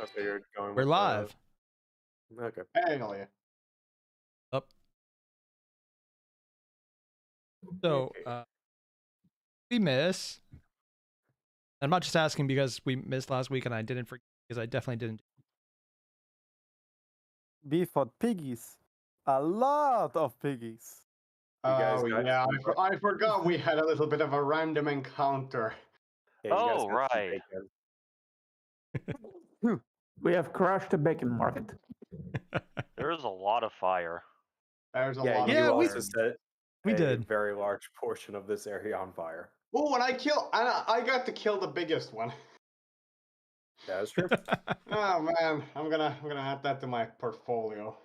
Oh, so you're going We're with live. Okay. Hell yeah. Up. So, we miss. I'm not just asking because we missed last week and I didn't forget, because I definitely didn't. We fought piggies. A lot of piggies. Oh yeah, I forgot we had a little bit of a random encounter. Yeah, you guys Oh, got some right. bacon. We have crashed the bacon market. There's a lot of fire. There's a Yeah, lot you Yeah, of we- also set we a did. very large portion of this area on fire. Oh, and I got to kill the biggest one. That is true. Oh man, I'm gonna add that to my portfolio.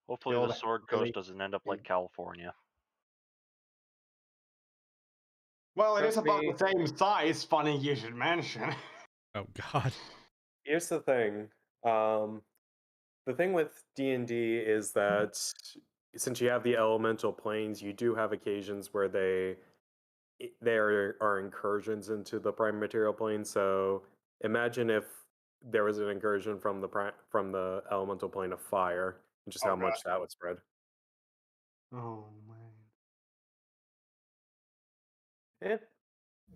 Hopefully Killed the Sword really- Coast doesn't end up like California. Well, it is Trust about me. the same size. Funny you should mention. Oh, God. Here's the thing. The thing with D&D is that since you have the elemental planes, you do have occasions where there are incursions into the prime material plane. So imagine if there was an incursion from the elemental plane of fire, and just Oh, how much that would spread. Oh man. Yeah.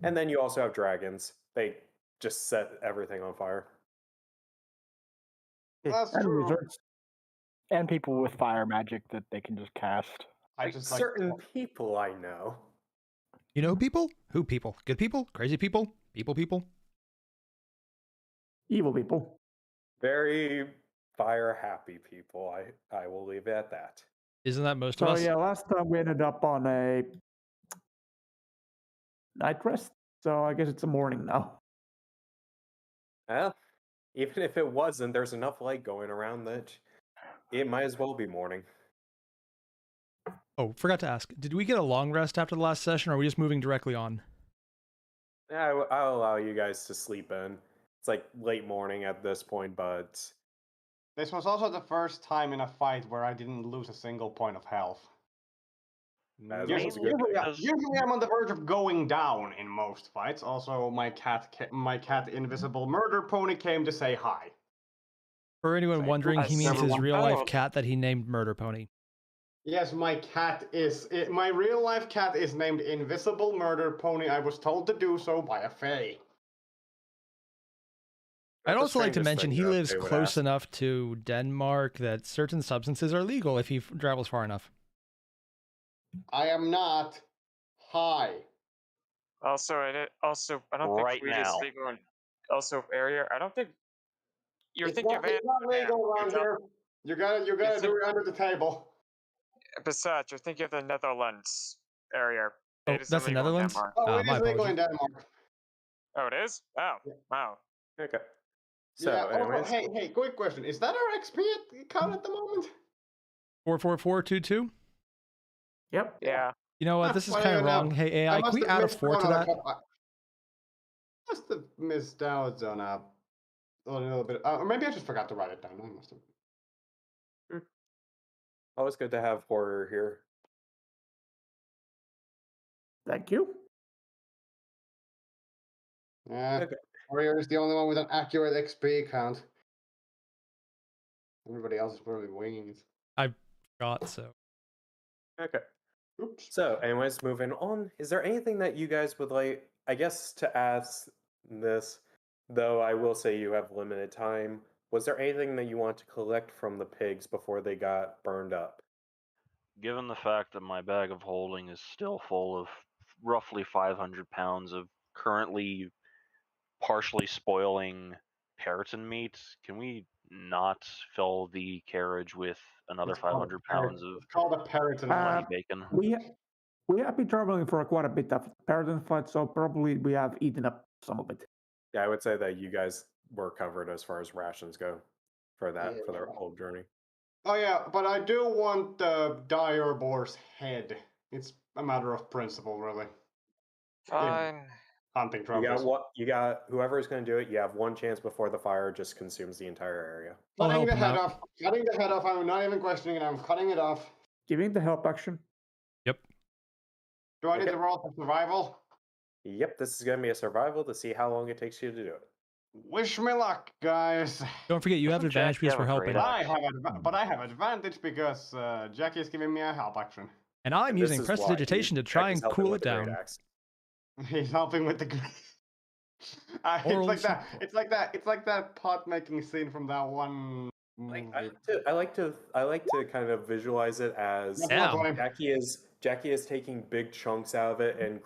And then you also have dragons. They just set everything on fire. That's And true. wizards. And people with fire magic that they can just cast. I Like just certain people I know. You know people? Who people? Good people? Crazy people? People? Evil people. Very fire happy people. I will leave it at that. Isn't that most So of us? yeah, last time we ended up on a night rest. So I guess it's a morning now. Well, even if it wasn't, there's enough light going around that it might as well be morning. Oh, forgot to ask. Did we get a long rest after the last session, or are we just moving directly on? Yeah, I'll allow you guys to sleep in. It's like late morning at this point, but This was also the first time in a fight where I didn't lose a single point of health. That's Usually, also good. usually I'm on the verge of going down in most fights. Also, my cat, Invisible Murder Pony, came to say hi. For anyone Say, wondering, he means his everyone- real-life Oh. cat that he named Murder Pony. Yes, my real life cat is named Invisible Murder Pony. I was told to do so by a fae. I'd Not the also like to strangest mention thing he that lives they would close ask. enough to Denmark that certain substances are legal if he travels far enough. I am not high. Also, I don't Right think weed now. is legal. And also, Airier, I don't think you're It's thinking not, of it's not legal around here. You gotta do it under the table. Besides, you're thinking of the Netherlands area. Oh, It is that's the illegal in Netherlands? Denmark. Oh, it my is legal apologies. in Denmark. Oh, it is? Oh, Yeah. wow. Okay. So, Yeah. Also, anyways, hey, quick question: is that our XP count at the moment? 44422? Yep. Yeah. You know what? This is Well, kind of yeah, no. wrong. Hey, AI, can we add a 4 to that? I must have missed out on a little bit. Or maybe I just forgot to write it down. I must have. always good to have horror here. Thank you. Yeah. Okay. Warrior is the only one with an accurate XP count. Everybody else is probably winging it. I forgot, so. Okay. Oops. So, anyways, moving on. Is there anything that you guys would like, I guess, to ask this, though I will say you have limited time. Was there anything that you want to collect from the pigs before they got burned up? Given the fact that my bag of holding is still full of roughly 500 pounds of currently partially spoiling paraton meat, can we not fill the carriage with another It's called 500 pounds of It's called a Periton. bloody bacon? We have been traveling for quite a bit of paradigm fight, so probably we have eaten up some of it. Yeah, I would say that you guys were covered as far as rations go for that, for their Yeah. whole journey. Oh yeah, but I do want the dire boar's head. It's a matter of principle, really. Fine. Hunting You trophies. got whoever is going to do it, you have one chance before the fire just consumes the entire area. I'll Cutting help the him head out. off. Cutting the head off. I'm not even questioning it. I'm cutting it off. Giving the help action. Yep. Do I need Okay. to roll for survival? Yep, this is going to be a survival to see how long it takes you to do it. Wish me luck, guys. Don't forget, you have Doesn't advantage Jack because have we're a helping. great But I have advantage because Jackie is giving me a help action. And I'm And this using is why prestidigitation to try Jackie's and helping cool with it the great down. axe. He's helping with the. It's Moral like that. support. It's like that. It's like that pot making scene from that one Like, movie. I like to kind of visualize it as That's not Damn. funny. Jackie is taking big chunks out of it, and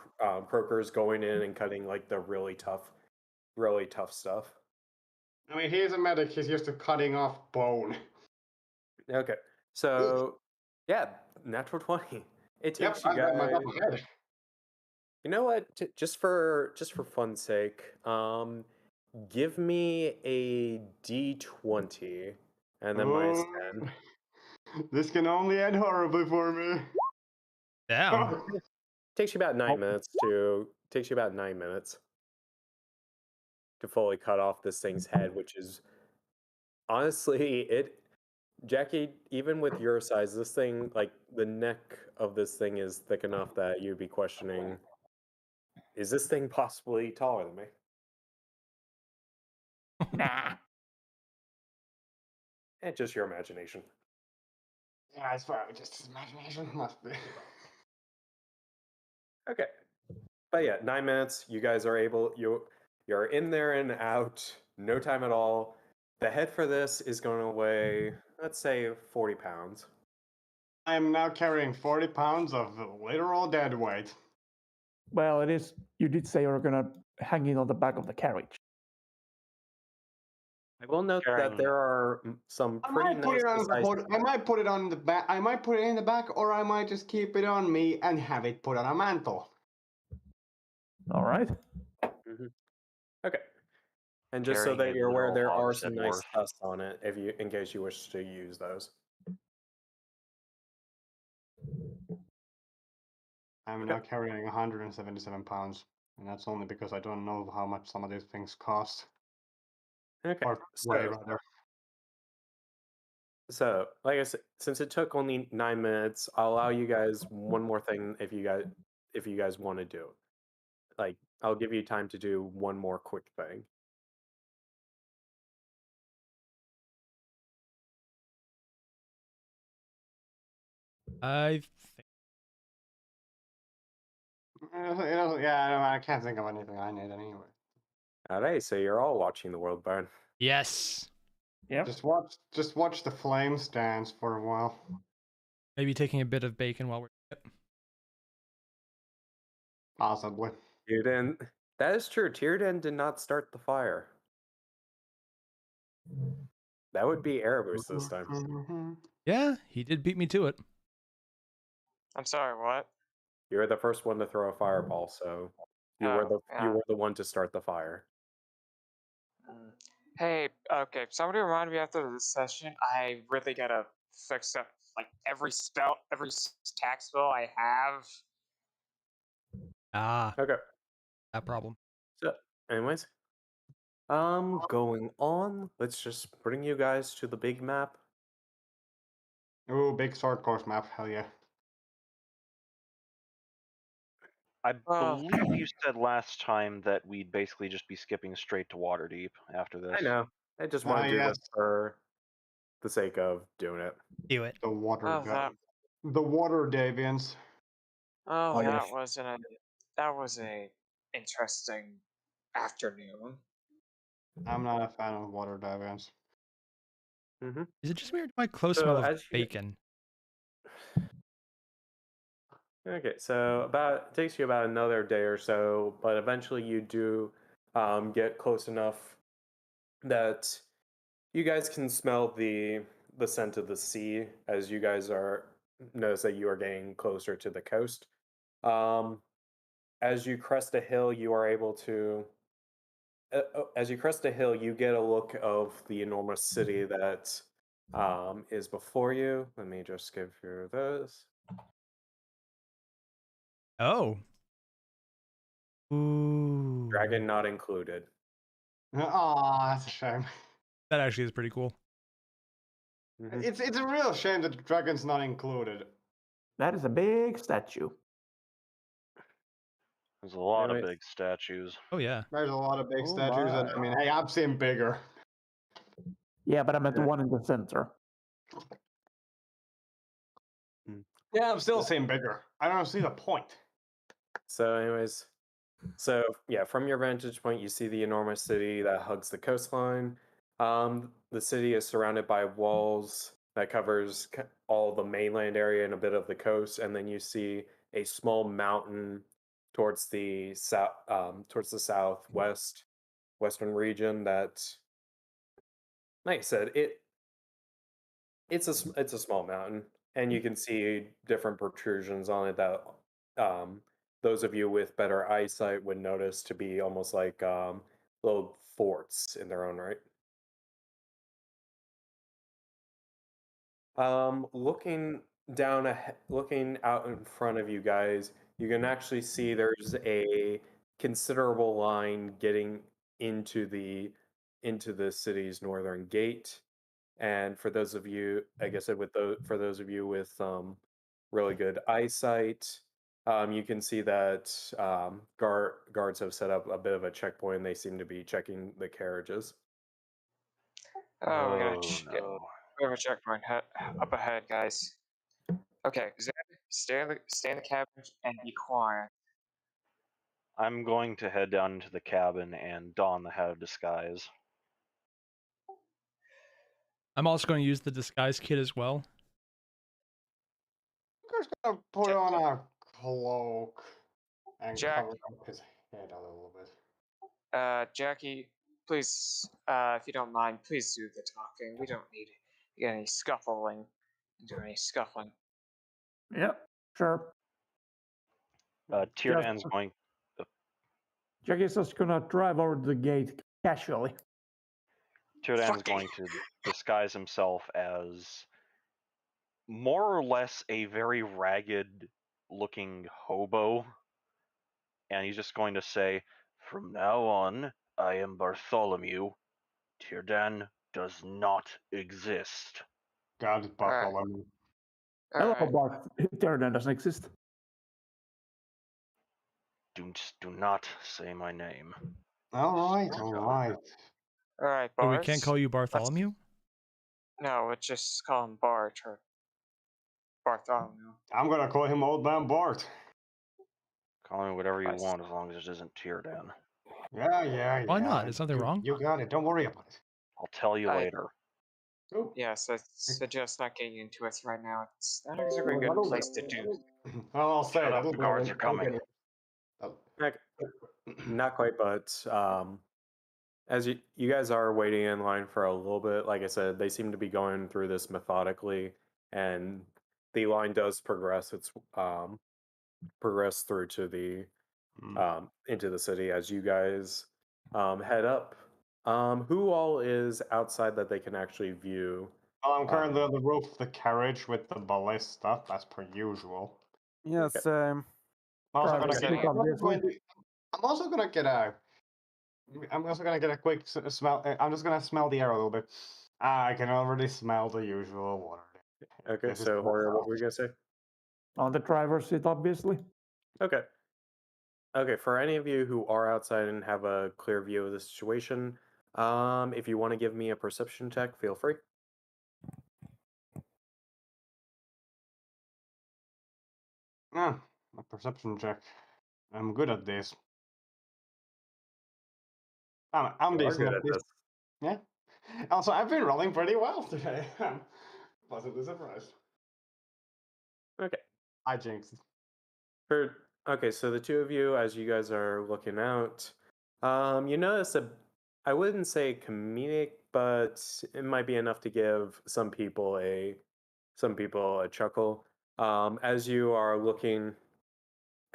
Croker is going in and cutting like the really tough stuff. I mean, he's a medic. He's used to cutting off bone. Okay, so yeah, natural 20. It Yep, takes you I got my guys. top of head. You know what? Just for fun's sake, give me a D20 and then minus 10. This can only end horribly for me. Damn. Takes you about 9 minutes to fully cut off this thing's head, which is honestly Jackie, even with your size, this thing, like the neck of this thing is thick enough that you'd be questioning, is this thing possibly taller than me? Nah. It's just your imagination. Yeah, it's probably just his imagination. Must be. Okay. But yeah, 9 minutes. You guys are you're in there and out, no time at all. The head for this is going to weigh, let's say, 40 pounds. I am now carrying 40 pounds of literal dead weight. Well, it is. You did say you were gonna hang it on the back of the carriage. I will note that Carrying- there are some I pretty might put it nice on the sized. hood. I might put it on the back. I might put it in the back, or I might just keep it on me and have it put on a mantle. All right. Mhm. Okay. And just so Carrying that a you're aware, literal there are hogshead some nice worth. dust on it in case you wish to use those. I'm now carrying 177 pounds, and that's only because I don't know how much some of these things cost. Okay. Or weigh, rather. So, like I said, since it took only 9 minutes, I'll allow you guys one more thing if you guys want to do. Like, I'll give you time to do one more quick thing. I think Yeah, I can't think of anything I need anyway. All right, so you're all watching the world burn. yes. Yep. Just watch the flames dance for a while. Maybe taking a bit of bacon while we're. Possibly. Tierden, that is true. Tierden did not start the fire. That would be Erebus this time. Yeah, he did beat me to it. I'm sorry, what? You were the first one to throw a fireball, so you were Oh, you yeah. were the one to start the fire. Hey, okay, somebody remind me after this session, I really gotta fix up, like, every attack spell I have. Ah, Okay. that problem. So, anyways, going on. Let's just bring you guys to the big map. Ooh, big sword course map. Hell yeah. I Oh. believe you said last time that we'd basically just be skipping straight to Waterdeep after this. I know. I just want to do yes. this for the sake of doing it. Do it. The water. Oh, The water deviants. Oh, Oh, that yes. was a interesting afternoon. I'm not a fan of water deviants. Mm-hmm. Is it just me or do I close So smell of as you- bacon? Okay, so it takes you about another day or so, but eventually you do get close enough that you guys can smell the scent of the sea as you guys notice that you are getting closer to the coast. As you crest a hill, you are able to. As you crest a hill, you get a look of the enormous city that is before you. Let me just give you this. Oh. Ooh. Dragon not included. Oh, that's a shame. That actually is pretty cool. Mhm. It's a real shame that the dragon's not included. That is a big statue. There's a lot of Anyways. big statues. Oh yeah. There's a lot of big Oh statues, and I mean, hey, I've seen bigger. Yeah, but I meant the Yeah. one in the center. Yeah, I'm still seeing bigger. I don't see the point. So, anyways, yeah, from your vantage point, you see the enormous city that hugs the coastline. The city is surrounded by walls that covers all the mainland area and a bit of the coast, and then you see a small mountain towards the southwest western region. That, like I said, it's a small mountain, and you can see different protrusions on it that um, those of you with better eyesight would notice to be almost like little forts in their own right. Looking looking out in front of you guys, you can actually see there's a considerable line getting into the city's northern gate. And for those of you, like I said, for those of you with really good eyesight, you can see that guards have set up a bit of a checkpoint. And they seem to be checking the carriages. Oh, we gotta Oh no. we have a checkpoint up ahead, guys. Okay, Zed, stay in the cabin and be quiet. I'm going to head down into the cabin and don the hat of disguise. I'm also going to use the disguise kit as well. I'm just gonna put on a cloak and Jack. cover up his head a little bit. Jackie, please, if you don't mind, please do the talking. We don't need to get any scuffling. Do any scuffling. Yep, sure. Tyrdan's going. Jackie's just gonna drive over to the gate casually. Tyrdan's going to disguise himself as more or less a very ragged looking hobo. And he's just going to say, "From now on, I am Bartholomew. Tyrdan does not exist." God, Bartholomew. Hello, Alright. Bart. Tyrdan doesn't exist. Do not say my name. All right, all right. Alright, So Bart. we can't call you Bartholomew? No, let's just call him Bart or Bartholomew. I'm gonna call him Old Man Bart. Call me whatever you Nice. want as long as it isn't Tyrdan. Yeah. Why not? Is something wrong? You got it. Don't worry about it. I'll tell you later. Oh. Yes, I suggest not getting into it right now. It's not exactly a good place to do. Well, I'll say Shut it. up, the guards are coming. Not quite, but as you guys are waiting in line for a little bit, like I said, they seem to be going through this methodically, and the line does progress. It's progress through to the into the city as you guys head up. Who all is outside that they can actually view? Well, I'm currently on the roof of the carriage with the ballista. That's per usual. Yes, I'm also Probably gonna say- get. I'm also gonna get a. I'm also gonna get a quick smell. I'm just gonna smell the air a little bit. I can already smell the usual water. Okay, This is so what Hoyer, I what were you gonna say? On the driver's seat, obviously. Okay. Okay, for any of you who are outside and have a clear view of the situation, if you want to give me a perception check, feel free. Ah, a perception check. I'm good at this. I'm You are decent good at at this. this. Yeah. Also, I've been rolling pretty well today. I'm pleasantly surprised. Okay. I jinxed. Okay, so the two of you, as you guys are looking out, you notice I wouldn't say comedic, but it might be enough to give some people a chuckle. As you are looking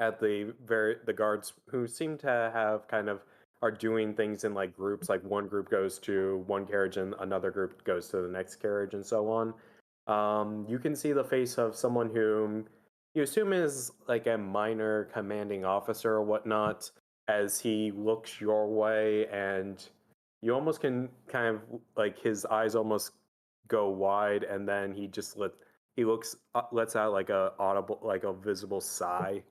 at the guards who seem to have kind of are doing things in like groups, like one group goes to one carriage and another group goes to the next carriage and so on. You can see the face of someone whom you assume is like a minor commanding officer or whatnot, as he looks your way, and you almost can kind of like his eyes almost go wide, and then he lets out like a audible, like a visible sigh.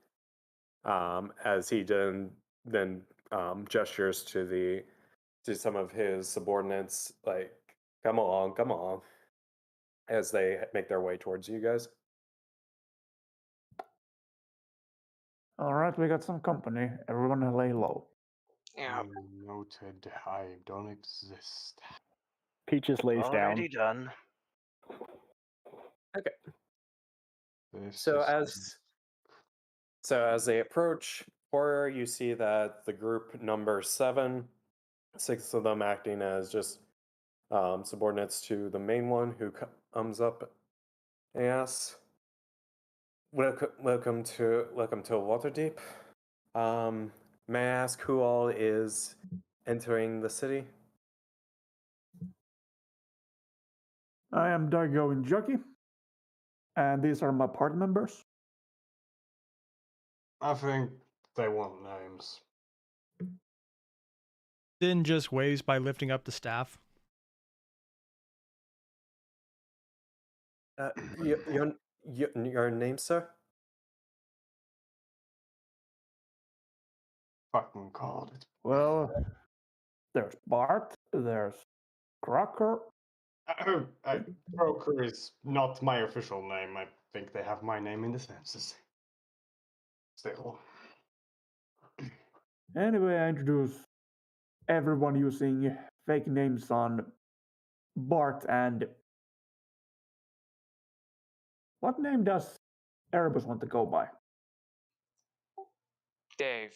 as he then gestures to some of his subordinates, like, come along, come along, as they make their way towards you guys. All right, we got some company. Everyone lay low. Yeah. Noted. I don't exist. Peaches lays down. Already done. Okay. This So is as they approach Horror, you see that the group number 7, 6 of them acting as just subordinates to the main one, who comes up and asks, welcome to Waterdeep. May I ask who all is entering the city? I am Dargo and Jockey, and these are my party members. I think they want names. Din just waves by lifting up the staff. Your name, sir? Fucking called it. Well, there's Bart, there's Crocker. Broker is not my official name. I think they have my name in the census. Still. Anyway, I introduce everyone using fake names on Bart and. What name does Erebus want to go by? Dave.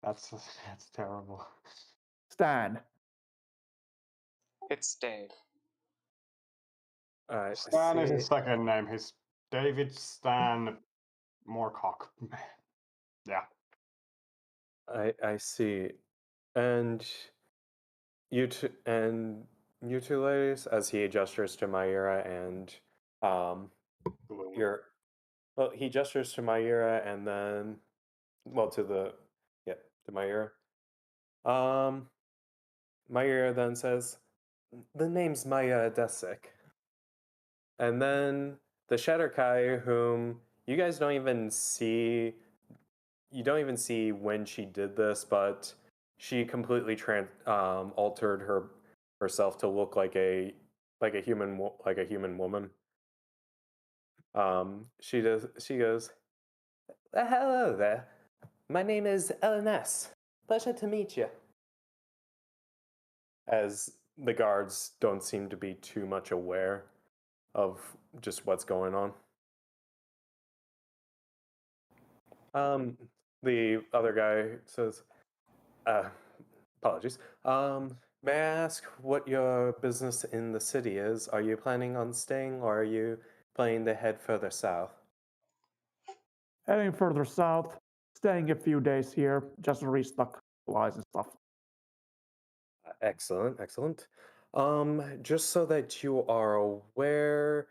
That's terrible. Stan. It's Dave. Stan is see. his second name. His David Stan Moorcock. Yeah. I see. And you two ladies, as he gestures to Myra and Gloom. he gestures to Myra and then to Myra. Myra then says, the name's Maya Desik. And then the Shatterkai, whom you guys don't even see when she did this, but she completely altered herself to look like a human woman. She goes, hello there. My name is LNS. Pleasure to meet you. As the guards don't seem to be too much aware of just what's going on. The other guy says, apologies. May I ask what your business in the city is? Are you planning on staying, or are you planning to head further south? Heading further south, staying a few days here, just to restock supplies and stuff. Excellent, excellent. Just so that you are aware,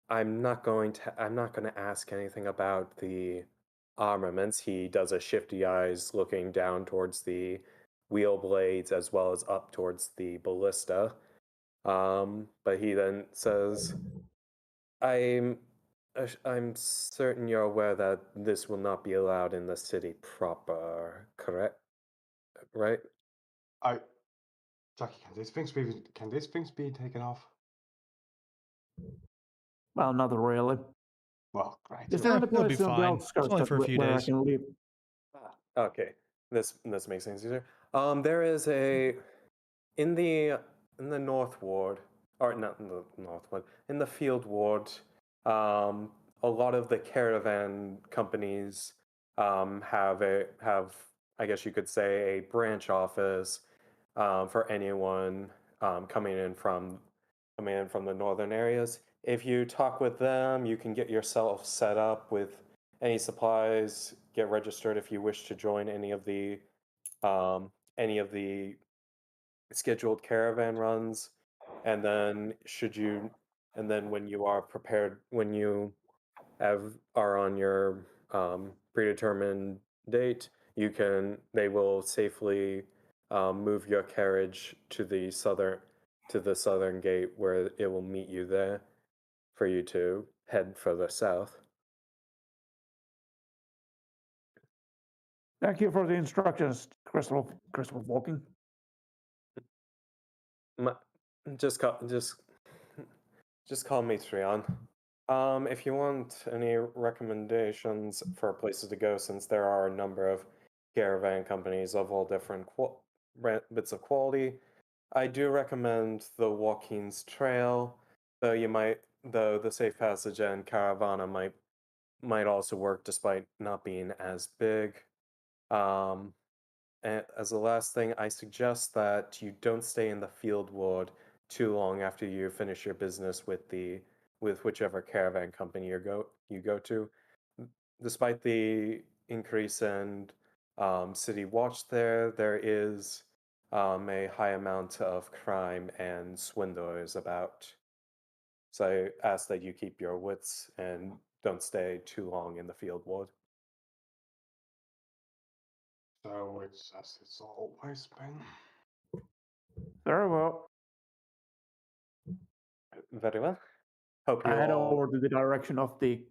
I'm not going to ask anything about the armaments. He does a shifty eyes looking down towards the wheel blades as well as up towards the ballista. But he then says, I'm certain you're aware that this will not be allowed in the city proper, correct? Right? Jackie, can these things be taken off? Well, not really. Well, great. Is there any We'll be place on the fine. It's outskirts only for a few where I days. can leave? Okay. This makes things easier. There is in the North Ward, or not in the North Ward, in the Field Ward, a lot of the caravan companies have I guess you could say a branch office for anyone coming in from the northern areas. If you talk with them, you can get yourself set up with any supplies, get registered if you wish to join any of the scheduled caravan runs, and then when you are prepared, when you are on your predetermined date, they will safely move your carriage to the southern gate, where it will meet you there for you to head further south. Thank you for the instructions, Crystal Walking. My, just call me Trion. If you want any recommendations for places to go, since there are a number of caravan companies of all different bits of quality, I do recommend the Walking's Trail. Though the Safe Passage and Caravana might also work despite not being as big. And as the last thing, I suggest that you don't stay in the field ward too long after you finish your business with whichever caravan company you go to. Despite the increase in city watch there is a high amount of crime and swindlers about. So I ask that you keep your wits and don't stay too long in the field ward. So it's as it's always been. Very well. Very well. Hope I you head all. over to the direction of the.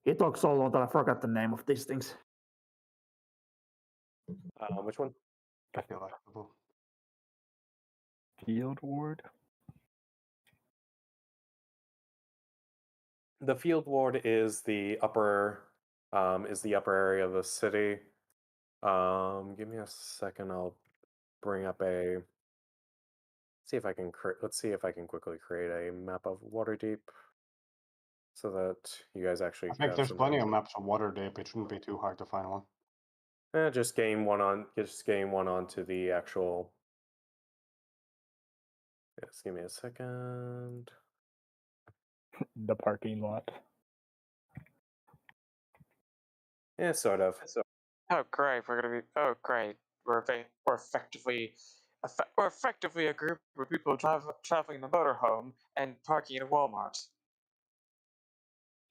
It took so long that I forgot the name of these things. Which one? Delectable. Field ward. The field ward is the upper area of the city. Give me a second. I'll bring up a. See if I can let's see if I can quickly create a map of Waterdeep, so that you guys actually I think have there's some. plenty of maps of Waterdeep. It shouldn't be too hard to find one. Just game one onto the actual. Yes, give me a second. The parking lot. Yeah, sort of. Oh great, we're gonna be. Oh great, we're effectively a group of people traveling in a motorhome and parking in a Walmart.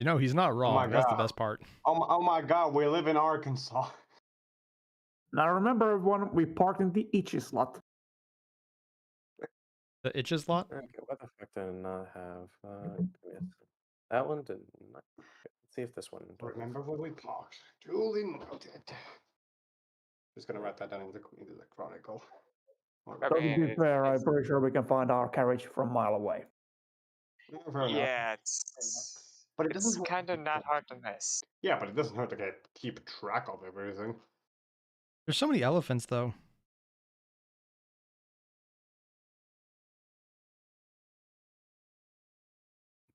You know, he's not wrong. my That's the God. best part. Oh my God, we live in Arkansas. Now remember when we parked in the Ichi slot. The itches lot? Okay, what the fuck did I not have? That one did not. Let's see if this one. Remember where we parked. Duly noted. Just gonna write that down into the chronicle. I So to mean, be fair, I'm pretty sure we can find our carriage from a mile away. Fair enough. yeah, But it doesn't it's hurt kind of to not hard to miss. Yeah, but it doesn't hurt to keep track of everything. There's so many elephants, though.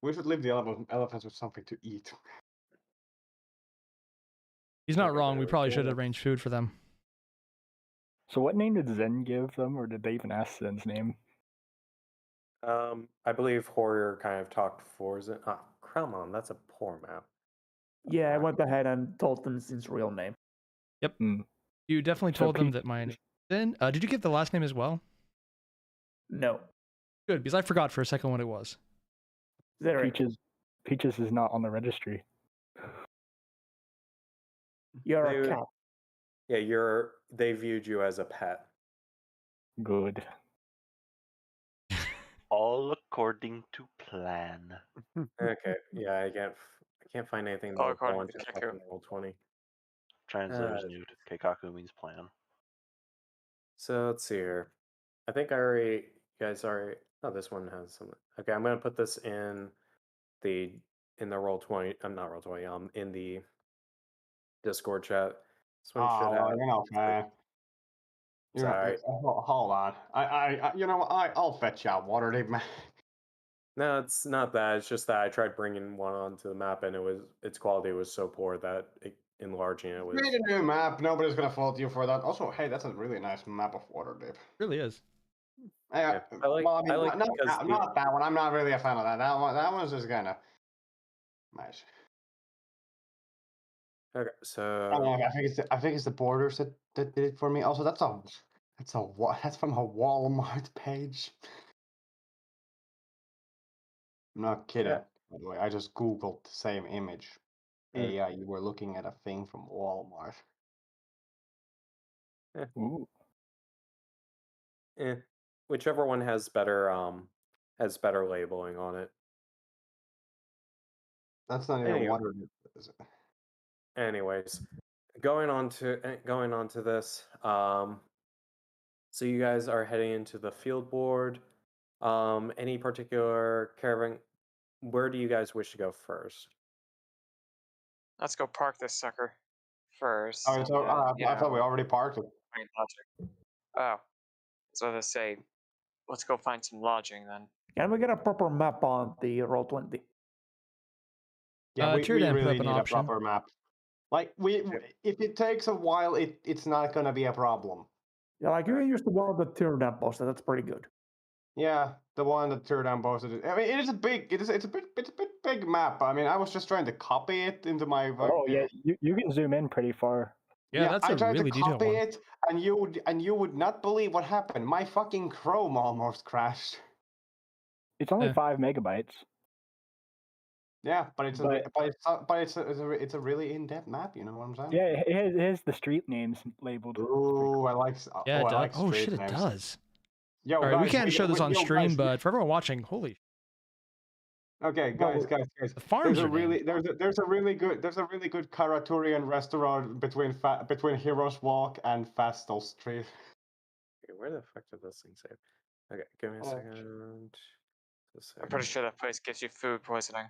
We should leave the elephants with something to eat. He's not Okay, wrong. there We we probably go. should arrange food for them. So what name did Zen give them, or did they even ask Zen's name? I believe Horror kind of talked for Zen. Ah, come on, that's a poor map. Yeah, I went ahead and told them his real name. Yep. Hmm. You definitely So told them that my name is Zen. Did you get the last name as well? No. Good, because I forgot for a second what it was. There. Peaches is not on the registry. You're They- a cat. Yeah, they viewed you as a pet. Good. All according to plan. Okay, yeah, I can't find anything All that'll go according into to Keiko. fucking roll 20. Translator's new to Keikaku means plan. So let's see here. I think you guys already. Oh, this one has some. Okay, I'm gonna put this in the roll 20. I'm not roll 20. In the Discord chat. This one should have. You know, man. Sorry. Hold on. I'll fetch out Waterdeep, man. No, it's not that. It's just that I tried bringing one onto the map, and its quality was so poor that enlarging it was. Create a new map. Nobody's gonna fault you for that. Also, hey, that's a really nice map of Waterdeep. It really is. Yeah, I like because not that one. I'm not really a fan of that. That one's just kinda nice. Okay, so I think it's the borders that did it for me. Also, that's from a Walmart page. I'm not kidding. Yeah. By the way, I just Googled the same image. Mm. Yeah, you were looking at a thing from Walmart. Ooh. whichever one has better labeling on it. That's not even Anyway. Waterdeep, is it? anyways, going on to this. So you guys are heading into the field board. Any particular caravan? Where do you guys wish to go first? Let's go park this sucker first. Oh, so I thought we already parked it. find lodging. Oh, so to say, let's go find some lodging then. Can we get a proper map on the Roll20? Yeah, we Tyrann put really up an need option. a proper map. Like if it takes a while, it's not gonna be a problem. Yeah, like you can use the one that Tyrann posted. That's pretty good. Yeah, the one that Tyrann posted. I mean, it's a bit big map. I mean, I was just trying to copy it into my. Oh yeah, you can zoom in pretty far. Yeah, that's I a tried really to detailed copy one. it, and you would not believe what happened. My fucking Chrome almost crashed. It's only Yeah. 5 megabytes. Yeah, but it's But- it's a really in-depth map. You know what I'm saying? Yeah, it has the street names labeled. It's pretty Ooh, I like. Yeah, oh, it I does. like Oh street shit, it names. does. Yo, All right, we guys, can't show this on yo, stream, guys, but for everyone watching, holy, okay, guys. the farms are named. There's a really good Karaturian restaurant between Heroes Walk and Fastal Street. Okay, where the fuck did this thing save? Okay, give me a second. I'm pretty sure that place gives you food poisoning.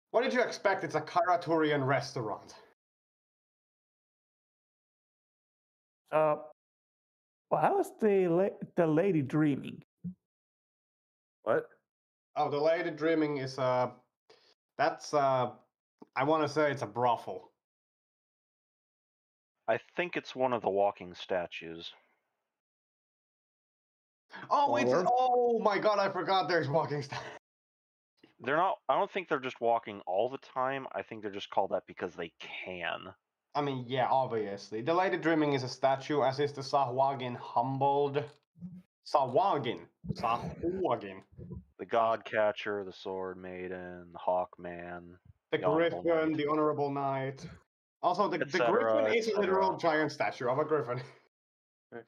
What did you expect? It's a Karaturian restaurant. Well, how's the lady dreaming? What? Oh, the Lady Dreaming is that's I want to say it's a brothel. I think it's one of the walking statues. Oh, it's Or- oh my god! I forgot there's walking stuff. They're not. I don't think they're just walking all the time. I think they're just called that because they can. I mean, yeah, obviously. The Lady Dreaming is a statue, as is the Sahwagin humbled. Sahwagin. The God Catcher, the Sword Maiden, the Hawkman, The Honorable Griffin, Knight. the Honorable Knight. Also, the Et cetera, Griffin et is a literal cetera. giant statue of a Griffin. Okay,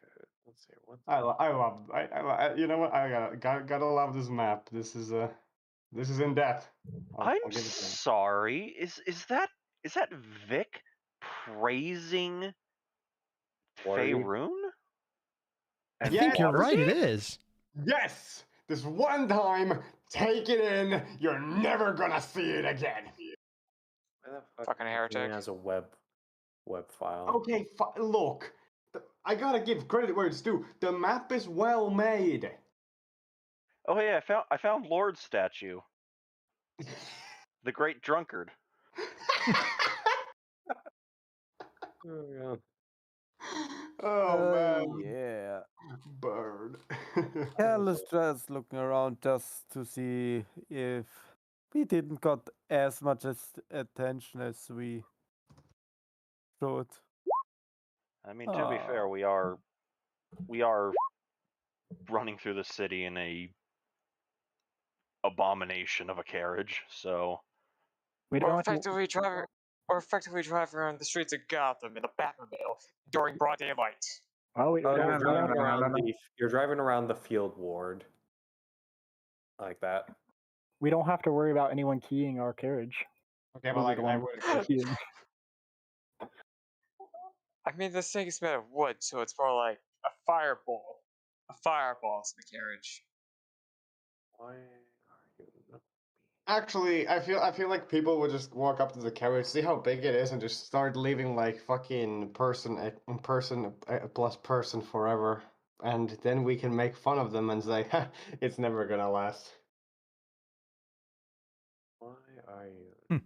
let's see. What? You know what? I gotta love this map. This is in depth. I'm I'll give it to you. sorry. Is that Vic praising Worry. Faerun? I Yeah, think you're right. It Waterdeep? is. Yes! This one time, take it in. You're never gonna see it again. Why the fuck Fucking is it heretic. as a web file? Okay, look. I gotta give credit where it's due. The map is well made. Oh yeah, I found Lord's statue, the Great Drunkard. Oh, yeah. Oh man, Yeah. bird. Cal is just looking around just to see if we didn't got as much attention as we should. I mean, to be fair, we are running through the city in a abomination of a carriage. So We don't Or have to- effectively drive around the streets of Gotham in a Batmobile during broad daylight. Oh, we Oh, don't you're have driving to- around you're driving around the field ward. Like that. we don't have to worry about anyone keying our carriage. Okay, but We'll be like the I ones would. keying. I mean, this thing is made of wood, so it's more like a fireball. A fireball's in the carriage. Why are you not? Actually, I feel like people would just walk up to the carriage, see how big it is, and just start leaving like fucking person plus person forever, and then we can make fun of them and say, ha, it's never gonna last. Why are you?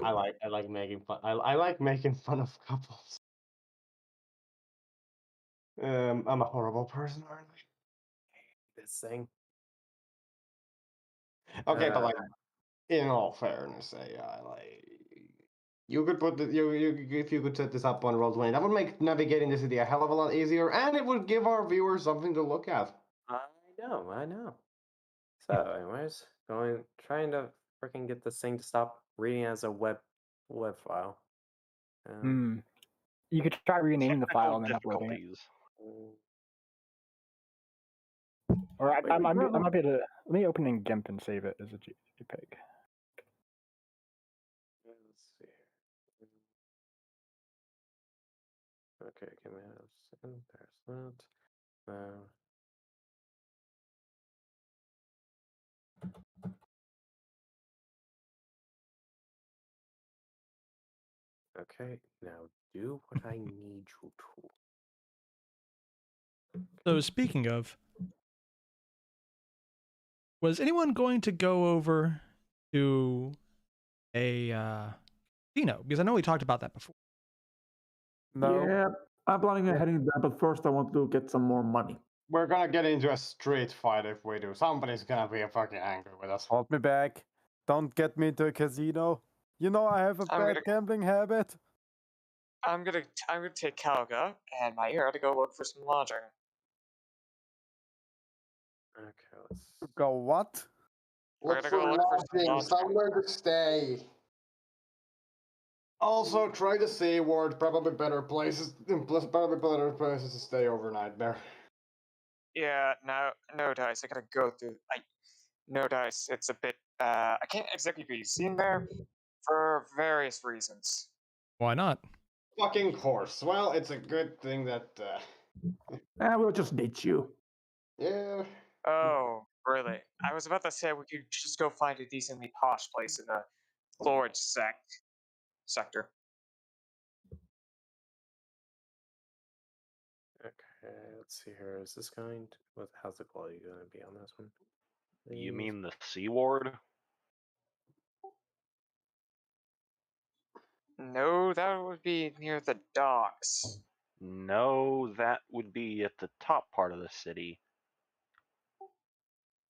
I like making fun. I like making fun of couples. I'm a horrible person, aren't This thing. I? Okay, but like, in all fairness, I like. You could put if you could set this up on Roll20, that would make navigating the city a hell of a lot easier, and it would give our viewers something to look at. I know. So, anyways, trying to freaking get this thing to stop reading as a web file. You could try renaming the file and then technical uploading it. difficulties. Or I might be able to. Let me open in GIMP and save it as a JPEG. Let's see here. Okay, give me a second. There's that. Okay, now do what I need you to. So speaking of, was anyone going to go over to a casino? Because I know we talked about that before. No. Yeah, I'm planning on Yeah. heading there, but first I want to get some more money. We're gonna get into a street fight if we do. Somebody's gonna be fucking angry with us. Hold me back. Don't get me into a casino. You know I have a I'm bad gonna- gambling habit. I'm gonna take Calga and my ear to go look for some lodging. Okay, let's. Go what? We're Look gonna for go look for some lodging, lodging. somewhere to stay. Also, try the Sea Ward. Probably better places. Probably better places to stay overnight there. Yeah, no dice. I gotta go through. No dice. It's a bit. I can't exactly be seen there for various reasons. Why not? Fucking course. Well, it's a good thing that. We'll just ditch you. Yeah. Oh, really? I was about to say we could just go find a decently posh place in the storage sector. Okay, let's see here. Is this going to. How's the quality going to be on this one? You Please. mean the Sea Ward? No, that would be near the docks. No, that would be at the top part of the city.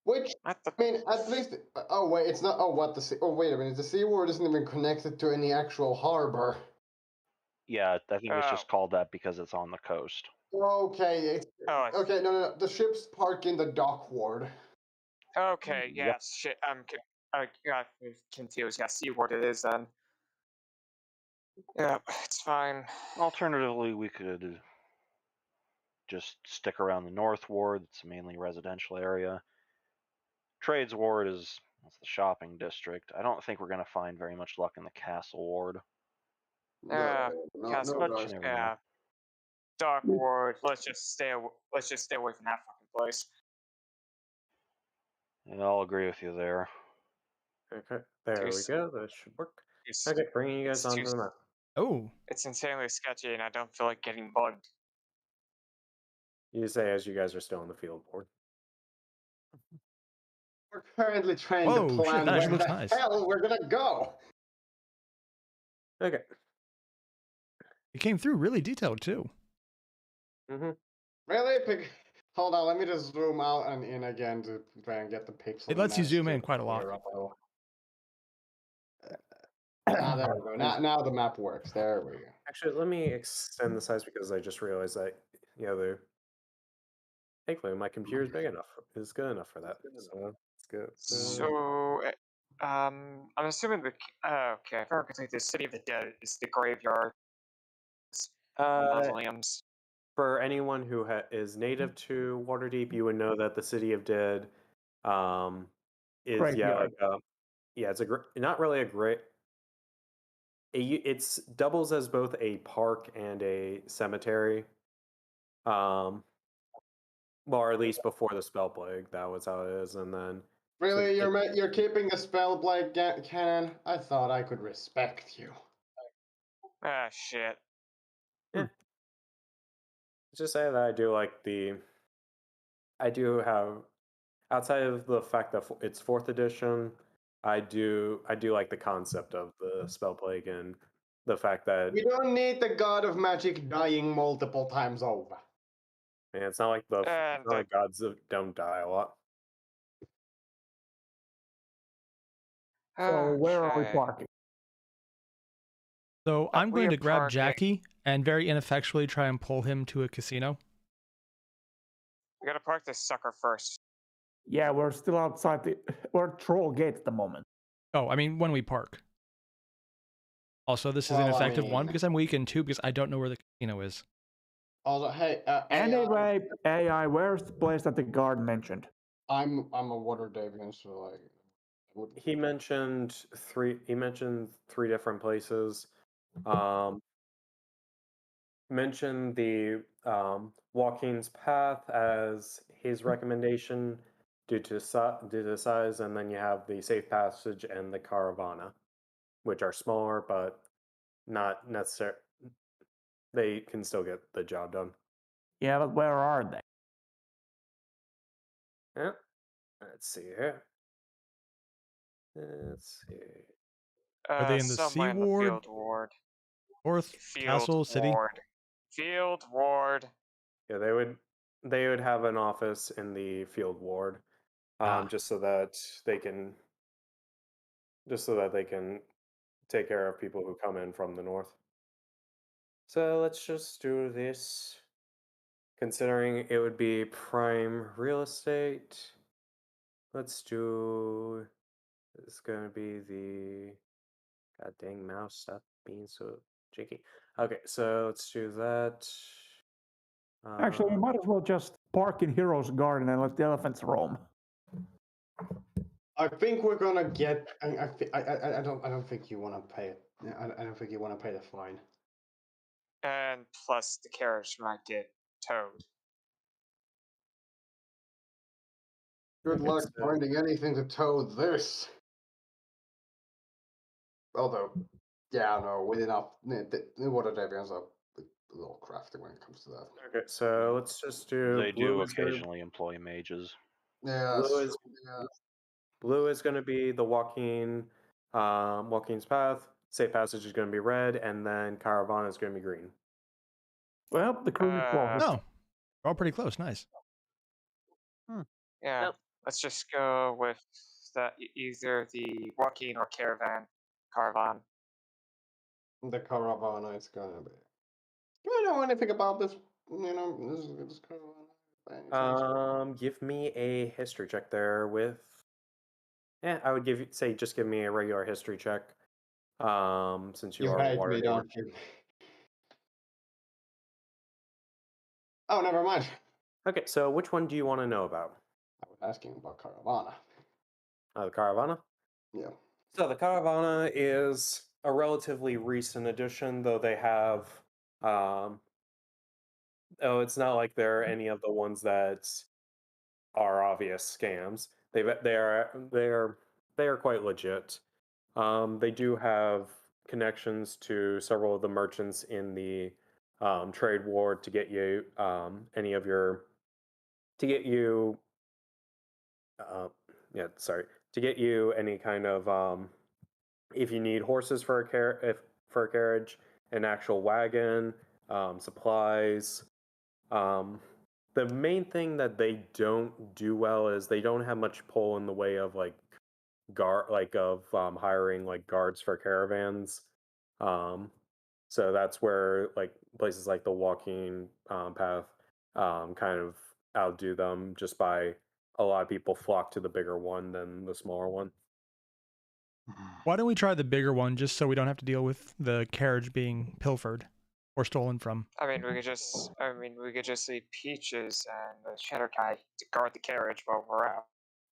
Which, Not the. I mean, at least. Oh, wait, it's not. Oh, what? Oh, wait a minute. The Sea Ward isn't even connected to any actual harbor. Yeah, I think it's Oh. just called that because it's on the coast. Okay. Oh, I Okay, no. The ships park in the dock ward. Okay, Yep. yes, shit, I got confused. Yeah, see what it is then. Yeah, it's fine. Alternatively, we could just stick around the North Ward. It's a mainly residential area. Trades Ward that's the shopping district. I don't think we're going to find very much luck in the Castle Ward. Yeah, Castle, But dice. you never know. yeah, Dark Ward. Let's just stay away from that fucking place. And I'll agree with you there. Okay, there we go. That should work. It's, Okay, bringing you guys it's onto too- the map. Oh, it's insanely sketchy, and I don't feel like getting bugged. You say as you guys are still on the field board. We're currently trying Whoa, to shit, plan that where actually looks the nice. hell we're gonna go. Okay. it came through really detailed too. Really? Hold on, let me just zoom out and in again to try and get the pixel. It lets you mesh zoom to in quite a lot. clear up a little. There we go. Now the map works. There we go. Actually, let me extend the size because I just realized that they're. Thankfully, my computer is big enough. It's good enough for that. So it's good. So, I'm assuming okay, I forgot to say the City of the Dead is the graveyard. Mausoleums. For anyone who is native to Waterdeep, you would know that the City of Dead is Graveyard. it's not really a great. It's doubles as both a park and a cemetery. Well, or at least before the spell plague, that was how it is, and then. Really, you're keeping the spell blade cannon? I thought I could respect you. Ah, shit. Just say that I do like I do have, outside of the fact that it's 4th edition, I do like the concept of the spell plague and the fact that We don't need the god of magic dying multiple times over. it's not like it's not like gods don't die a lot. So where are we Okay. parking? So I'm we going are to grab parking- Jackie and very ineffectually try and pull him to a casino. We gotta park this sucker first. Yeah, we're still outside we're at Troll Gate at the moment. Oh, I mean when we park. Also, this is an Well, I effective one mean- because I'm weak, and 2 because I don't know where the casino is. Also, hey, Anyway, AI, where's the place that the guard mentioned? I'm a Waterdeepian, so like. He mentioned 3 different places. mention the Joaquin's path as his recommendation due to size, and then you have the safe passage and the caravana, which are smaller but not necessary. They can still get the job done. Yeah, but where are they? Yeah. Let's see here. Let's see. Are they in the Somewhere Sea in the Ward, field ward. North, Field Castle, City? ward. Field ward. Yeah, they would have an office in the field ward, Ah. just so that they can take care of people who come in from the north. So let's just do this. Considering it would be prime real estate, let's do. It's gonna be the. God dang mouse, stop being so jinky. Okay, so let's do that. Actually, we might as well just park in Heroes Garden and let the elephants roam. I think we're gonna get. I don't think you want to pay it. I don't think you want to pay the fine. And plus the carriage might get towed. Good Okay, luck so- finding anything to tow this. Although, yeah, no, with enough, the Waterdeepians are a little crafty when it comes to that. Okay, so let's just do. They blue do is gonna- occasionally employ mages. Yeah, Blue that's is true, yeah. blue is going to be the Joaquin's path. Safe passage is going to be red, and then caravana is going to be green. Well, the crew is closest. Oh, we're all pretty close. Nice. Yeah. Yep. Let's just go with either the Joaquin or caravan. The caravana is gonna be. Do I know anything about this? This caravana by any chance? Give me a history check there with. Yeah, I would just give me a regular history check. Since you You are hate water me, neighbor. don't you? Oh, never mind. Okay, so which one do you want to know about? I was asking about caravana. The caravana. Yeah. So the caravana is a relatively recent addition, though they have. Oh, it's not like there are any of the ones that are obvious scams. They are quite legit. They do have connections to several of the merchants in the trade ward to get you any of your to get you yeah, sorry, to get you any kind of if you need horses for for a carriage, an actual wagon, supplies. The main thing that they don't do well is they don't have much pull in the way of hiring like guards for caravans. Um, so that's where like places like the walking path kind of outdo them just by a lot of people flock to the bigger one than the smaller one. Why don't we try the bigger one just so we don't have to deal with the carriage being pilfered or stolen from? I mean, we could just leave Peaches and the Shadow Guy to guard the carriage while we're out.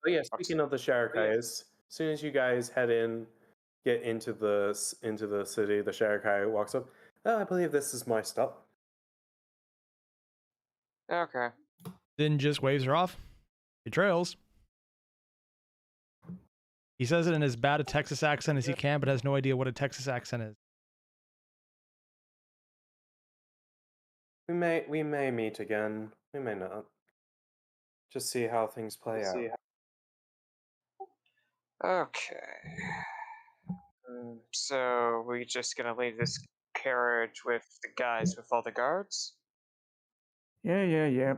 But yeah, speaking of the Sharakai, as soon as you guys get into the city, the Sharakai walks up. Oh, I believe this is my stop. Okay. Then just waves her off. He trails. He says it in as bad a Texas accent as he can, but has no idea what a Texas accent is. We may meet again. We may not. Just see how things play out. Okay. So we just gonna leave this carriage with the guys with all the guards? Yeah.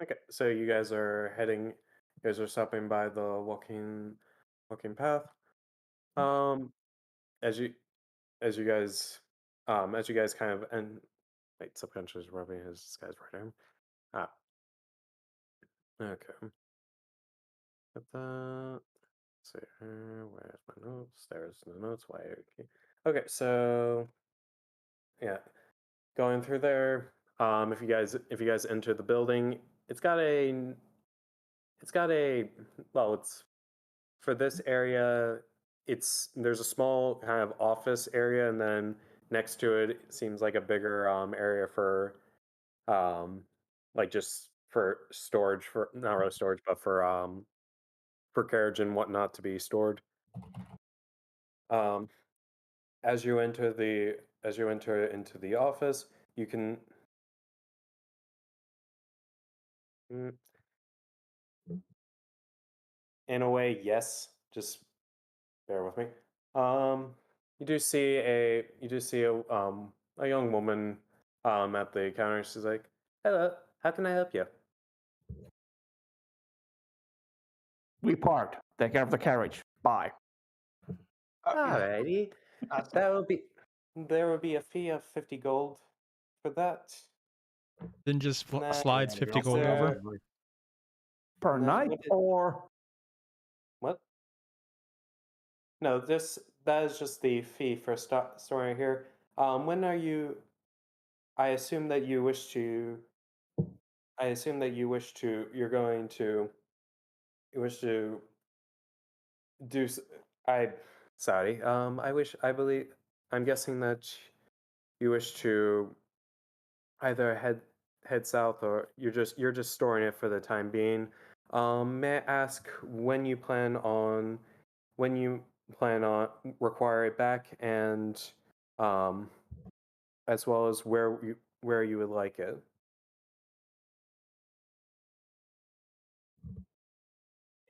Okay, so you guys are stopping by the walking path. As you as you guys kind of and wait, subconscious rubbing his guy's right arm. Ah, okay. Got that. Let's see here. Where's my notes? There's the notes. Why? Okay, so yeah, going through there. If you guys enter the building, it's got a well, it's for this area. There's a small kind of office area, and then next to it seems like a bigger area for like just for storage, for not really storage, but for carriage and whatnot to be stored. Um, as you enter into the office, you can. Mm, in a way, yes. Just bear with me. You do see a young woman at the counter. She's like, "Hello, how can I help you?" We parked. Take care of the carriage. Bye. Alrighty, That's that will be there will be a fee of 50 gold for that. Then just Nah, slides 50 is gold there- over. Per No, night what is- or What? No, that is just the fee for storing here. When are you? I assume that you wish to. I assume that you wish to. You're going to. You wish to do. I. Sorry. I wish. I believe. I'm guessing that you wish to either head south, or you're just storing it for the time being. May I ask when you plan on require it back, and um, as well as where you would like it.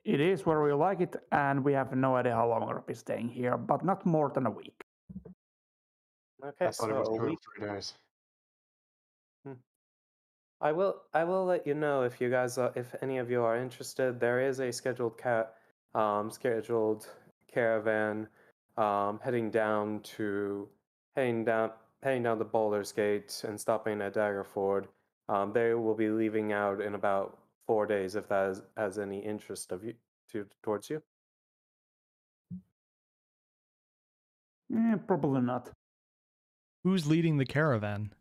it is where we like it, and we have no idea how long we'll be staying here, but not more than a week. Okay, I thought it was so a 2 or week. 3 days. I will let you know if you guys if any of you are interested. There is a scheduled caravan heading down heading down to Baldur's Gate and stopping at Daggerford. They will be leaving out in about 4 days if that has any interest of you towards you. Probably not. Who's leading the caravan?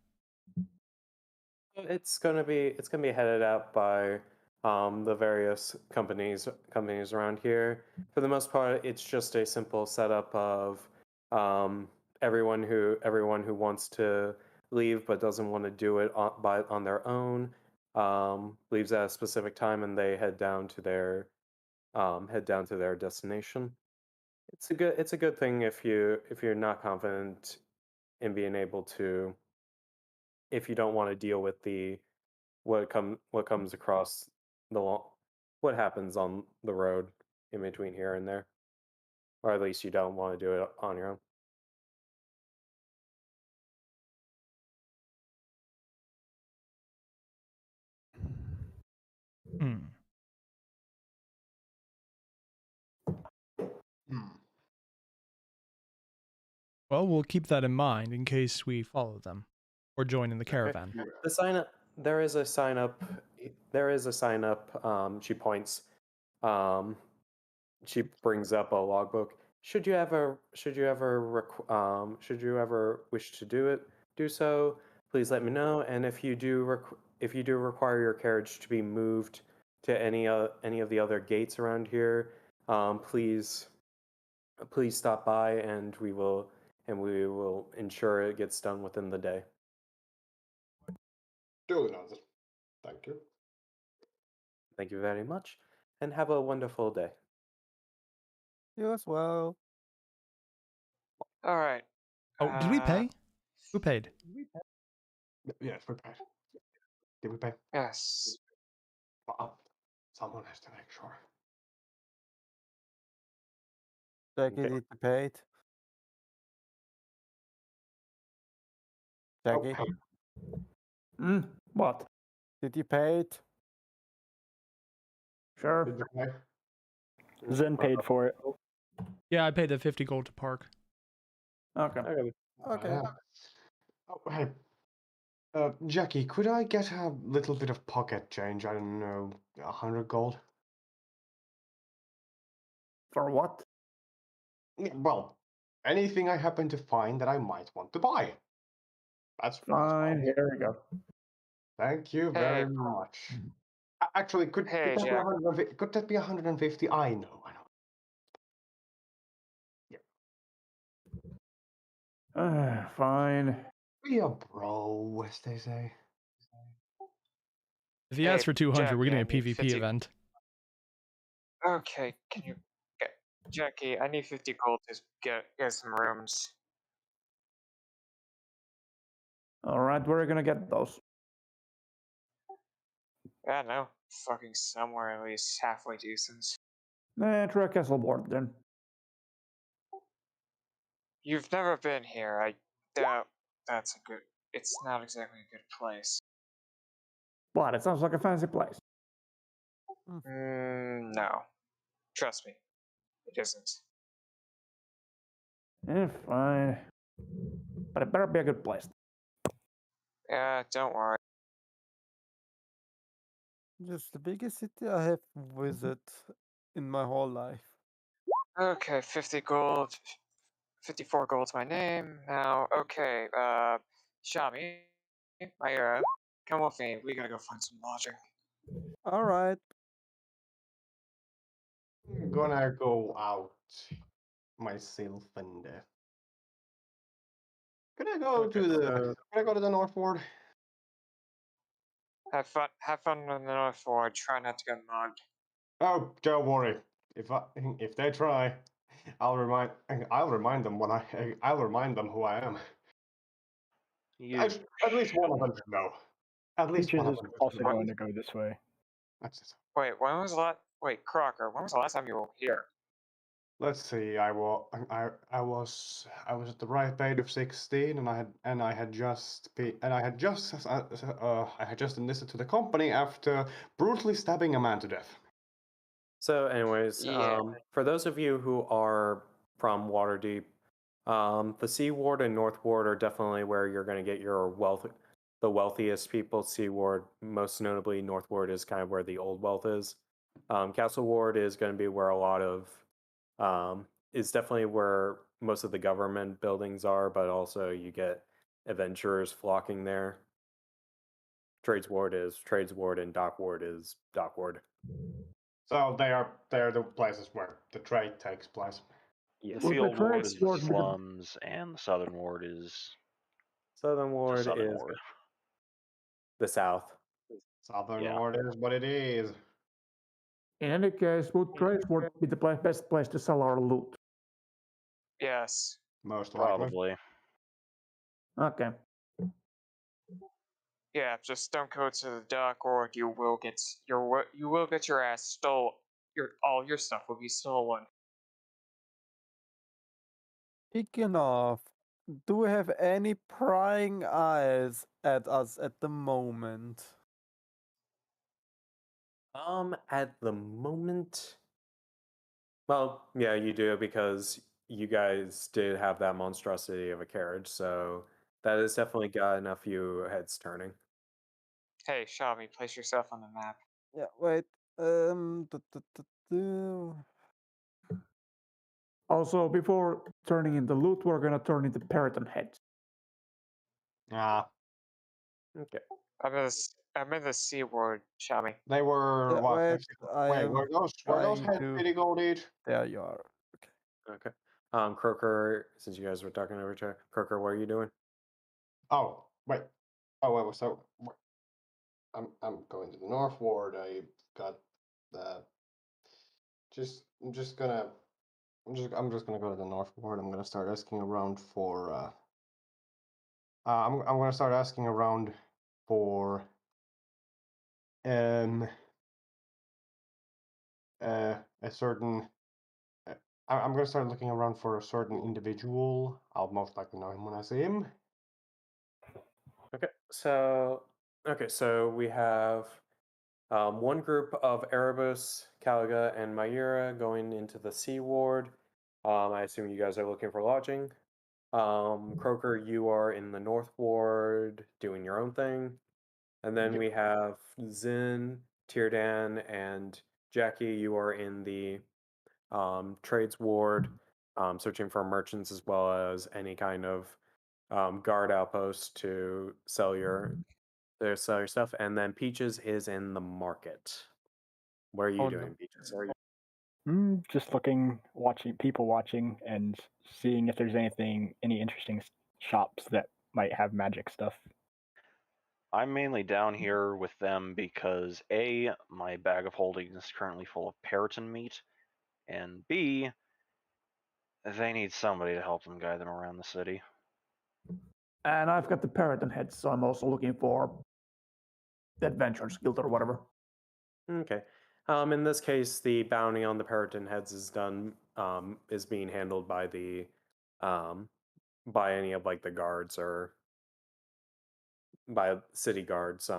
It's gonna be headed out by the various companies around here. For the most part, it's just a simple setup of everyone who wants to leave but doesn't want to do it on their own leaves at a specific time, and they head down to their destination. It's a good thing if you're not confident in being able to, if you don't want to deal with what comes across what happens on the road in between here and there, or at least you don't want to do it on your own. Hmm. Hmm. Well, we'll keep that in mind in case we follow them or join in the caravan. The sign up. There is a sign up. There is a sign up. She points. She brings up a logbook. Should you ever wish to do so, please let me know. And if you do require your carriage to be moved to any of the other gates around here, please stop by, and we will ensure it gets done within the day. Duly noted. Thank you. Thank you very much, and have a wonderful day. You as well. All right. Oh, did we pay? Who paid? Yes, we paid. Did we pay? Yes. Someone has to make sure. Jackie, Okay. did you pay it? Jackie, What? did you pay it? Sure. Did you pay? Zen paid for it. Yeah, I paid the 50 gold to park. Okay. Okay. Yeah. Oh, hey, Jackie, could I get a little bit of pocket change? I don't know, 100 gold? For what? Well, anything I happen to find that I might want to buy. That's Fine. fine. Here we go. Thank you Hey. very much. Actually, could Hey, that be Jack. 150? Could that be 150? I know. Yeah. Fine. Be a bro, as they say. If he Hey, asks for 200, we're Jackie, getting I a need PvP 50 event. Okay, can you get Jackie? I need 50 gold to get some rooms. All right, where are you gonna get those? I don't know, fucking somewhere at least halfway decent. Try Castle Ward then. You've never been here. I doubt that's a good. It's not exactly a good place. But it sounds like a fancy place. No, trust me, it isn't. Fine. But it better be a good place. Yeah, don't worry. Just the biggest city I have visited in my whole life. Okay, 50 gold. 54 gold's my name. Now, okay, Shami, Airier, come with me. We gotta go find some lodging. All right. I'm gonna go out myself and can I go Okay, to the so can I go to the North Ward? Have fun in the North Ward. Try not to get mugged. Oh, don't worry. If they try, I'll remind them I'll remind them who I am. You At least one of them should know. At least Peaches one of is them should also know. going to go this way. That's it. Wait, when was the last? Wait, Crocker, when was the last time you were here? Let's see. I was at the ripe age of 16, and I had just enlisted to the company after brutally stabbing a man to death. So, anyways, Yeah. for those of you who are from Waterdeep, the Sea Ward and North Ward are definitely where you're going to get your the wealthiest people. Sea Ward, most notably, North Ward is kind of where the old wealth is. Castle Ward is going to be where a lot of, is definitely where most of the government buildings are, but also you get adventurers flocking there. Trades Ward is Trades Ward, and Dock Ward is Dock Ward. So they're the places where the trade takes place. The Yes. Well, the field ward trades is the ward because- slums, and the southern ward is Southern the Ward southern is ward. the south. Southern Yeah. Ward is what it is. In any case, would trades would be the best place to sell our loot. Yes. Most likely. Probably. Okay. Yeah, just don't go to the dock, or you will get your ass stole. All your stuff will be stolen. Speaking of, do we have any prying eyes at us at the moment? At the moment, well, yeah, you do because you guys did have that monstrosity of a carriage, so that has definitely gotten a few heads turning. Hey, Shami, place yourself on the map. Yeah, wait. Do. Also, before turning into loot, we're gonna turn into Periton heads. Ah, Okay. I'm in the C ward, Shami. they were Yeah, what? wait, I Wait, am were those trying head to- pretty gold each? There you are. Okay. Croker, since you guys were talking over each other, Croker, what are you doing? Oh, wait. So I'm going to the North Ward. I got the I'm just gonna I'm just gonna go to the North Ward. I'm gonna start asking around for I'm gonna start asking around for a certain I'm gonna start looking around for a certain individual. I'll most likely know him when I see him. Okay, so we have one group of Erebus, Caliga, and Myra going into the Sea Ward. I assume you guys are looking for lodging. Croker, you are in the North Ward doing your own thing. And then Yep. we have Zin, Tierdan, and Jackie. You are in the Trades Ward, searching for merchants as well as any kind of guard outpost to sell your stuff. And then Peaches is in the market. What are you Oh, no. doing, Peaches? Just looking, watching people watching, and seeing if there's any interesting shops that might have magic stuff? I'm mainly down here with them because A, my bag of holding is currently full of Periton meat, and B, they need somebody to help them guide them around the city. And I've got the Periton heads, so I'm also looking for the Adventurers Guild or whatever. Okay. In this case, the bounty on the Periton heads is done. Is being handled by the, by any of like the guards or by city guards.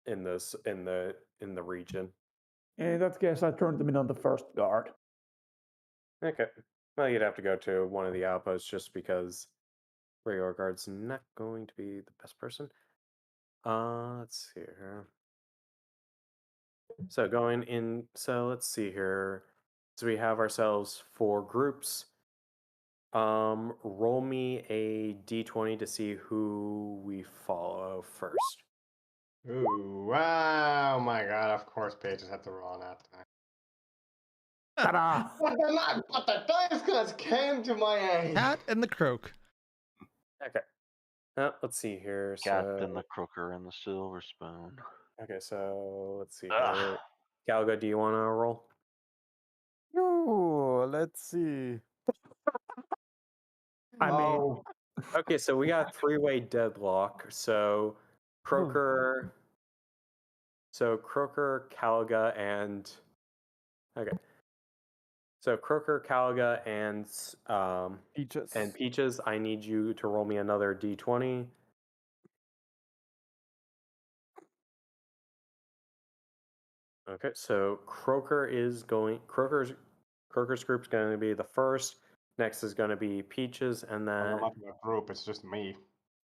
In this in the region. In that case, I turned them in on the first guard. Okay. Well, you'd have to go to one of the outposts just because regular guard's not going to be the best person. Let's see here. So going in, so let's see here. So we have ourselves 4 groups. Roll me a d20 to see who we follow first. Ooh, wow, my god, of course pages have to roll on that. Ta-da! But the dice gods came to my aid. Cat and the croak. Okay. Let's see here. Captain the Crooker and the Silver Spoon. Okay, so let's see Ugh. here. Galga, do you want to roll? Oh, let's see. I mean, Oh, Okay, so we got 3-way deadlock. So Croaker, Caliga, and okay. So Croaker, Caliga, Peaches. and Peaches. I need you to roll me another d20. Okay, so Croaker's group's going to be the first. Next is going to be Peaches, and well, then not a group, it's just me,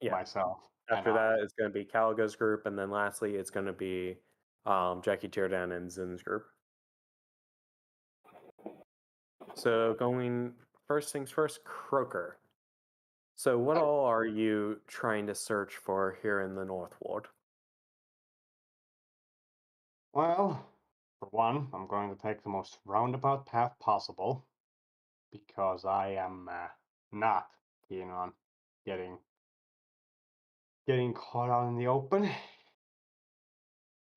yeah. myself. After that, it's going to be Caliga's group, and then lastly, it's going to be Jackie Tierdan and Zin's group. So going first things first, Croaker. So what all are you trying to search for here in the North Ward? Well, for one, I'm going to take the most roundabout path possible because I am not keen on getting caught out in the open.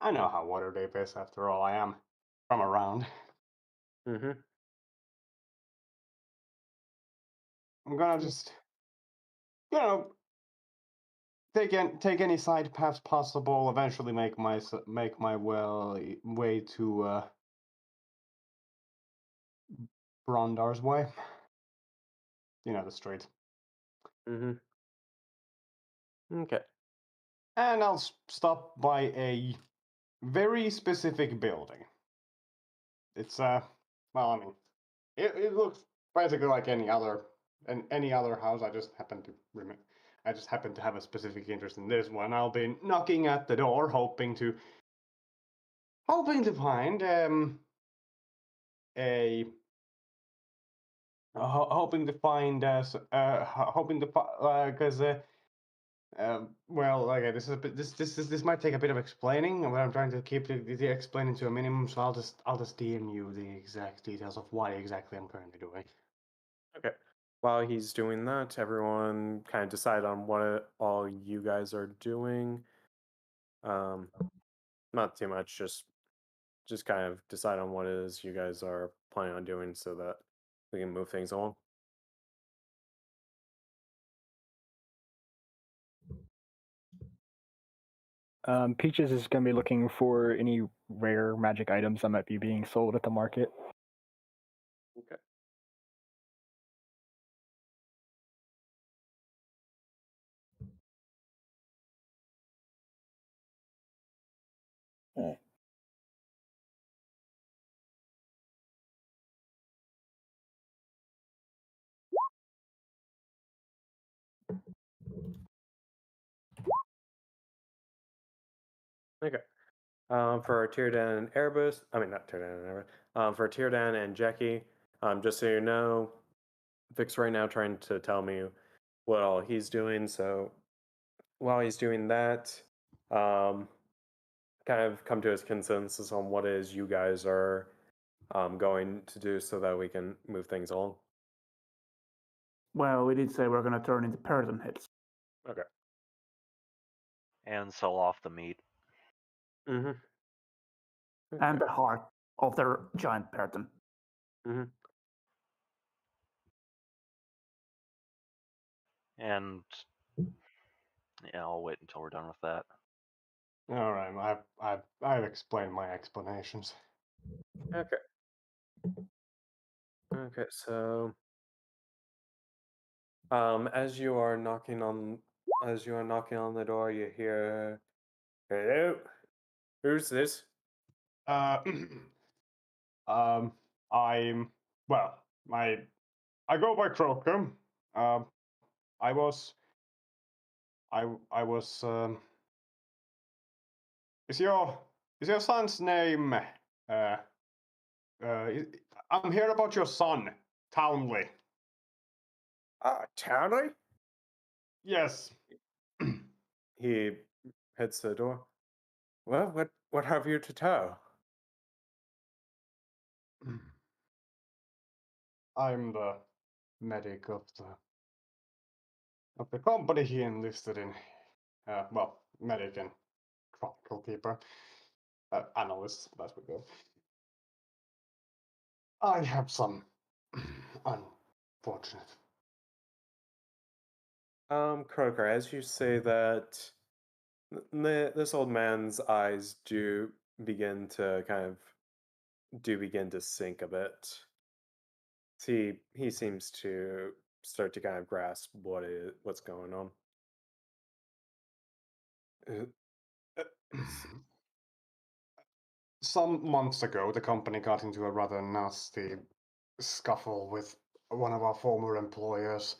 I know how Waterdeep is, after all. I am from around. Mm-hmm. I'm gonna just, take any side paths possible. Eventually, make my way to Brondar's way. The street. Mm-hmm. Okay. And I'll stop by a very specific building. It's well, I mean, it looks basically like any other house. I just happen to have a specific interest in this one. I'll be knocking at the door, hoping to find a hoping to find hoping to because well, okay, this might take a bit of explaining, but I'm trying to keep the explaining to a minimum, so I'll just DM you the exact details of what exactly I'm currently doing. Okay. While he's doing that, everyone kind of decide on what all you guys are doing. Not too much, just kind of decide on what it is you guys are planning on doing so that we can move things along. Peaches is going to be looking for any rare magic items that might be being sold at the market. Okay. Okay. For Tierdan and Airbus, I mean not Tierdan and Airbus. For Tierdan and Jackie, just so you know, Vic's right now trying to tell me what all he's doing. So while he's doing that, kind of come to his consensus on what it is you guys are going to do so that we can move things along. Well, we did say we're gonna turn into Periton heads. Okay. And sell off the meat. Mm-hmm. And the heart of their giant Periton. Mm-hmm. And yeah, I'll wait until we're done with that. All right, I've explained my explanations. Okay. Okay, so as you are knocking on the door, you hear, "Hello, who's this?" Uh, I'm well. I go by Croker. Um, I was. I was. Is your son's name? Uh, I'm here about your son, Townley. Townley? Yes. He heads to the door. Well, what have you to tell? I'm the medic of the company he enlisted in. Well, medic and chronicle keeper, analyst as we go. I have some unfortunate. Croker, as you say that, this old man's eyes begin to begin to sink a bit. He seems to start to kind of grasp what's going on. Some months ago, the company got into a rather nasty scuffle with one of our former employers.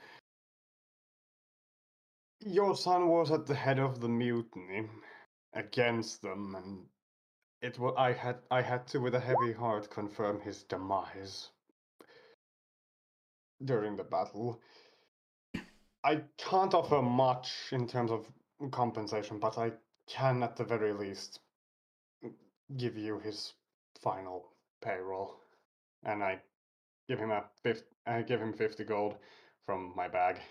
Your son was at the head of the mutiny against them, and I had to, with a heavy heart, confirm his demise during the battle. I can't offer much in terms of compensation, but I can, at the very least, give you his final payroll, and I give him 50 gold from my bag.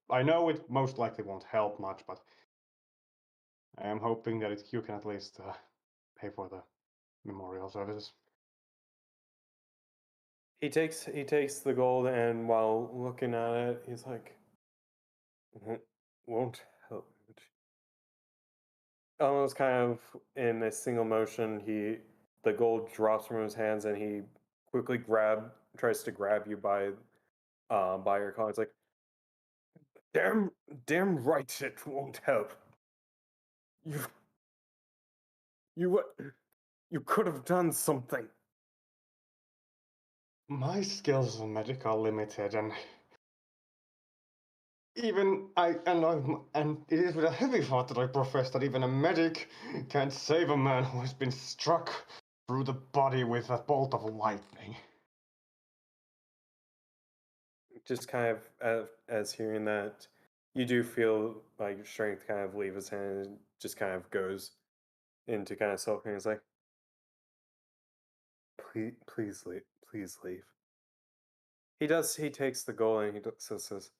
I know it most likely won't help much, but I am hoping that you can at least pay for the memorial services. He takes the gold, and while looking at it, he's like, "Won't help." Almost kind of in a single motion, the gold drops from his hands, and he quickly tries to grab you by your collar. It's like, damn right, it won't help. You you you could have done something. My skills as a medic are limited, and and it is with a heavy heart that I profess that even a medic can't save a man who has been struck through the body with a bolt of lightning. Just kind of as hearing that, you do feel like strength kind of leave his hand, and just kind of goes into kind of sulking. It's like, please leave, please leave. He does. He takes the goal and says,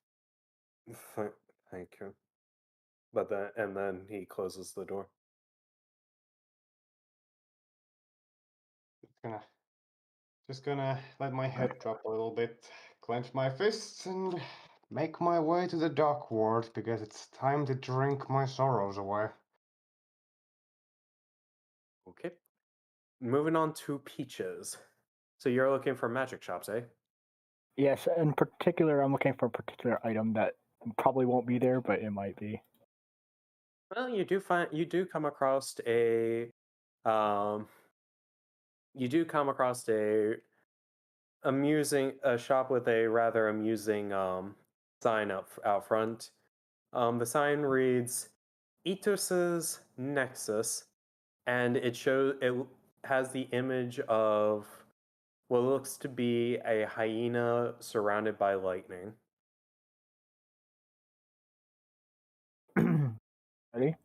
"Thank you," but then he closes the door. Just gonna let my head drop a little bit, clench my fists, and make my way to the dock ward because it's time to drink my sorrows away. Okay. Moving on to Peaches. So you're looking for magic shops, eh? Yes, in particular, I'm looking for a particular item that probably won't be there, but it might be. Well, you do come across a um a shop with a rather amusing sign out front. The sign reads Ethos's Nexus, and it has the image of what looks to be a hyena surrounded by lightning. Ready?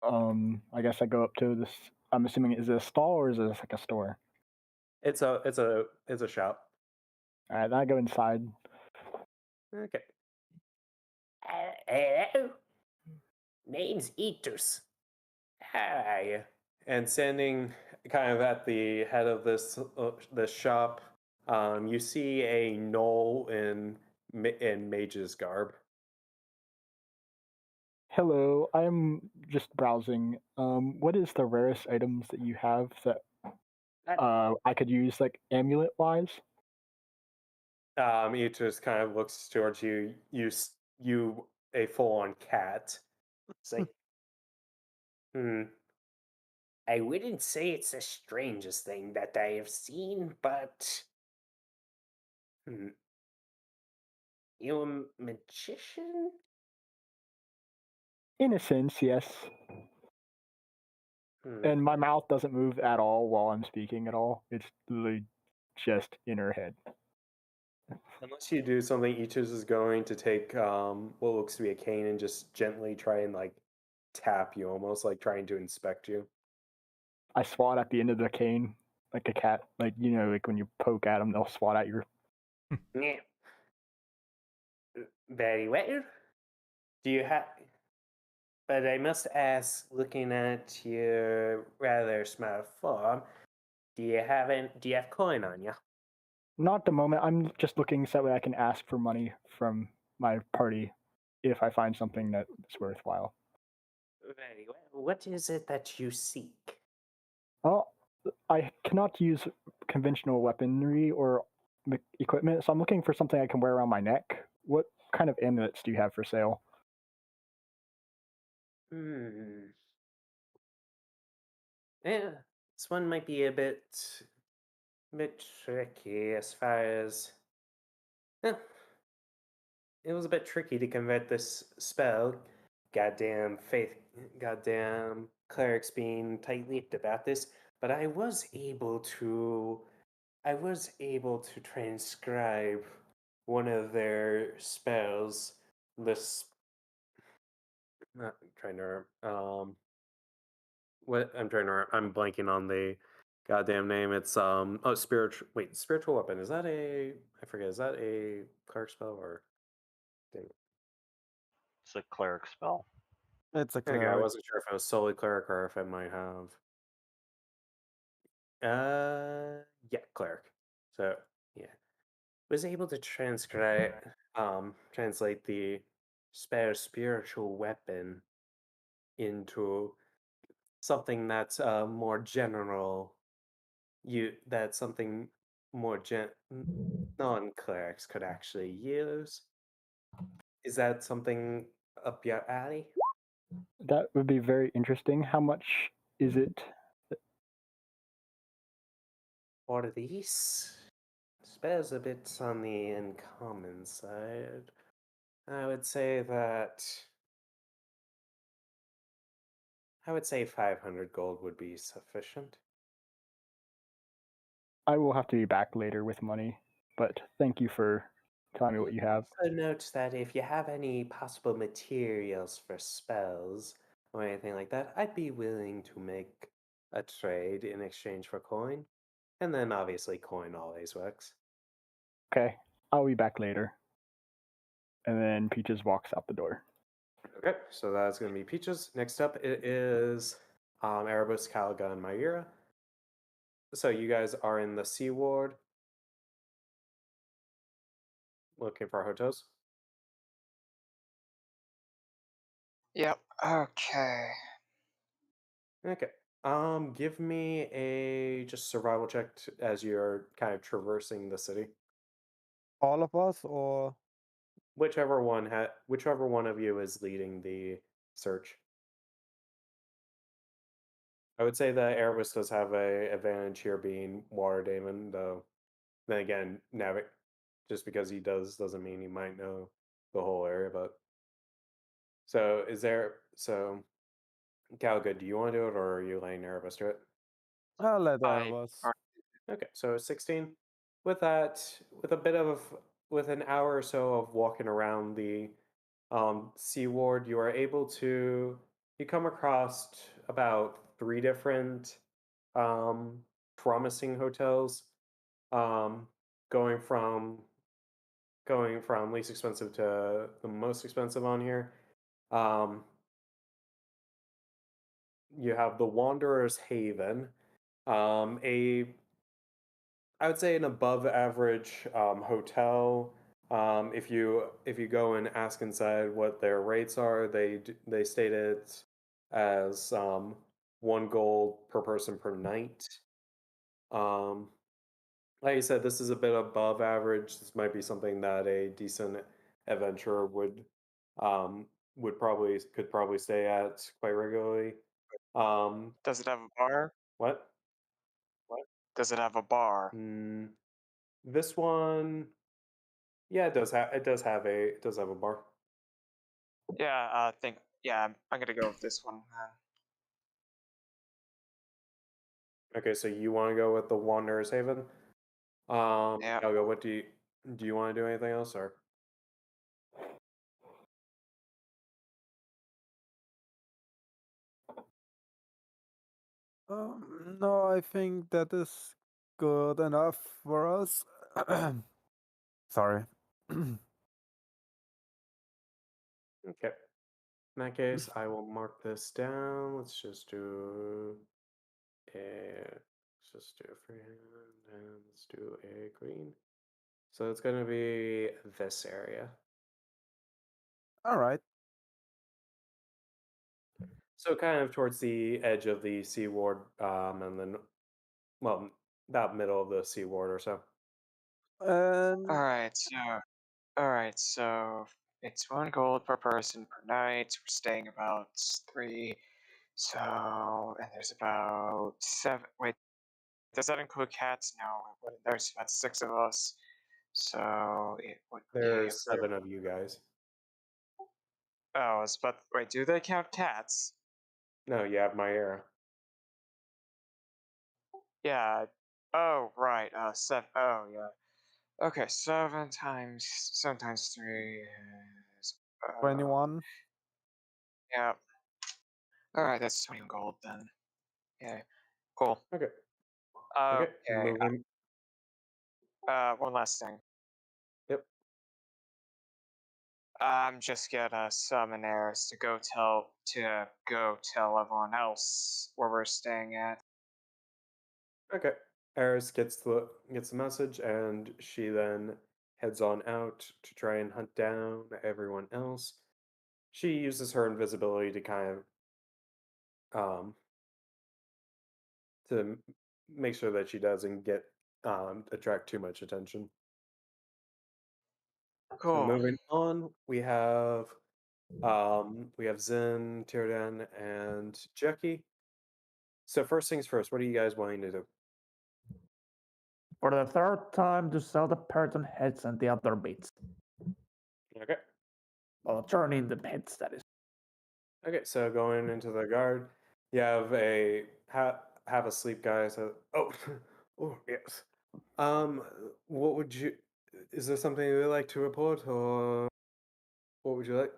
I guess I go up to this. I'm assuming is it a stall or is it like a store? It's a shop. All right, then I go inside. Okay. Hello. Name's Eaters. How are you? And standing kind of at the head of this shop, you see a gnoll in mage's garb. Hello, I'm just browsing. What is the rarest items that you have that I could use, like amulet wise? He just kind of looks towards you. You a full-on cat. It's like, I wouldn't say it's the strangest thing that I have seen, but you a magician? In a sense, yes. And my mouth doesn't move at all while I'm speaking at all. It's literally just in her head. Unless you do something, Ichus is going to take what looks to be a cane and just gently try and like tap you, almost like trying to inspect you. I swat at the end of the cane like a cat. Like, you know, like when you poke at them, they'll swat at you. Yeah. Very well. Do you have? But I must ask, looking at your rather small form, do you have coin on you? Not at the moment. I'm just looking so that way I can ask for money from my party if I find something that's worthwhile. Very well. What is it that you seek? Well, I cannot use conventional weaponry or equipment, so I'm looking for something I can wear around my neck. What kind of amulets do you have for sale? Yeah, this one might be a bit tricky as far as. Eh, it was a bit tricky to convert this spell. Goddamn clerics being tight-lipped about this, but I was able to transcribe one of their spells. This, not trying to what I'm trying to I'm blanking on the goddamn name. It's spiritual weapon. Is that a I forget, is that a cleric spell or dang. It's a cleric spell. It's a Okay, I cleric. wasn't sure if it was solely cleric or if it might have yeah, cleric. So yeah. Was able to translate the spiritual weapon into something that's more general. That's something more non-clerics could actually use. Is that something up your alley? That would be very interesting. How much is it? For these, spells a bit on the uncommon side. I would say that. I would say 500 gold would be sufficient. I will have to be back later with money, but thank you for telling me what you have. Also note that if you have any possible materials for spells or anything like that, I'd be willing to make a trade in exchange for coin. And then obviously coin always works. Okay, I'll be back later. And then Peaches walks out the door. Okay, so that's going to be Peaches. Next up, it is Erebus, Caliga, and Myra. So you guys are in the C ward, looking for hotels. Yep. Okay. Okay. Give me a just survival check as you're kind of traversing the city. All of us, or Whichever one of you is leading the search. I would say that Erebus does have a advantage here being Waterdeep, though. Then again, just because he doesn't mean he might know the whole area. But so Calga, do you want to do it or are you letting Erebus do it? I'll let I Erebus. Okay, so 16. With that, with an hour or so of walking around the Sea Ward, you come across about 3 different promising hotels. going from least expensive to the most expensive on here. You have the Wanderer's Haven, a I would say an above average hotel. If you go and ask inside what their rates are, they state it as 1 gold per person per night. Um, like I said, this is a bit above average. This might be something that a decent adventurer um, could probably stay at quite regularly. Does it have a bar? What? Does it have a bar? This one, yeah, it does have a bar. Yeah, I'm gonna go with this one. Okay, so you want to go with the Wanderer's Haven? Yeah. Elga, what do you want to do anything else or? No, I think that is good enough for us. Sorry. Okay. In that case, I will mark this down. Let's just do a free hand and let's do a green. So it's gonna be this area. All right. So kind of towards the edge of the seaward, and then, well, about middle of the seaward or so. And All right, so it's 1 gold per person per night. We're staying about 3. So, and there's about 7. Wait, does that include cats? No, there's about 6 of us. So it would be. There's 7 of you guys. Oh, but wait, do they count cats? No, you have my era. Yeah. Oh, right. 7. Oh, yeah. Okay, 7 times 3 is. 21. Yeah. All right, that's 21 gold then. Yeah. Cool. Okay. Okay. Moving. One last thing. Yep. I'm just gonna summon Airs to go tell everyone else where we're staying at. Okay. Eris gets the message, and she then heads on out to try and hunt down everyone else. She uses her invisibility to kind of to make sure that she doesn't get attract too much attention. So Cool. moving on, we have Zin, Tierdan, and Jackie. So first things first, what are you guys wanting to do? For the third time to sell the Persian heads and the other bits. Okay. Well, turn in the heads, that is. Okay, so going into the guard, you have have a sleep guy. So oh yes. What would you? Is there something you would like to report, or what would you like?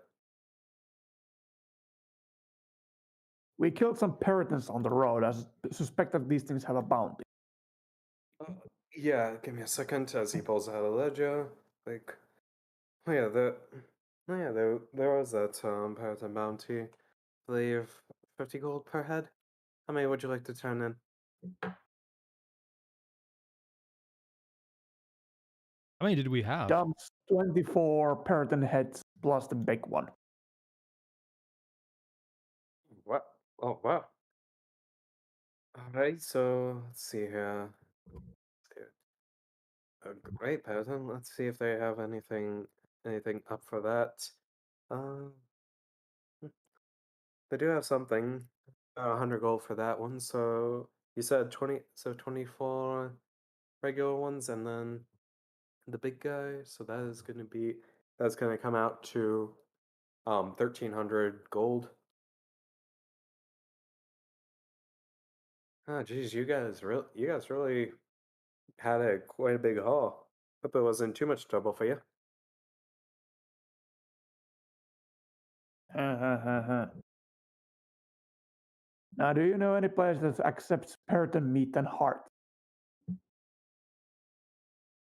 We killed some Puritans on the road. I suspect that these things have a bounty. Yeah, give me a second as he pulls out a ledger. Like, oh yeah, there was that pirate and bounty. I believe 50 gold per head. How many would you like to turn in? How many did we have? Dumps 24 Puritan heads plus the big one. What? Oh wow. Alright, so let's see here. Great pattern. Let's see if they have anything up for that. Uh, they do have something. 100 gold for that one. So you said 24 regular ones, and then the big guy. So that's gonna come out to 1,300 gold. Ah, geez, you guys really had quite a big haul. Hope it wasn't too much trouble for you. Now, do you know any place that accepts Puritan meat and heart?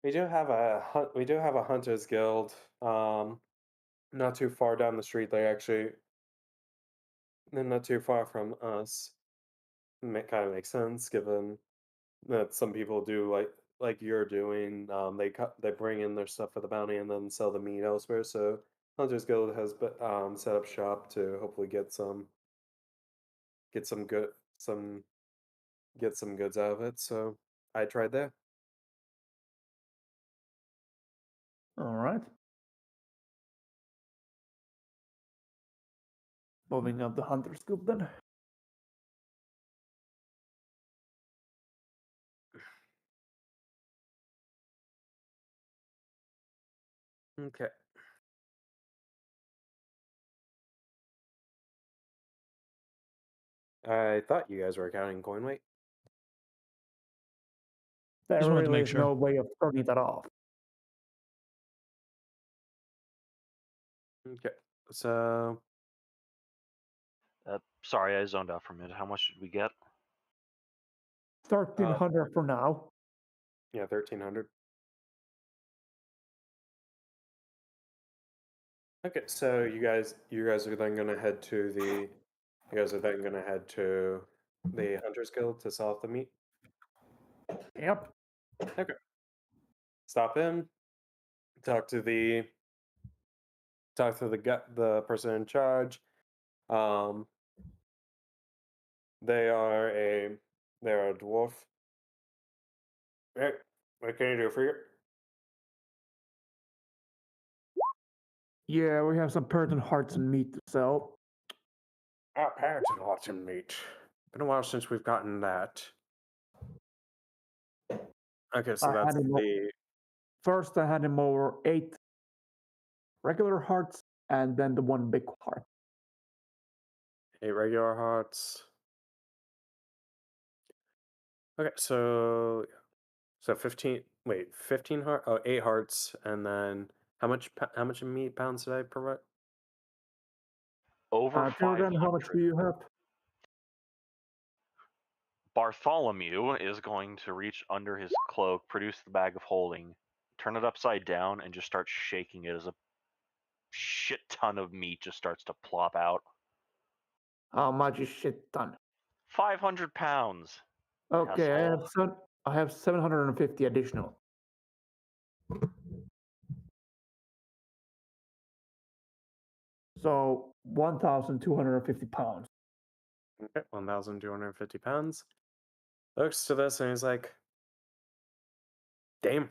We do have a hunters guild. Not too far down the street. They're not too far from us. Kind of makes sense given that some people do like you're doing. They bring in their stuff for the bounty and then sell the meat elsewhere. So Hunters Guild has set up shop to hopefully get some good some get some goods out of it. So I tried there. All right. Moving on to Hunter's Guild then. Okay. I thought you guys were counting coin weight. There Just wanted to really make is sure. no way of turning that off. Okay. So Sorry, I zoned out for a minute. How much did we get? 1300 for now. yeah, 1,300. Okay, so you guys are then gonna head to the you guys are then gonna head to the Hunters Guild to sell off the meat. Yep. Okay. Stop in, talk to the the person in charge. Um, they are a dwarf. Hey, what can you do for you? Yeah, we have some Persian hearts and meat to sell. Ah, parrots and lots of meat. Been a while since we've gotten that. Okay, so I that's had him first. I had him over 8 regular hearts, and then the one big heart. 8 regular hearts. Okay, so 15 heart. Oh, 8 hearts, and then how much meat pounds did I provide? Over Jordan, 500. how much do you have? Bartholomew is going to reach under his cloak, produce the bag of holding, turn it upside down, and just start shaking it as a shit ton of meat just starts to plop out. How much is shit done? 500 pounds. Okay, asshole. I have 750 additional. So 1,250 pounds. Okay, 1,250 pounds. Looks to this and he's like, damn.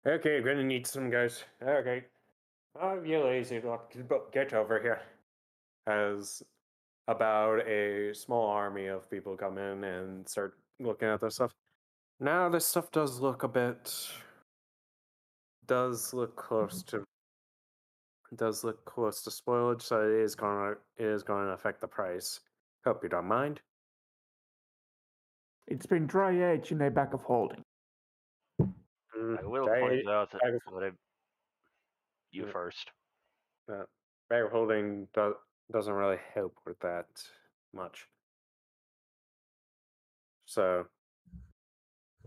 Okay, gonna need some guys. Okay. Oh, you lazy lot. Get over here. As about a small army of people come in and start looking at this stuff. Now this stuff does look close to spoilage, so it is going to affect the price. Hope you don't mind. It's been dry aged in a bag of holding. I will Bag point out that of- you Yeah. first. Bag of holding doesn't really help with that much. So,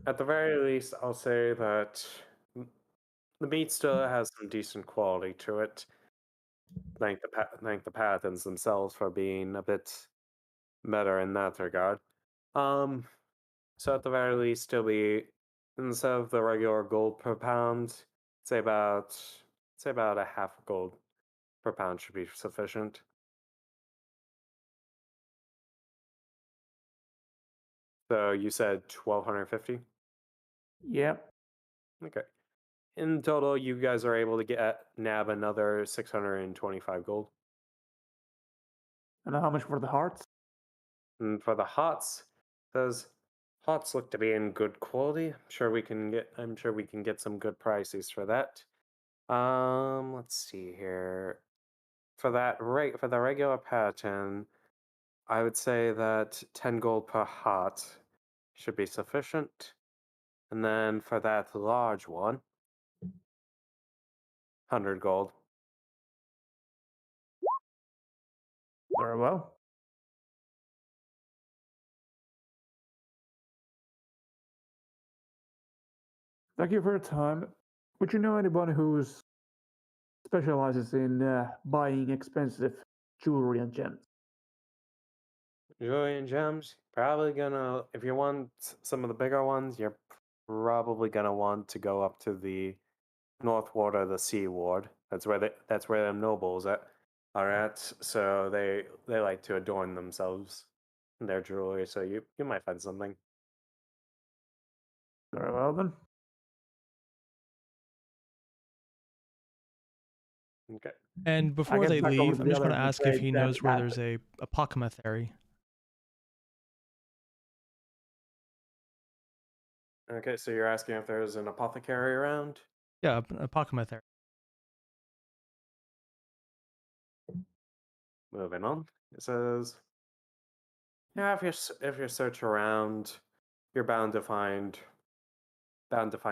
at the very least, I'll say that the meat still has some decent quality to it. Thank the Pathans themselves for being a bit better in that regard. So at the very least, it'll be instead of the regular gold per pound, say about a half gold per pound should be sufficient. So you said 1,250? Yep. Okay. In total, you guys are able to nab another 625 gold. And how much for the hearts? And for the hots, those hots look to be in good quality. I'm sure we can get some good prices for that. Let's see here. For the regular pattern, I would say that 10 gold per hot should be sufficient. And then for that large one, 100 gold. Very well. Thank you for your time. Would you know anyone who specializes in buying expensive jewelry and gems? Jewelry and gems, probably gonna, if you want some of the bigger ones, you're probably gonna want to go up to the North Ward or the Sea Ward. That's where them nobles are at. So they like to adorn themselves in their jewelry. So you might find something. Very well then. Okay. And before guess they back over leave, to I'm the just going others to and ask if say he that knows where that- there's a apothecary. Okay, so you're asking if there's an apothecary around? Yeah, an apothecary. Moving on. It says, yeah, if you search around, you're bound to find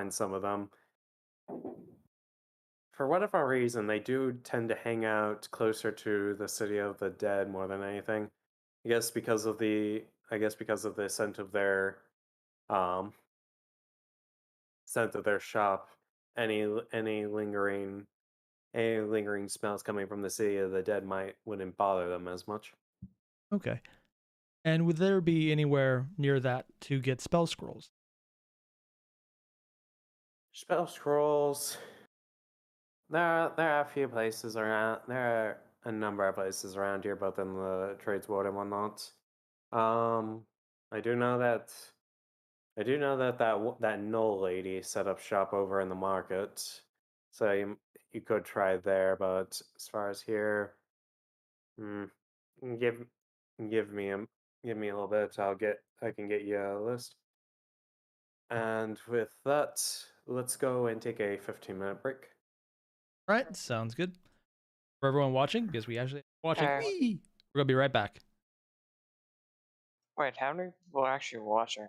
some of them. For whatever reason, they do tend to hang out closer to the city of the dead more than anything. I guess because of the scent of their um shop. Any lingering smells coming from the city of the dead wouldn't bother them as much. Okay. And would there be anywhere near that to get spell scrolls? Spell scrolls. There are a few places around. There are a number of places around here, both in the trades ward and whatnot. I do know that that Null lady set up shop over in the market, so you could try there. But as far as here, hmm, give give me a little bit. I can get you a list. And with that, let's go and take a 15-minute break. All right, sounds good. For everyone watching, because we actually watching, Okay. we're going to be right back. Wait, how many people are actually watching?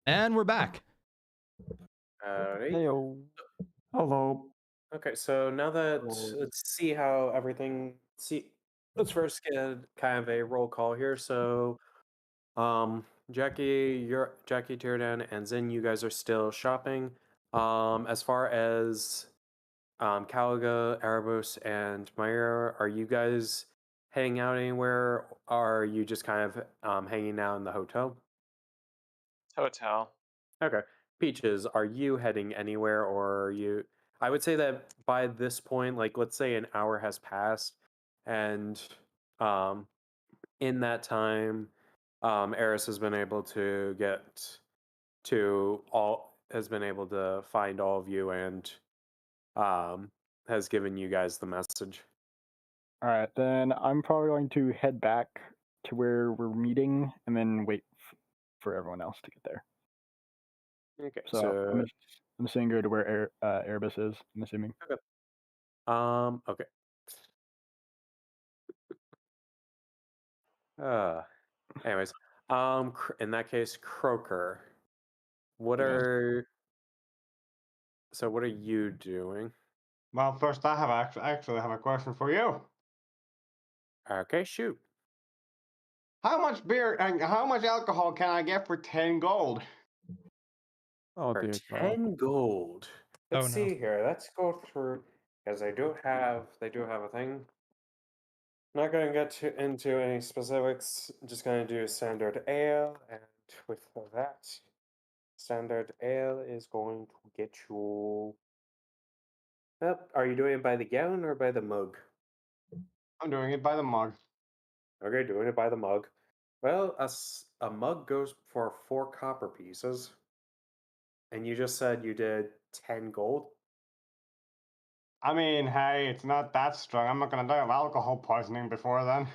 And we're back. Alright. Heyo. Hello. Okay, so now that let's see how everything. Let's first get kind of a roll call here. So, Jackie, Teardown, and Zin, you guys are still shopping. As far as Caliga, Erebus, and Myra, are you guys heading out anywhere? Or are you just kind of hanging out in the hotel? Hotel. Okay. Peaches, are you heading anywhere or are you I would say that by this point, like let's say an hour has passed and um in that time Eris has been able to find all of you and um has given you guys the message. All right, then I'm probably going to head back to where we're meeting and then wait for everyone else to get there. Okay. So I'm assuming go to where Erebus is. I'm assuming. Okay. Anyways, in that case, Croaker, what Yes. are what are you doing? Well, first I have actually have a question for you. Okay, shoot. How much beer and how much alcohol can I get for 10 gold? Oh For dear God. 10 gold. Let's Oh, no. see here. Let's go through because they do have a thing. Not going to get into any specifics. Just going to do standard ale, and with that, standard ale is going to get you. Yep. Are you doing it by the gallon or by the mug? I'm doing it by the mug. Okay, doing it by the mug. Well, a mug goes for 4 copper pieces. And you just said you did 10 gold? I mean, hey, it's not that strong. I'm not gonna die of alcohol poisoning before then.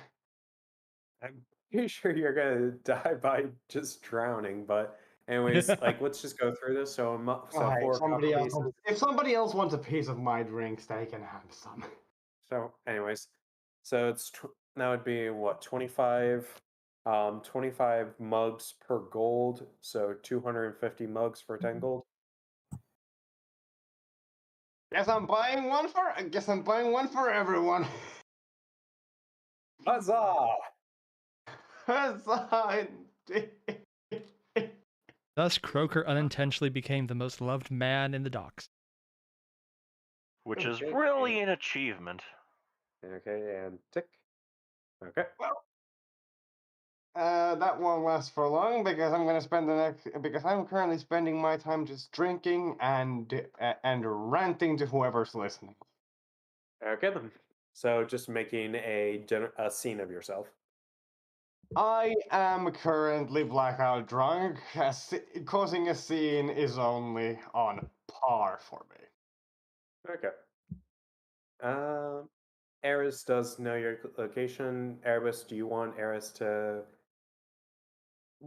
I'm pretty sure you're gonna die by just drowning, but anyways, like let's just go through this. So, so Alright, 4 copper pieces. if somebody else wants a piece of my drinks, they can have some. So, anyways, so that would be what 25 mugs per gold. So 250 mugs for 10 gold. Guess I'm buying one for everyone. Huzzah! Huzzah, Thus, Croaker unintentionally became the most loved man in the docks. Which is Okay, really an achievement. Okay, and tick. Okay. Well, that won't last for long because I'm gonna spend because I'm currently spending my time just drinking and ranting to whoever's listening. Okay then. So just making a scene of yourself. I am currently blackout drunk. Causing a scene is only on par for me. Okay. Eris does know your location. Erebus, do you want Eris to?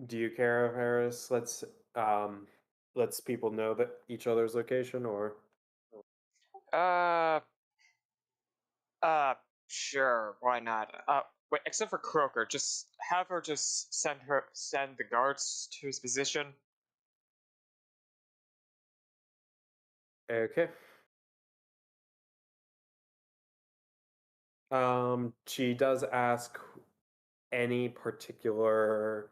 Do you care if Eris lets people know that each other's location, or? Uh, sure, why not? Wait, except for Croaker, just have her just send the guards to his position. Okay. She does ask any particular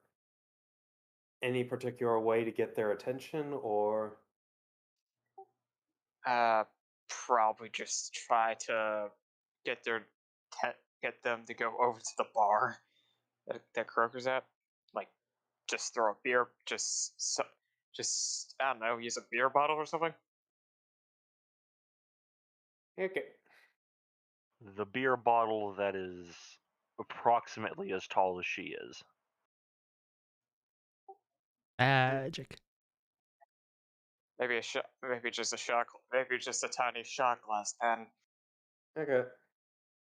way to get their attention, or? Probably just try to get their get them to go over to the bar that Croaker's at. Like, just throw a beer, just I don't know, use a beer bottle or something. Okay. The beer bottle that is approximately as tall as she is. Magic. Maybe maybe just a tiny shot glass. Then Okay.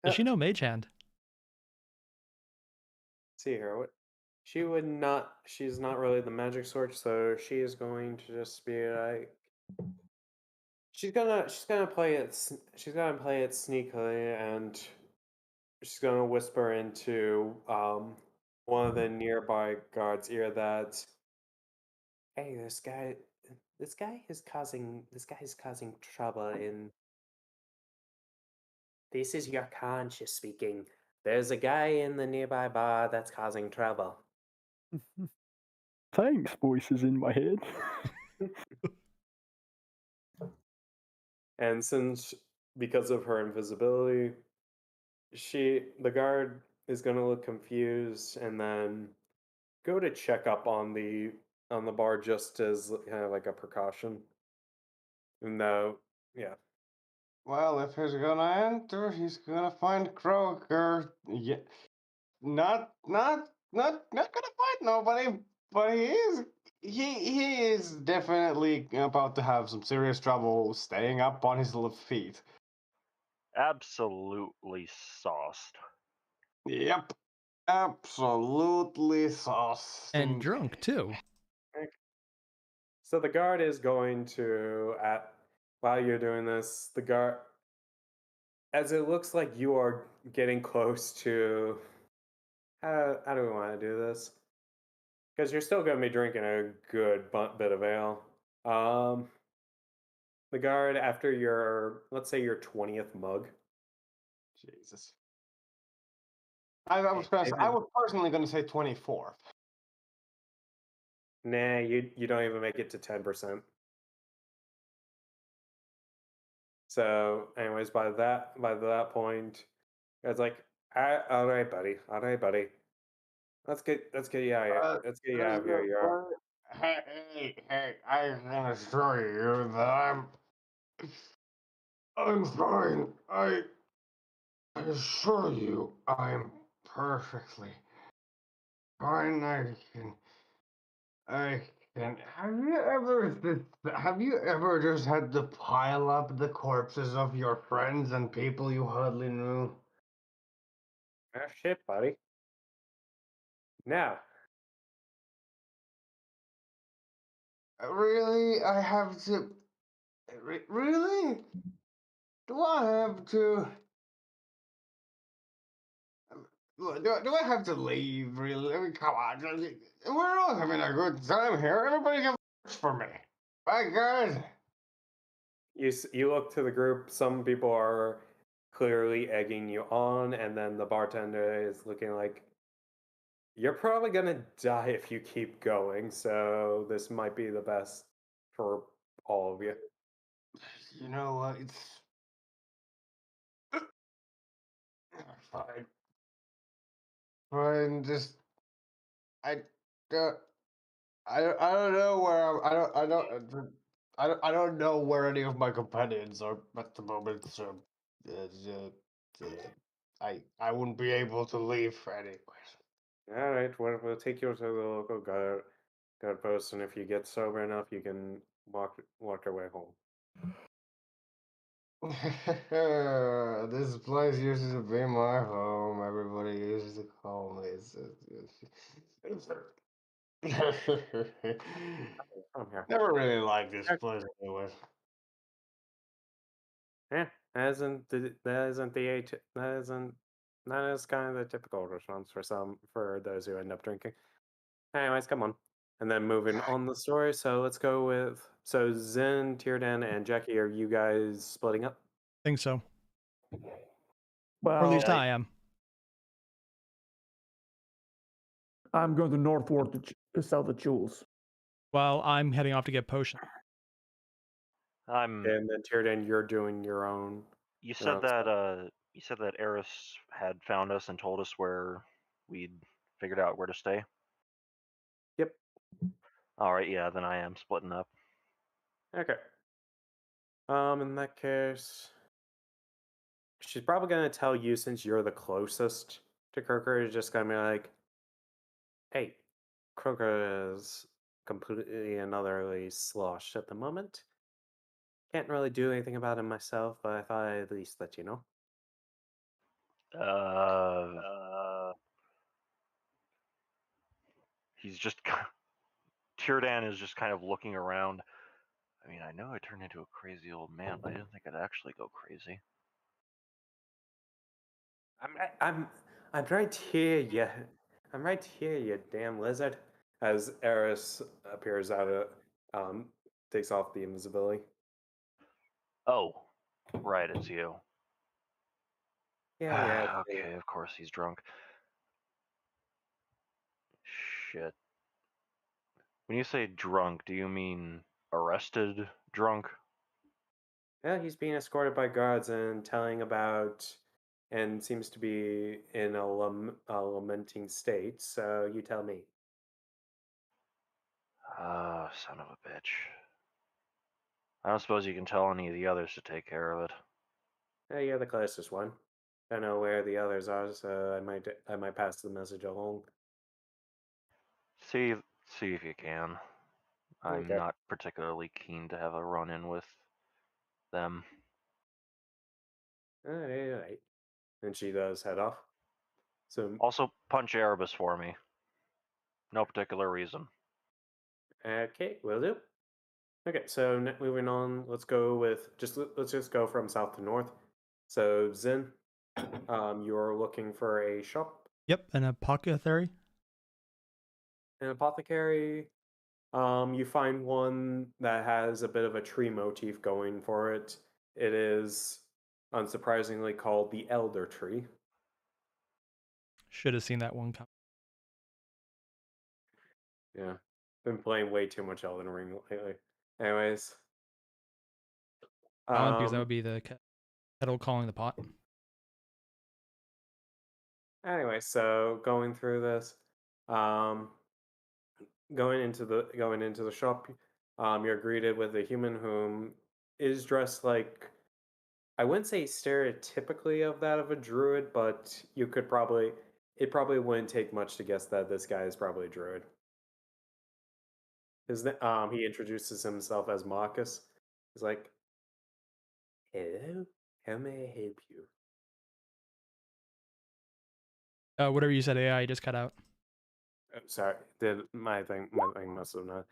Does she know Mage Hand? See here. What? She would not. She's not really the magic sort, so she is going to just be like. She's gonna play it. She's gonna play it sneakily, and she's gonna whisper into one of the nearby guards' ear that Hey, this guy is causing trouble in. This is your conscience speaking. There's a guy in the nearby bar that's causing trouble. Thanks, voices in my head. And since, because of her invisibility, the guard is going to look confused and then go to check up on the bar just as kind of like a precaution. No, yeah. Well, if he's gonna enter, he's gonna find Kroger. Yeah, not gonna find nobody, but he is definitely about to have some serious trouble staying up on his little feet. Absolutely sauced. Yep, absolutely sauce. And drunk too. So the guard is going to while you're doing this, the guard, as it looks like you are getting close to, how do we want to do this? Because you're still going to be drinking a good bit of ale. The guard, after let's say your 20th mug. Jesus. I was personally gonna say 24th. Nah, you don't even make it to 10%. So, anyways, by that point, it's like, all right, buddy, let's get you out of here. Let's get you out of here. You're Hey, I can assure you that I'm fine. I assure you I'm perfectly fine. I can. Have you ever just had to pile up the corpses of your friends and people you hardly knew? shit, buddy. Now, Really? I have to. Really? Do I have to? Do I have to leave? Really? I mean, come on. We're all having a good time here. Everybody can for me. Bye, guys. you look to the group. Some people are clearly egging you on, and then the bartender is looking like, you're probably gonna die if you keep going, so this might be the best for all of you. You know what? It's fine. Fine. Just I don't. I don't know where I don't know where any of my companions are at the moment, so I wouldn't be able to leave anyways. All right, we'll take you to the local guard post, and if you get sober enough, you can walk your way home. This place used to be my home. Everybody used to call me. Come here. Never really liked this place anyway. Yeah, that isn't that is kind of the typical response for those who end up drinking. Anyways, come on. And then moving on the story, so let's go with Zen, Tierdan, and Jackie. Are you guys splitting up? Think so. Well, Or at least I am. I'm going to northward to sell the jewels. Well, I'm heading off to get potions. I'm. And then Tierdan, you're doing your own. You said that Eris had found us and told us where we'd figured out where to stay. Yep. All right, yeah, then I am splitting up. Okay. In that case, she's probably gonna tell you, since you're the closest to Croker, is just gonna be like, "Hey, Croker is completely and utterly sloshed at the moment. Can't really do anything about him myself, but I thought I'd at least let you know." He's just Tierdan is just kind of looking around. I mean, I know I turned into a crazy old man, but I didn't think I'd actually go crazy. I'm right here, you. I'm right here, you damn lizard. as Eris appears out of takes off the invisibility. Oh, right, it's you. Yeah. Okay, of course he's drunk. Shit. When you say drunk, do you mean arrested drunk? Yeah, he's being escorted by guards and telling about, and seems to be in a lamenting state. So you tell me. Son of a bitch. I don't suppose you can tell any of the others to take care of it. Yeah, you're the closest one. Don't know where the others are, so I might pass the message along. See if you can. I'm Okay. not particularly keen to have a run-in with them. All right. And she does head off. So Also, punch Erebus for me. No particular reason. okay, will do. Okay, so moving on, let's just go from south to north. So Zin, you're looking for a shop, Yep, an apothecary. an apothecary. You find one that has a bit of a tree motif going for it. It is unsurprisingly called the Elder Tree. Should have seen that one come. Yeah, been playing way too much Elden Ring lately. Anyways, Because that would be the kettle calling the pot. anyway, so going through this, um, going into the shop, you're greeted with a human whom is dressed like, I wouldn't say stereotypically of that of a druid, but it probably wouldn't take much to guess that this guy is probably a druid. He introduces himself as Marcus. He's like, "Hello, how may I help you?" Whatever you said, AI just cut out. Oh, sorry, my thing must have not.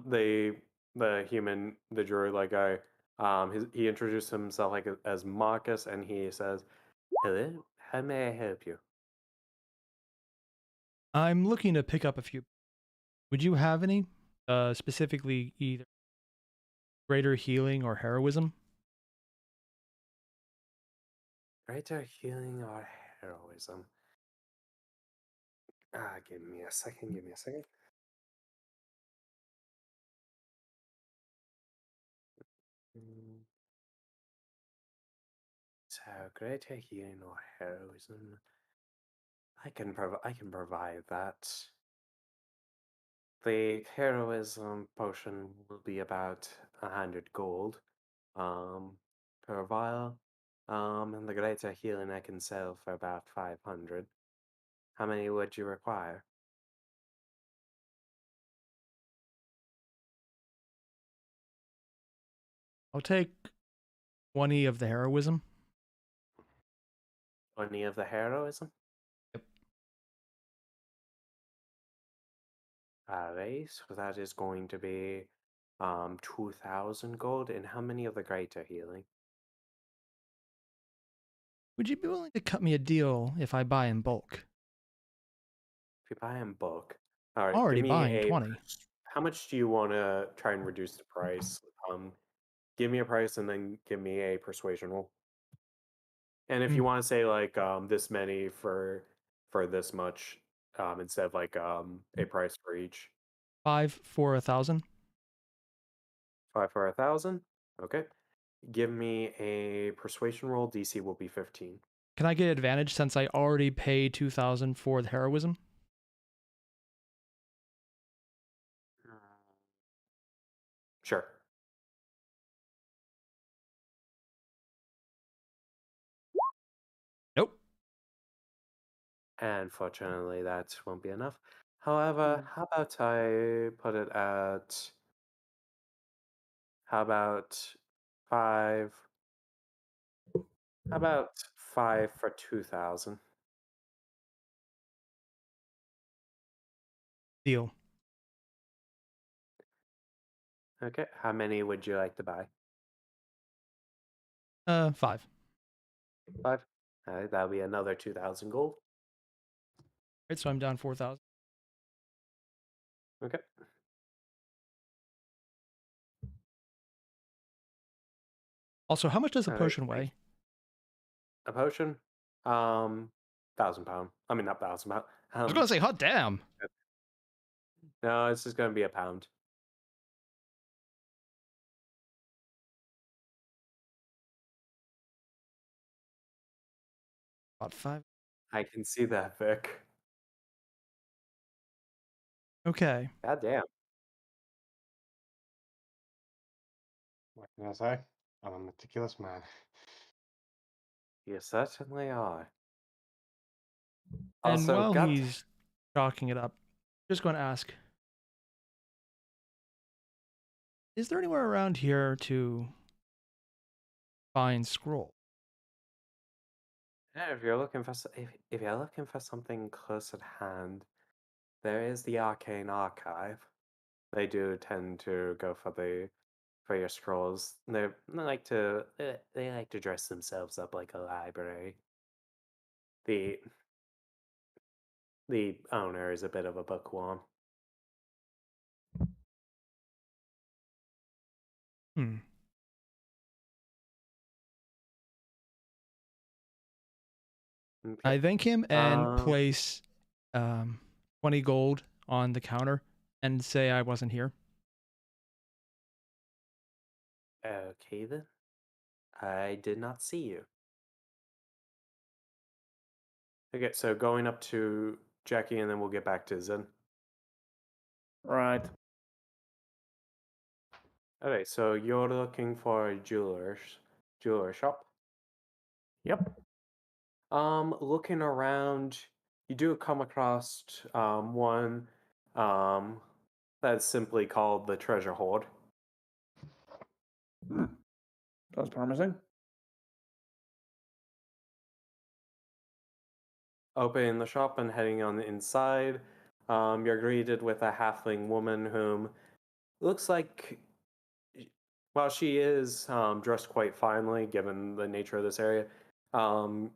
The druid like guy, he introduced himself like as Marcus, and he says, "Hello, how may I help you?" I'm looking to pick up a few. Would you have any? Specifically either greater healing or heroism? Greater healing or heroism? Give me a second. Give me a second. Mm, So greater healing or heroism? I can provide that. The heroism potion will be about 100 gold, per vial. And the greater healing I can sell for about 500. How many would you require? I'll take 20 of the heroism. 20 of the heroism? Yep. Alright, so that is going to be 2,000 gold. And how many of the greater healing? Would you be willing to cut me a deal if I buy in bulk? If you buy in bulk. Alright, give Already me buying 20. how much do you want to try and reduce the price? Give me a price and then give me a persuasion roll. And if you want to say like this many for this much, instead of like a price for each. 5 for 1,000. 5 for 1,000. Okay. Give me a persuasion roll. DC will be 15. Can I get advantage since I already paid 2,000 for the heroism? Sure. Nope. Unfortunately, that won't be enough. However, how about I put it at, how about 5? How about 5 for 2,000? Deal. Okay. How many would you like to buy? 5. 5. All right, that'll be another 2,000 gold. Right, so I'm down 4,000. Okay. Also, how much does a All right. potion weigh? A potion? 1,000 pound. I mean, not 1,000 pound. I was gonna say, hot damn. No, it's just gonna be a pound. About 5. I can see that, Vic. Okay. God damn. What can I say? I'm a meticulous man. You certainly are. And Also, while God, he's chalking it up, just going to ask, is there anywhere around here to find scroll? yeah, if you're looking for if you're looking for something close at hand, there is the Arcane Archive. They do tend to go for your scrolls. They like to dress themselves up like a library. The the owner is a bit of a bookworm. Hmm. Okay. I thank him and Um, place 20 gold on the counter and say I wasn't here. Okay then. I did not see you. Okay, so going up to Jackie and then we'll get back to Zen. Right. Okay, so you're looking for a jeweler shop. Yep. Looking around, you do come across one that's simply called the Treasure Hoard. Hmm. That's promising. Opening the shop and heading on the inside, you're greeted with a halfling woman whom looks like, well, she is dressed quite finely given the nature of this area. Um,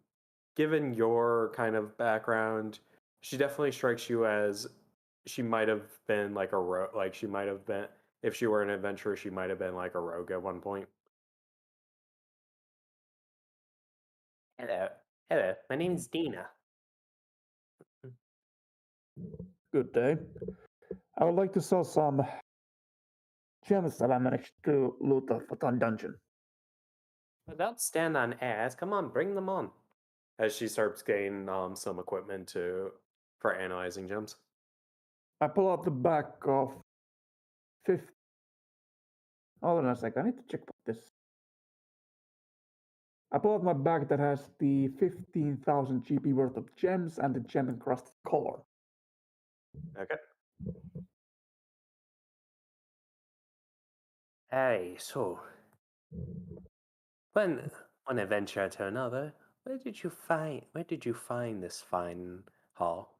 Given your kind of background, she definitely strikes you as she might have been like a rogue. Like she might have been, if she were an adventurer, she might have been like a rogue at one point. Hello, hello. My name is Dina. Good day. I would like to sell some gems that I managed to loot off a dungeon. Don't stand on ass. Come on, bring them on. As she starts getting some equipment for analyzing gems. I pull out the back of 50. Hold on a second, I need to check what this. I pull out my bag that has the 15,000 GP worth of gems and the gem encrusted collar. Okay. Hey, so one adventure to another. Where did you find this fine haul?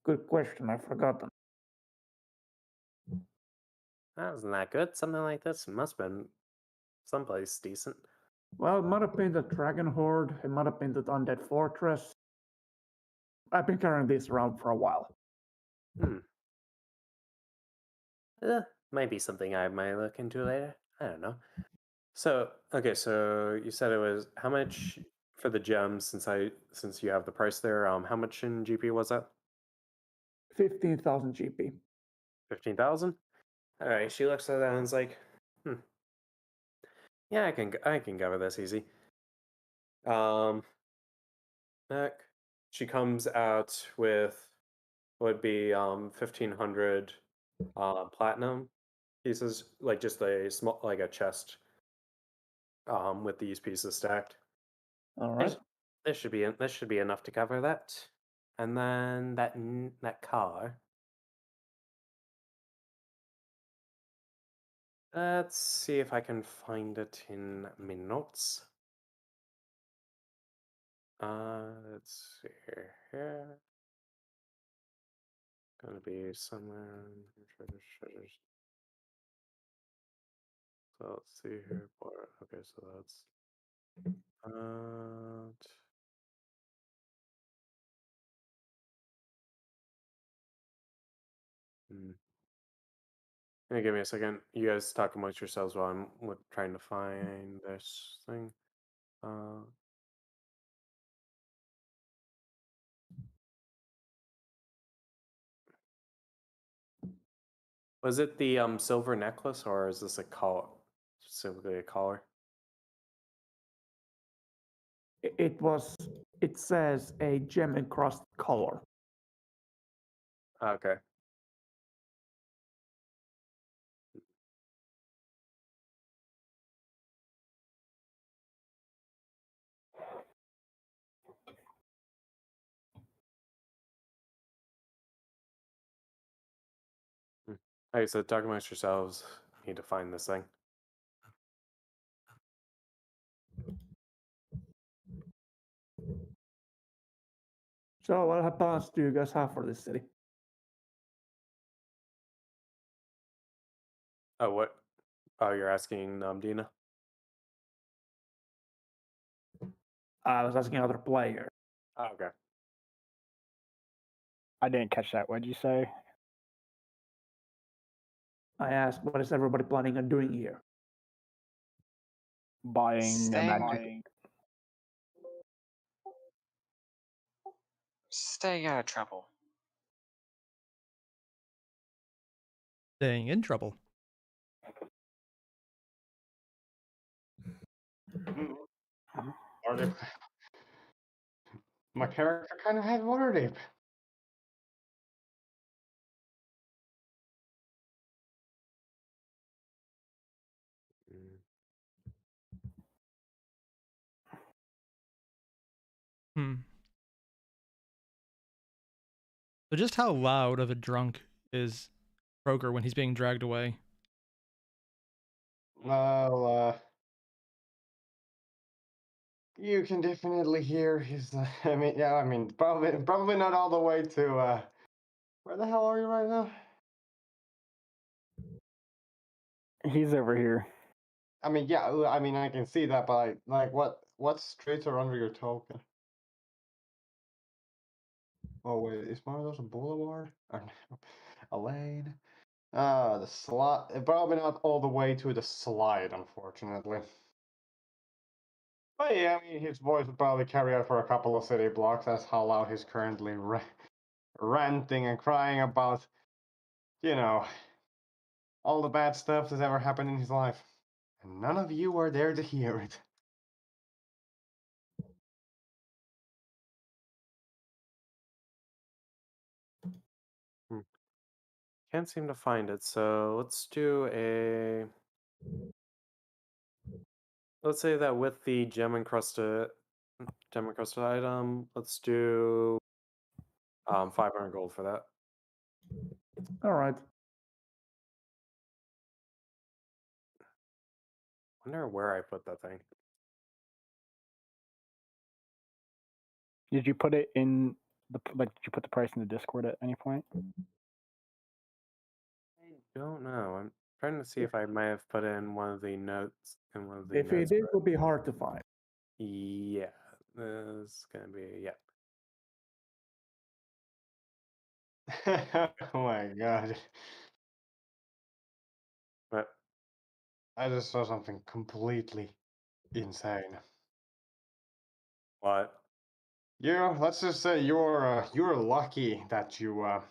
Good question, I've forgotten. That wasn't that good. Something like this must have been someplace decent. Well, it might have been the Dragon Horde, it might have been the Undead Fortress. I've been carrying this around for a while. Might be something I might look into later. I don't know. So okay, so you said it was how much for the gems since you have the price there. How much in GP was that? 15,000 GP. 15,000. All right. She looks at that and is like, yeah, I can cover this easy. Neck. She comes out with would be 1,500 platinum pieces, like just a small like a chest with these pieces stacked. All right. This should be enough to cover that. And then that car. Let's see if I can find it in my notes. Let's see here. Gonna be somewhere. Treasures. So let's see here. Okay, so that's Give me a second. You guys talk amongst yourselves while I'm trying to find this thing. Was it the silver necklace, or is this a collar? Specifically a collar? It says a gem encrusted collar. Okay. Okay, so talk amongst yourselves. Need to find this thing. So what plans do you guys have for this city? Oh, what? Oh, you're asking Dina? I was asking other players. Oh, okay. I didn't catch that. What did you say? I asked, what is everybody planning on doing here? Buying a magic. Staying out of trouble. Staying in trouble. Waterdeep. My character kind of had Waterdeep. Hmm. So just how loud of a drunk is Kroger when he's being dragged away? Well, you can definitely hear his. I mean, yeah. I mean, probably not all the way to. Where the hell are you right now? He's over here. I mean, yeah. I mean, I can see that, but like what streets are under your token? Oh wait, is one of those a boulevard or a lane? The slide. Probably not all the way to the slide, unfortunately. But yeah, I mean, his voice would probably carry out for a couple of city blocks. That's how loud he's currently ranting and crying about, you know, all the bad stuff that's ever happened in his life. And none of you are there to hear it. Can't seem to find it, so let's do a. Let's say that with the gem encrusted item, let's do 500 gold for that. All right. Wonder where I put that thing. Did you put it in the like? Did you put the price in the Discord at any point? I don't know. I'm trying to see if I might have put in one of the notes in one of the If notes. it will be hard to find. Yeah, this is gonna be Oh my god. But I just saw something completely insane. what? Let's just say you're lucky that you're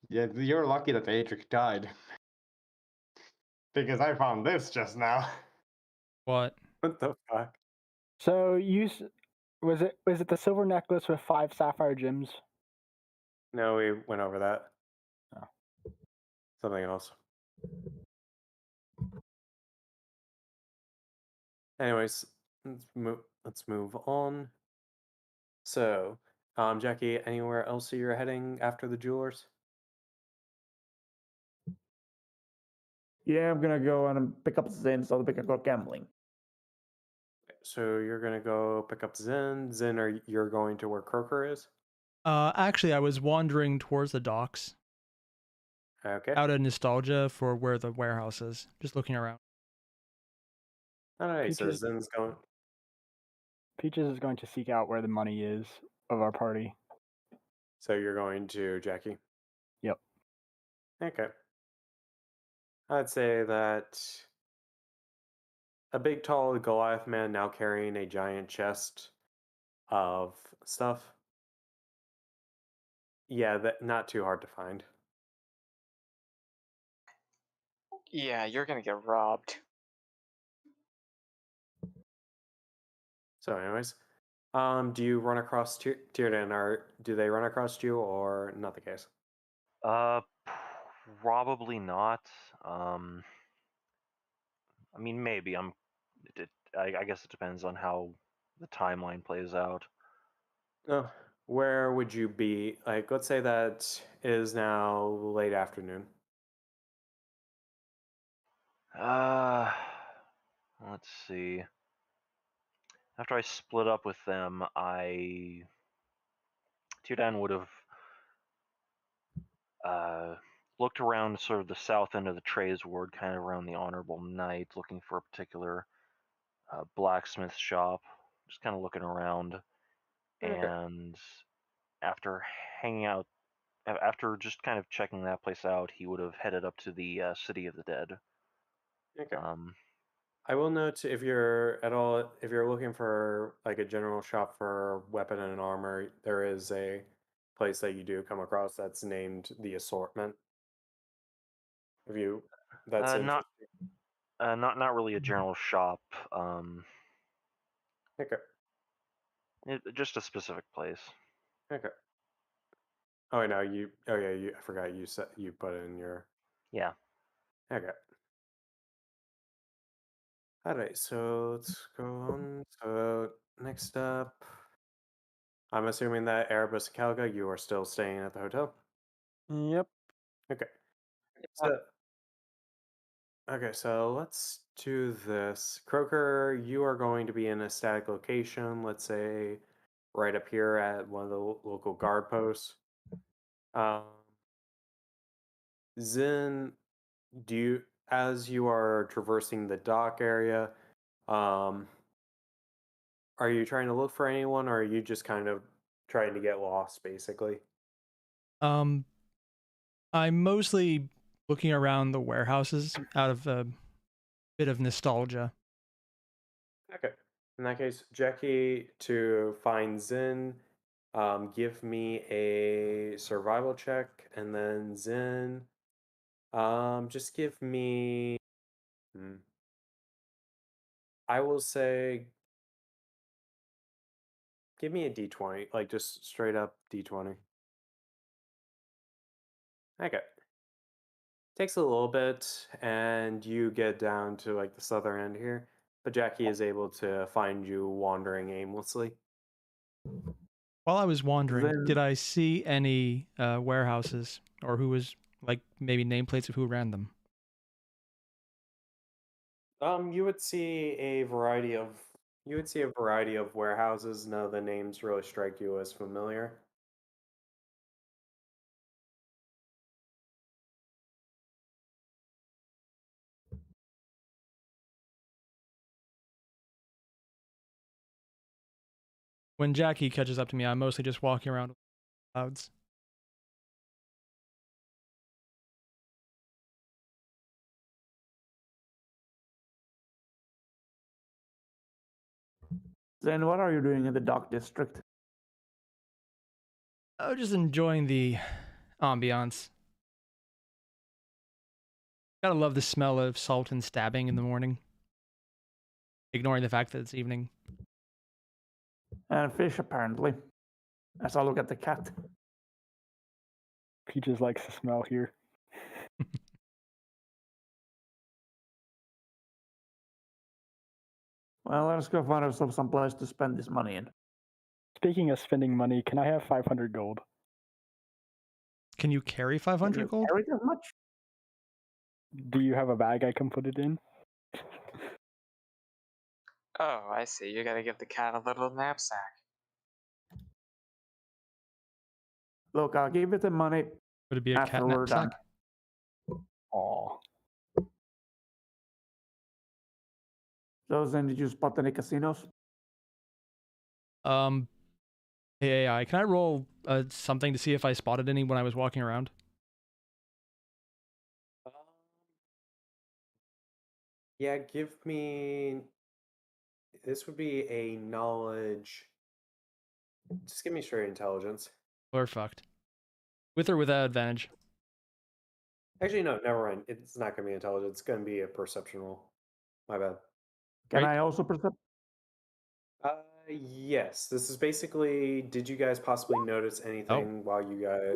lucky that Adric died. Because I found this just now. What? What the fuck? So was it the silver necklace with 5 sapphire gems? No, we went over that. Oh. Something else. Anyways, let's move on. So, Jackie, anywhere else that you're heading after the jewelers? Yeah, I'm gonna go and pick up Zen so we can go gambling. So you're gonna go pick up Zen. Zen, you're going to where Croker is? Actually, I was wandering towards the docks. Okay. Out of nostalgia for where the warehouse is. Just looking around. All right. So Peaches- Zen's going. Peaches is going to seek out where the money is of our party. So you're going to Jackie. Yep. Okay. I'd say that a big, tall Goliath man now carrying a giant chest of stuff. Yeah, that not too hard to find. Yeah, you're gonna get robbed. So, anyways, do you run across Tiernan, or do they run across you, or not the case? Uh, probably not. I mean, maybe. I guess it depends on how the timeline plays out. No. Where would you be? Like, let's say that it is now late afternoon. Uh, let's see. After I split up with them, Tiernan would have looked around sort of the south end of the Trey's ward, kind of around the Honorable Knight, looking for a particular blacksmith shop. Just kind of looking around, Okay. and after hanging out, after just kind of checking that place out, he would have headed up to the City of the Dead. Okay. Um, I will note if you're if you're looking for like a general shop for weapon and armor, there is a place that you do come across that's named the Assortment. If you, that's not interesting. not really a general shop. Okay. Just a specific place. Okay. Oh, I know you. Oh yeah, you. I forgot you said you put it in your. Yeah. Okay. All right. So let's go on. So next up, I'm assuming that Erebus and Calga, you are still staying at the hotel. Yep. Okay. So okay, so let's do this. Croker, you are going to be in a static location, let's say right up here at one of the local guard posts. Um, Zin, do you, as you are traversing the dock area, um, are you trying to look for anyone, or are you just kind of trying to get lost, basically? I'm mostly looking around the warehouses out of a bit of nostalgia. Okay. In that case, Jackie, to find Zin, give me a survival check, and then Zin, just give me. Hmm, I will say, give me a D20, like just straight up D20. Okay. Takes a little bit, and you get down to like the southern end here, but Jackie is able to find you wandering aimlessly. While I was wandering, Then did I see any warehouses or who was like maybe nameplates of who ran them? You would see a variety of warehouses. None of the names really strike you as familiar. When Jackie catches up to me, I'm mostly just walking around with clouds. what are you doing in the dock district? Oh, just enjoying the ambiance. Gotta love the smell of salt and stabbing in the morning. Ignoring the fact that it's evening. And fish, apparently. As I look at the cat. Peaches likes the smell here. Well, let's go find ourselves some place to spend this money in. Speaking of spending money, can I have 500 gold? Can you carry 500 gold? Carry that much? Do you have a bag I can put it in? Oh, I see. You gotta give the cat a little knapsack. Look, I'll give you the money Would it be a after cat we're done. knapsack? Aw. So then, did you spot any casinos? Hey AI, can I roll something to see if I spotted any when I was walking around? Yeah, give me. This would be a knowledge. Just give me straight intelligence. We're fucked. With or without advantage. Actually, no, never mind. It's not going to be intelligence. It's going to be a perception roll. My bad. Can Right. I also perceive? Yes. This is basically. Did you guys possibly notice anything while you guys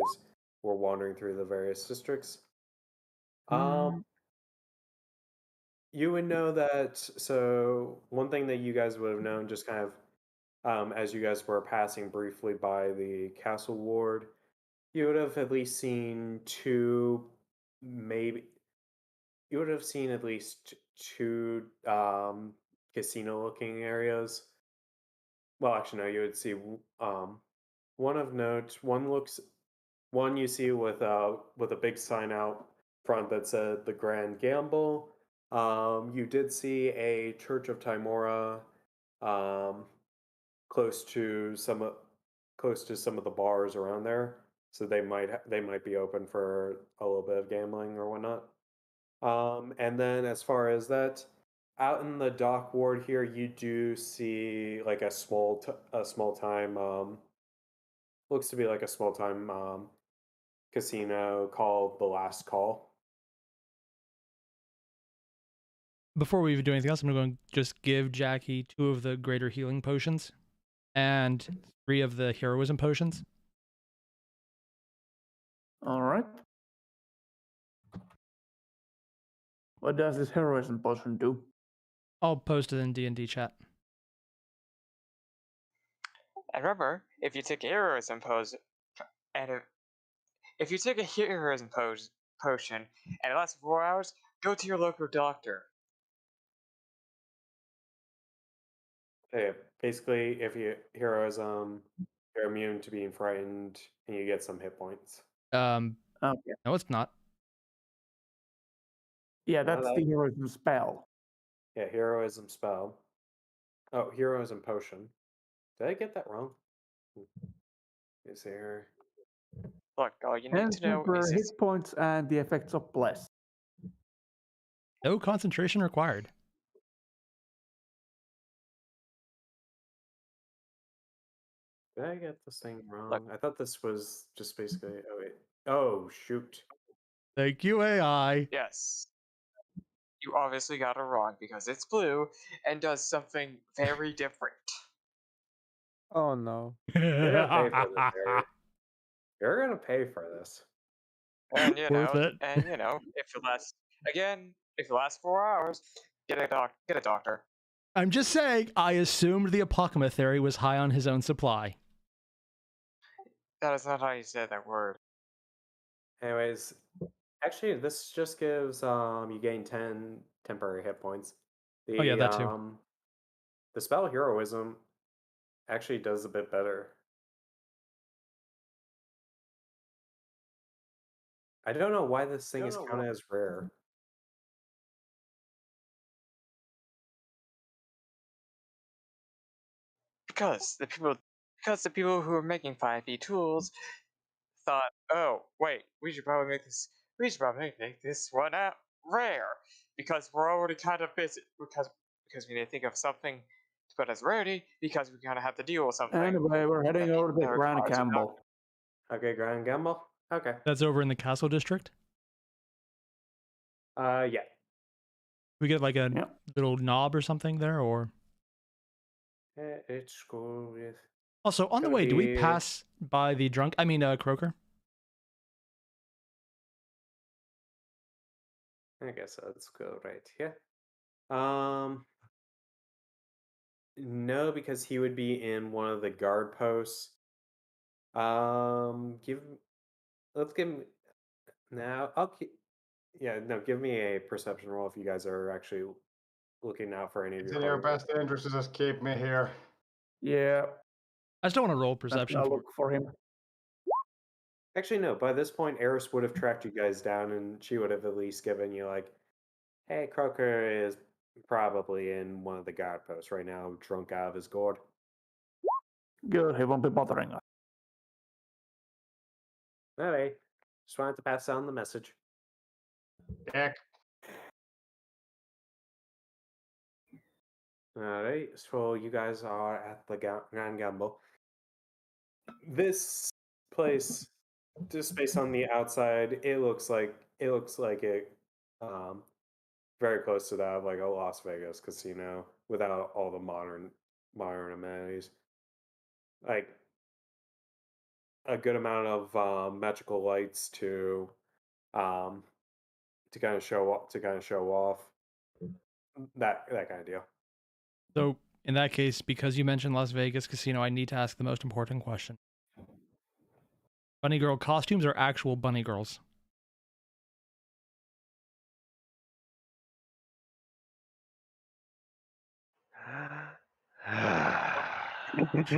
were wandering through the various districts? You would know that. So one thing that you guys would have known, just kind of, as you guys were passing briefly by the castle ward, you would have at least seen two, maybe you would have seen at least two casino-looking areas. Well, actually, no. You would see one of note. One you see with a big sign out front that said the Grand Gamble. You did see a Church of Timora um, close to some of the bars around there, so they might be open for a little bit of gambling or whatnot. And then as far as that, out in the dock ward here, you do see like a small time looks to be like a small time casino called the Last Call. Before we even do anything else, I'm going to just give Jackie 2 of the greater healing potions and 3 of the heroism potions. All right. What does this heroism potion do? I'll post it in D&D chat. And remember, if you take a heroism potion, and if you take a heroism potion and it lasts 4 hours, go to your local doctor. Yeah, basically, if you heroism, you're immune to being frightened, and you get some hit points. Okay. No, it's not. Yeah, that's the heroism spell. Yeah, heroism spell. Oh, heroism potion. Did I get that wrong? Is there? Look, all you need And to know temporary is hit points and the effects of bless. No concentration required. Did I get this thing wrong? I thought this was just basically. Oh wait. Oh shoot. Thank you, AI. yes. You obviously got it wrong because it's blue and does something very different. Oh no. You're gonna pay for this, Harry. You're gonna pay for this. And Worth it. if it lasts 4 hours, get a doctor. I'm just saying, I assumed the apothecary was high on his own supply. That is not how you say that word. Anyways, actually, this just gives you gain 10 temporary hit points. Oh yeah, that too. The spell heroism actually does a bit better. I don't know why this thing is counted as rare. Because the people who are making 5e tools thought, oh wait, we should probably make this one out rare because we're already kind of busy because we need to think of something to put as rarity because we kind of have to deal with something. Anyway, we're heading that over to the requires Grand a doctor. Gamble. Okay, Grand Gamble. Okay. That's over in the castle district. Yeah. We get like a little knob or something there, or It's cool with. Also, on the way, do we pass by the Croaker? I guess let's go right here. No, because he would be in one of the guard posts. Let's give him now. Give me a perception roll if you guys are actually looking out for any of It's your in your partners. best interest to just keep me here. Yeah. I just don't want to roll perception. I'll look for him. Actually, no. By this point, Eris would have tracked you guys down, and she would have at least given you like, "Hey, Croaker is probably in one of the guard posts right now, drunk out of his gourd." Good, he won't be bothering us. Alright, just wanted to pass on the message. Dick. Alright, so you guys are at the Grand Gamble. This place, just based on the outside, it looks like um very close to that of like a Las Vegas casino without all the modern amenities. Like a good amount of magical lights um to kind of show off that kind of deal. So, in that case, because you mentioned Las Vegas Casino, I need to ask the most important question. Bunny girl costumes or actual bunny girls?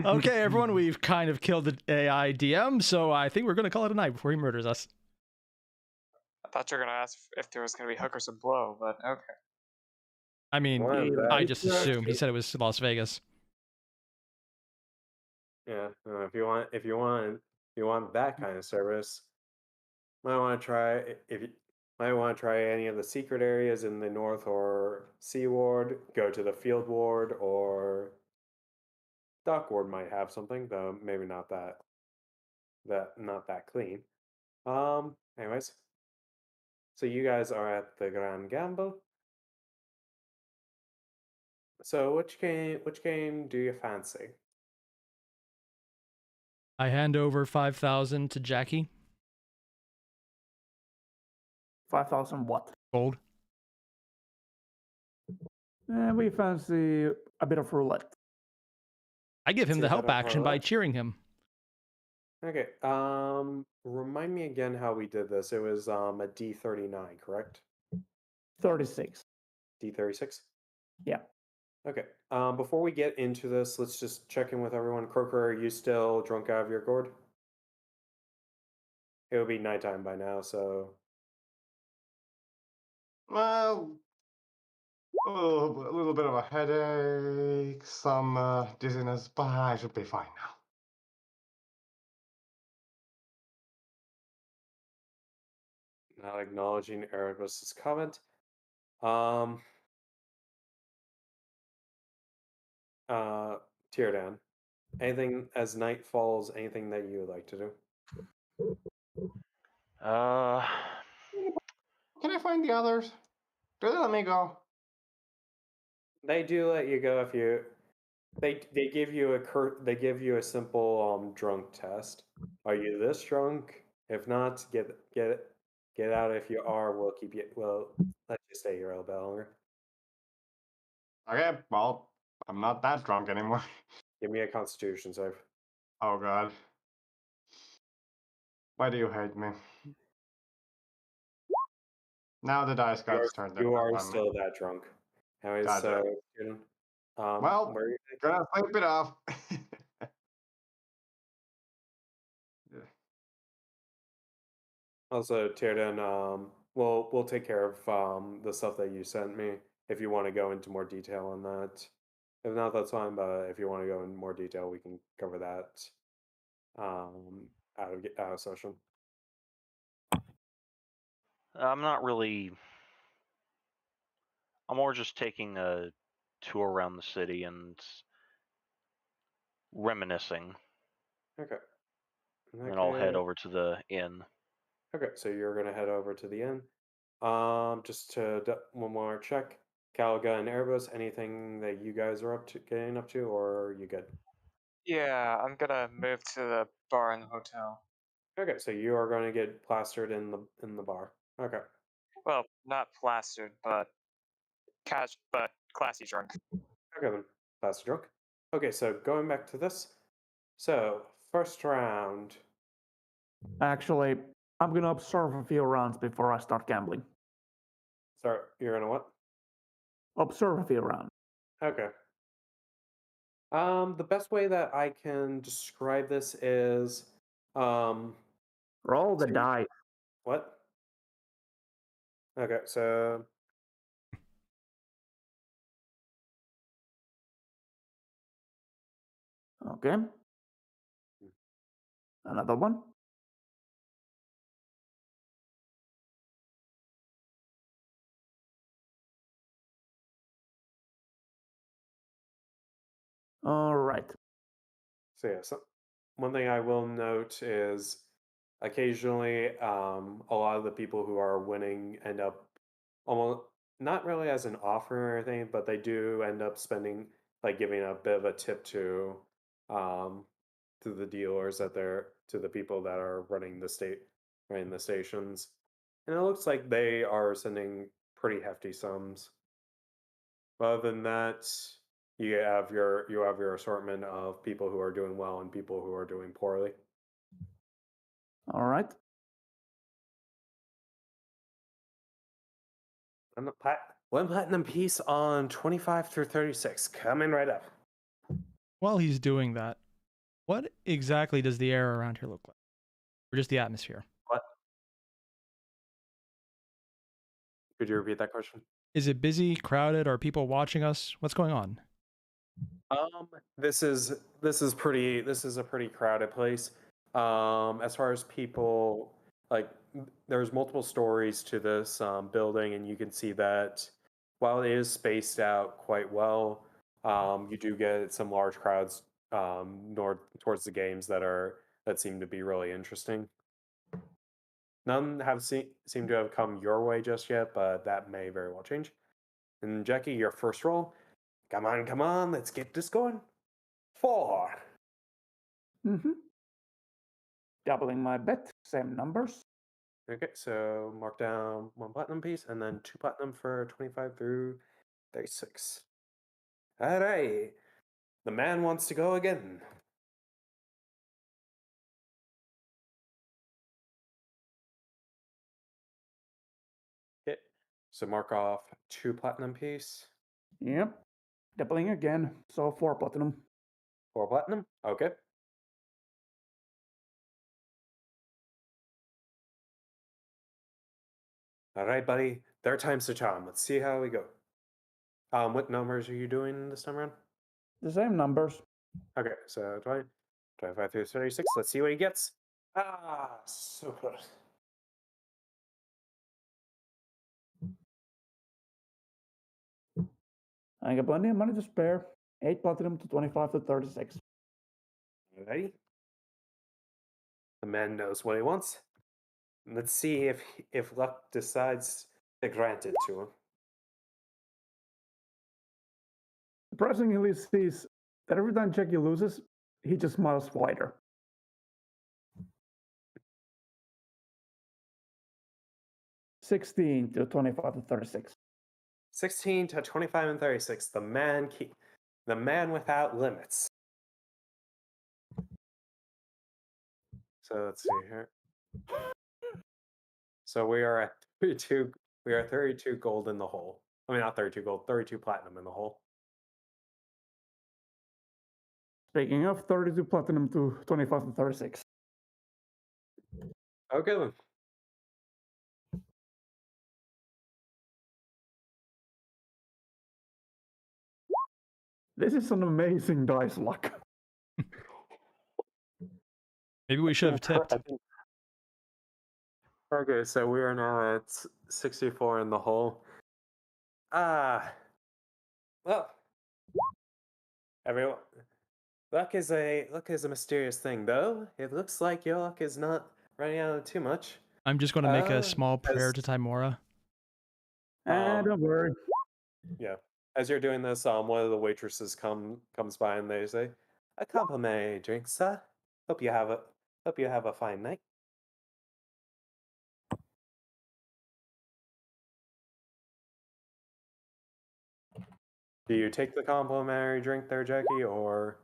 Okay, everyone, we've kind of killed the AI DM, so I think we're going to call it a night before he murders us. I thought you were gonna ask if there was gonna be hookers and blow, but okay. I mean, Well, I that- just that's assumed. He true. said it was Las Vegas. Yeah, if you want that kind of service, might want to try if you might want to try any of the secret areas in the North or Sea Ward. Go to the Field Ward or Dock Ward might have something, though maybe not that clean. Anyways, so you guys are at the Grand Gamble. So which game do you fancy? I hand over 5,000 to Jackie. 5,000 what? Gold. We fancy a bit of roulette. I give him See the a help bit of action by roulette? cheering him. Okay. Remind me again how we did this. It was a D39, correct? 36. D36? Yeah. Okay. Before we get into this, let's just check in with everyone. Croker, are you still drunk out of your gourd? It would be nighttime by now, so Well, a little bit of a headache, some dizziness, but I should be fine now. not acknowledging Erebus's comment. Um uh Tierdan. Anything as night falls, anything that you would like to do? Uh, Can I find the others? Do they let me go? They do let you go if you they give you a simple drunk test. Are you this drunk? If not, get out. If you are, we'll let you stay here a little bit longer. Okay, well, I'm not that drunk anymore. Give me a constitution save. Oh god. Why do you hate me? Now the dice You are, gods turned you are on me. still that drunk. Anyways, Gotcha. so Well, where are you gonna sleep it off. Yeah. also Tierdan, we'll take care of the stuff that you sent me if you want to go into more detail on that. If not, that's fine. But if you want to go into more detail, we can cover that out of session. I'm not really. I'm more just taking a tour around the city and reminiscing. Okay. In that And I'll head case, over to the inn. okay, so you're gonna head over to the inn. Just to one more check. Caliga and Erebus, anything that you guys are getting up to, or are you good? Yeah, I'm gonna move to the bar in the hotel. Okay, so you are going to get plastered in the bar. Okay. Well, not plastered, but classy drunk. Okay then. Plastered drunk. Okay, so going back to this. So first round. Actually, I'm gonna observe a few rounds before I start gambling. Sorry, you're gonna what? Observe a few rounds. Okay. The best way that I can describe this is Roll the so- die. what? Okay, so Okay. Another one. All right. So yeah, one thing I will note is occasionally a lot of the people who are winning end up almost not really as an offer or anything, but they do end up spending like giving a bit of a tip um to the dealers that they're to the people that are running the stations. And it looks like they are sending pretty hefty sums. But other than that, you have your assortment of people who are doing well and people who are doing poorly. All right. One platinum piece on 25 through 36. Coming right up. While he's doing that, what exactly does the air around here look like? Or just the atmosphere? What? Could you repeat that question? Is it busy, crowded? Are people watching us? What's going on? This is this is a pretty crowded place. As far as people, like there's multiple stories to this building, and you can see that while it is spaced out quite well, you do get some large crowds north towards the games that seem to be really interesting. None have seem to have come your way just yet, but that may very well change. And Jackie, your first roll. Come on, let's get this going. 4. Mm-hmm. Doubling my bet, same numbers. Okay, so mark down 1 platinum piece and then 2 platinum for 25 through 36. All right. The man wants to go again. Okay, so mark off 2 platinum piece, Yep. Doubling again, so 4 platinum. 4 platinum. Okay. All right, buddy. Third time's the charm. Let's see how we go. What numbers are you doing this time around? The same numbers. Okay, so 20, 25 through 36. Let's see what he gets. Ah, super. I got plenty of money to spare. 8 platinum to 25 to 36. Alrighty. The man knows what he wants. Let's see if luck decides to grant it to him. Surprisingly, he sees that every time Jackie loses, he just smiles wider. $16 to 25 to 36. 16 to 25 and 36. The man without limits. So let's see here. So we are at 32. We are 32 gold in the hole. I mean, not 32 gold, 32 platinum in the hole. Speaking of 32 platinum to 25 to 36. Okay then. This is an amazing dice luck. Maybe we should have tipped. Okay, so we are now at 64 in the hole. Well, everyone. Luck is a mysterious thing, though. It looks like your luck is not running out of too much. I'm just going to make a small prayer as- to Timora. Don't worry. Yeah. As you're doing this, one of the waitresses comes by and they say, "A complimentary drink, sir. Hope you have a fine night." Do you take the complimentary drink there, Jackie, or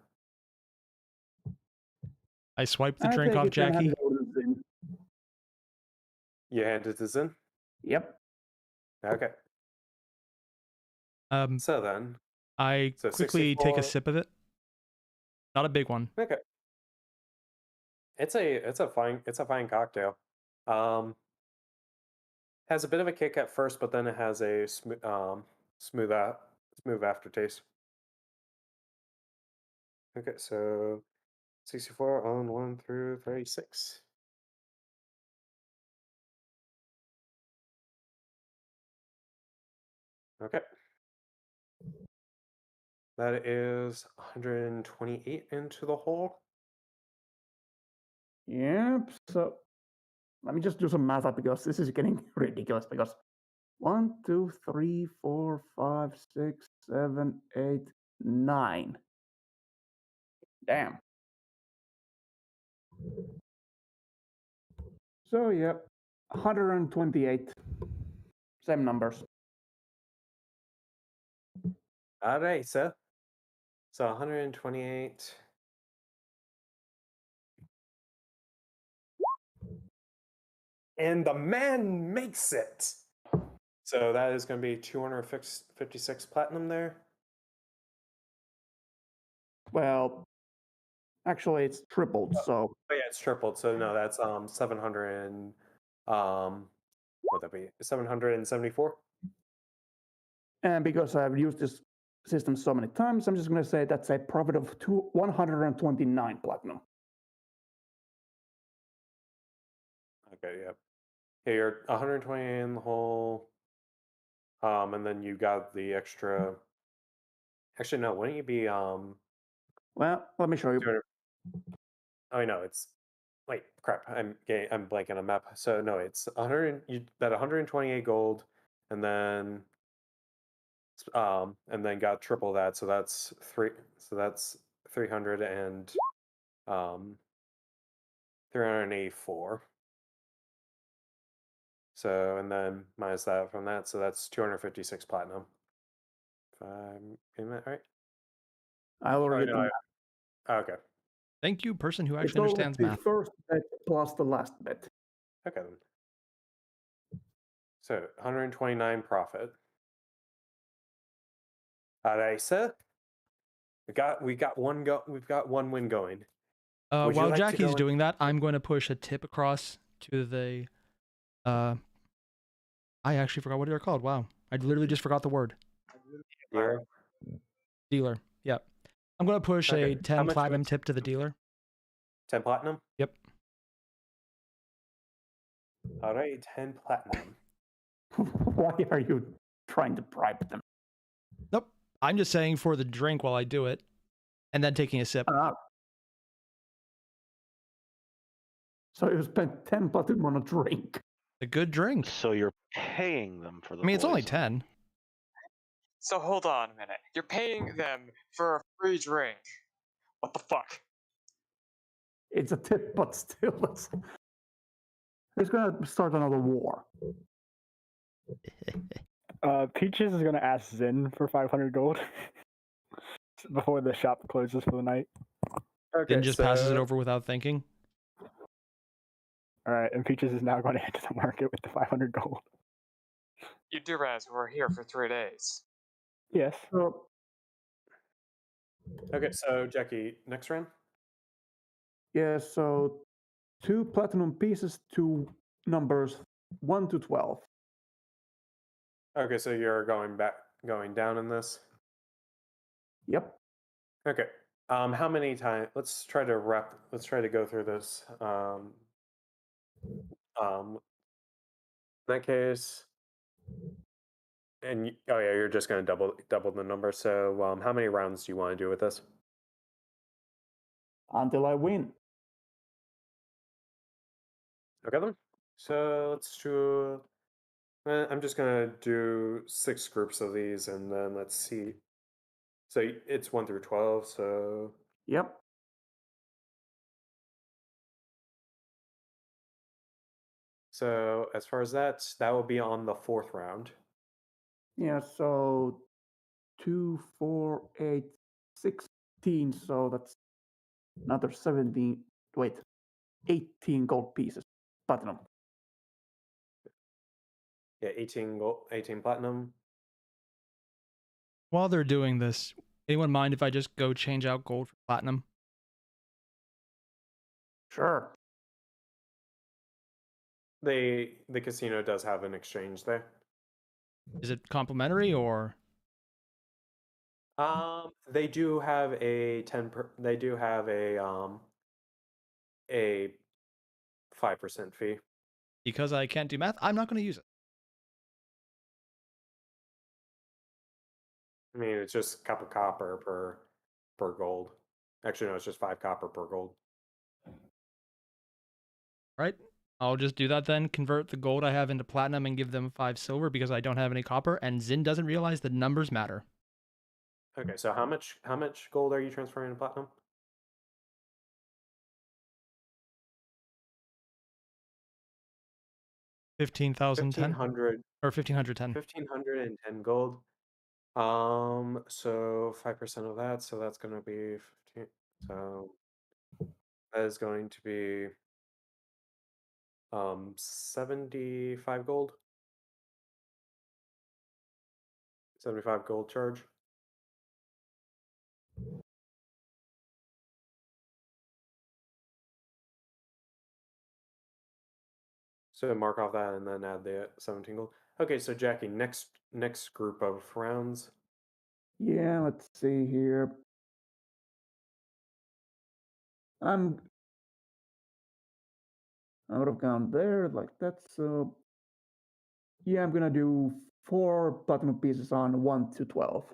I swiped the drink off Jackie. you hand it to Zin? Yep. Okay. So then, I so quickly take 64 a sip of it. Not a big one. Okay. It's a fine cocktail. Has a bit of a kick at first, but then it has a smooth aftertaste. Okay, so 64 on 1 through 36. Okay. That is 128 into the hole. Yep. So let me just do some math because this is getting ridiculous. Because 1, 2, 3, 4, 5, 6, 7, 8, 9. Damn. So yeah, 128. Same numbers. All right, so 128. And the man makes it. So that is going to be 256 platinum there. Well, actually, it's tripled. So Oh yeah, it's tripled. So no, that's 700 and what'd that be? 774. and because I've used this system so many times, I'm just going to say that's a profit of 129 platinum. Okay, yep. Yeah, you're 120 in the hole. And then you got the extra. Actually, no. Wouldn't you be Well, let me show you. 200? Oh no, it's wait, crap. I'm blanking on map. So no, it's 100. You that 128 gold, and then got triple that. So that's 300 and 384. So and then minus that from that, so that's 256 platinum. If I'm getting that right? I already did the math. Okay. Thank you, person who It's actually always understands the math. first bet plus the last bet. Okay then. So 129 profit. Alright, sir. We've got one win going. Would you While like to Jackie's go doing that, I'm going to push a tip across to the. I actually forgot what they're called. Wow, I literally just forgot the word. Dealer? Dealer. Yep. I'm going to push Okay. a 10 platinum tip to the dealer. 10 platinum? Yep. Alright, 10 platinum. Why are you trying to bribe them? Nope. I'm just saying for the drink while I do it, and then taking a sip. So you spent 10 platinum on a drink. A good drink. So you're paying them for the I mean, it's only poison. 10. So hold on a minute. You're paying them for a free drink. What the fuck? It's a tip, but still, it's gonna start another war. Peaches is gonna ask Zen for 500 gold before the shop closes for the night. Okay, Then just passes it over without thinking. All right, and Peaches is now going to head to the market with the 500 gold. You do realize we're here for 3 days. Yes. Okay, so Jackie, next round? Yeah, so 2 platinum pieces to numbers 1 to 12. Okay, so you're going down in this? Yep. Okay. How many times? Let's try to go through this. In that case, and oh yeah, you're just gonna double the number. So, how many rounds do you want to do with this? Until I win. Okay then. So let's do. I'm just gonna do 6 groups of these, and then let's see. So it's 1 through 12. So Yep. so as far as that will be on the 4th round. Yeah, so 2, 4, 8, 16. So that's another 17. Wait, 18 gold pieces. Platinum. Yeah, 18 gold, 18 platinum. While they're doing this, anyone mind if I just go change out gold for platinum? Sure. The casino does have an exchange there. Is it complimentary or? They do have a 10. They do have a 5% fee. Because I can't do math, I'm not going to use it. I mean, it's just cup of copper per gold. Actually, no, it's just 5 copper per gold. Right? I'll just do that then, convert the gold I have into platinum and give them 5 silver because I don't have any copper, and Zin doesn't realize that numbers matter. Okay, so how much gold are you transferring to platinum? 15,010 1,500 or 1,510. 1,510 gold. So 5% of that, so that's gonna be 15. So that is going to be 75 gold. 75 gold charge. So mark off that and then add the 17 gold. Okay, so Jackie, next group of rounds. Yeah, let's see here. I'm out of count there, like that. So yeah, I'm gonna do 4 platinum pieces on 1 to 12.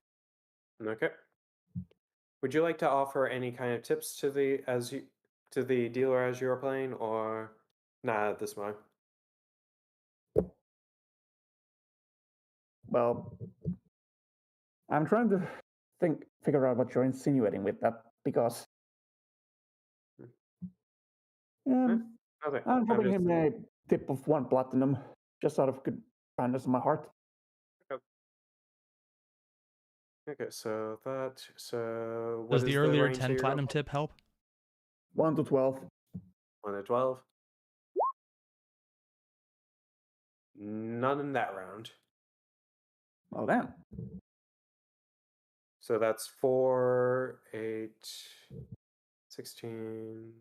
Okay. Would you like to offer any kind of tips to the dealer as you are playing, or not at this moment? Well, I'm trying to figure out what you're insinuating with that because Okay. I'm giving him a tip of 1 platinum just out of good kindness of my heart. Okay, so what Does is the earlier range that 10 you're going platinum for? tip help? 1 to 12. 1 to 12. None in that round. Oh damn. So that's 4, 8, 16,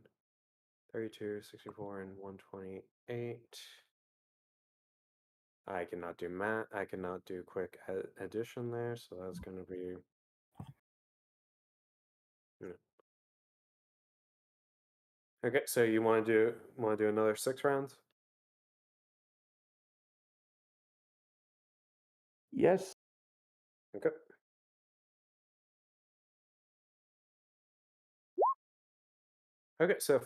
32, 64, and 128. I cannot do math. I cannot do quick addition there, so that's going to be. Okay, so you want to do another 6 rounds? Yes. Okay. Okay, so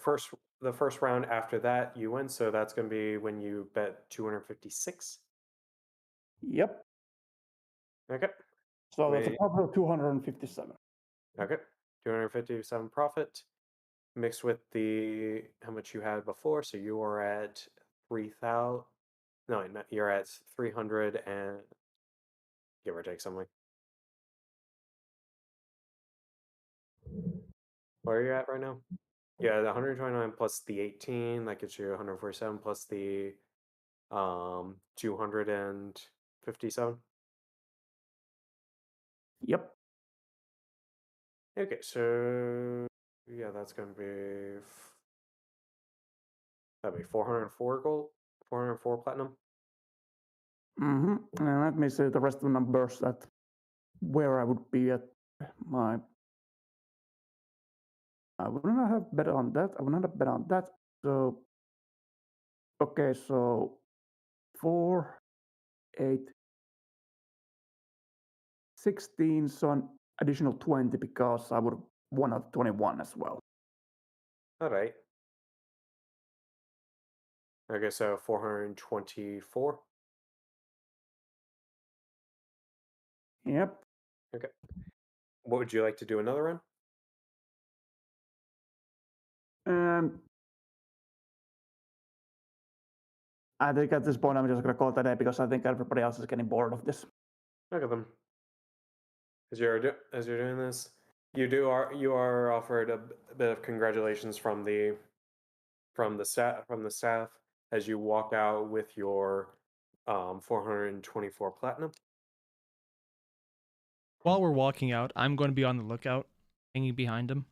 the first round after that you win, so that's going to be when you bet 256. Yep. Okay. So that's a profit of 257. Okay, 257 profit mixed with the how much you had before, so you are at 3,000. No, you're at 300 and give or take something. Where are you at right now? Yeah, the 129 plus the 18, that gets you 147 plus the 257. Yep. Okay, so yeah, that's gonna be that'd be 404 gold, 404 platinum. Mm-hmm. And let me see the rest of the numbers that where I would be at my. I would not have bet on that. I would not have bet on that. So okay, so 4, 8, 16, so an additional 20 because I would have won at 21 as well. All right. Okay, so 424. Yep. Okay. What would you like to do another run? I think at this point I'm just gonna call it a day because I think everybody else is getting bored of this. Look at them. As you're doing this, you are offered a bit of congratulations from the staff as you walk out with your 424 platinum. While we're walking out, I'm going to be on the lookout, hanging behind him.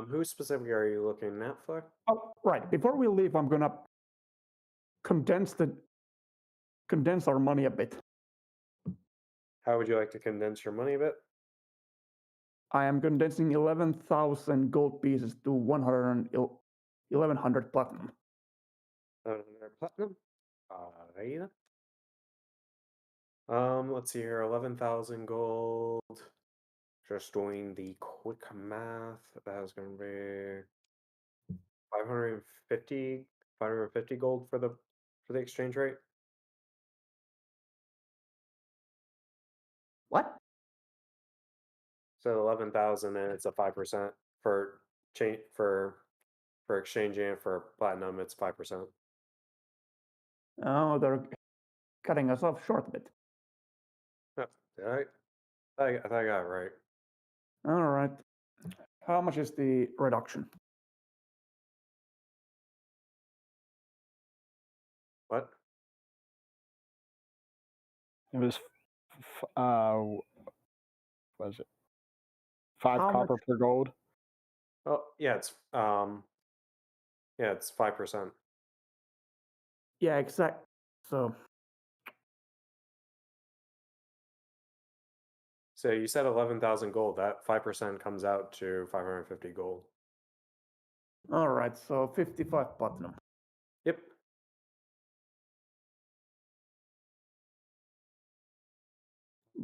Who specifically are you looking at for? Oh, right. Before we leave, I'm gonna condense our money a bit. How would you like to condense your money a bit? I am condensing 11,000 gold pieces to 1,100 platinum. 100 platinum. Alright. Let's see here. 11,000 gold. Just doing the quick math. That was going to be 550 gold for the exchange rate. What? So 11,000, and it's a 5% for change for exchanging it for platinum. It's 5%. Oh, they're cutting us off short a bit. Yeah, I thought I got it right. All right. How much is the reduction? What? It was, was it 5 How copper much? per gold? Oh, yeah, it's 5%. Yeah, exact. So So you said 11,000 gold. That 5% comes out to 550 gold. all right. So 55 platinum. Yep.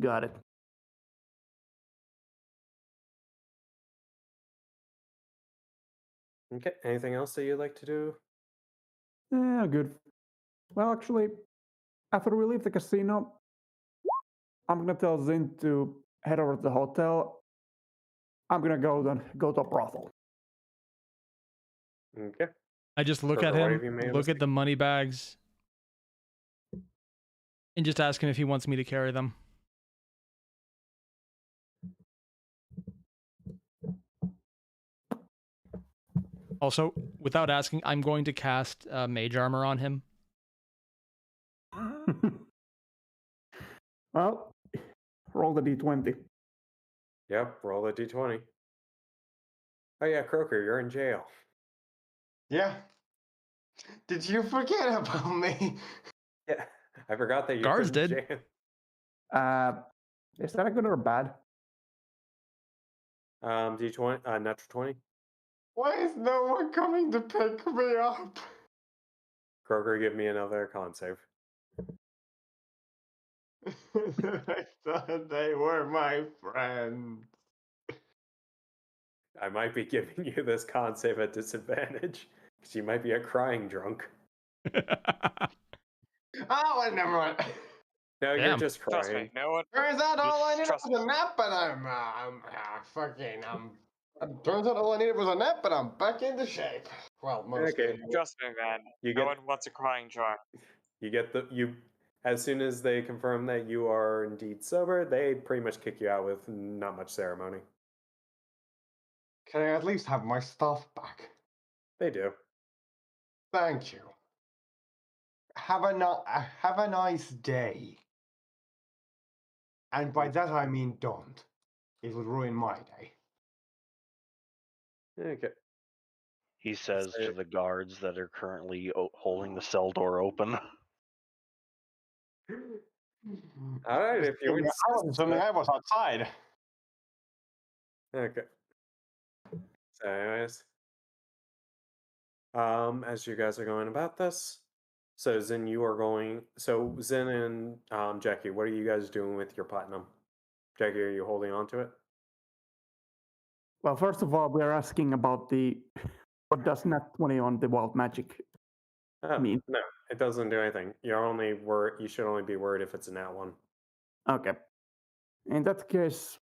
Got it. Okay. Anything else that you'd like to do? Yeah, good. Well, actually, after we leave the casino, I'm gonna tell Zin to head over to the hotel. I'm gonna go to a brothel. Okay. I just look at Perfect. What him, have you made a look at mistake? the money bags, and just ask him if he wants me to carry them. Also, without asking, I'm going to cast mage armor on him. Well, roll the d20. Yep. Roll a d20. Oh yeah, Croker, you're in jail. Yeah. Did you forget about me? Yeah. I forgot that you Guards put in did. Uh, is that a good or bad? D20, natural 20. Why is no one coming to pick me up? Croker, give me another con save. I thought they were my friends. I might be giving you this con save at disadvantage because you might be a crying drunk. Oh, well, never mind. No, you're Damn. just Trust crying. me, no one. Turns out all I needed Trust was a nap, and turns out all I needed was a nap, and I'm back into shape. Well, mostly. Okay. Trust me, man. You No get one wants a crying drunk. you get the you as soon as they confirm that you are indeed sober, they pretty much kick you out with not much ceremony. Can I at least have my stuff back? They do. Thank you. Have a nice day. And by that I mean don't. It would ruin my day. Okay. He says So- to the guards that are currently holding the cell door open. All right, if you I was insist. assuming I was outside. Okay. So, anyways, as you guys are going about this, so Zin, you are going. So Zin and Jackie, what are you guys doing with your platinum? Jackie, are you holding on to it? Well, first of all, we're asking about what does nat 20 on the wild magic Oh, mean? no, it doesn't do anything. You should only be worried if it's a nat one. Okay. In that case,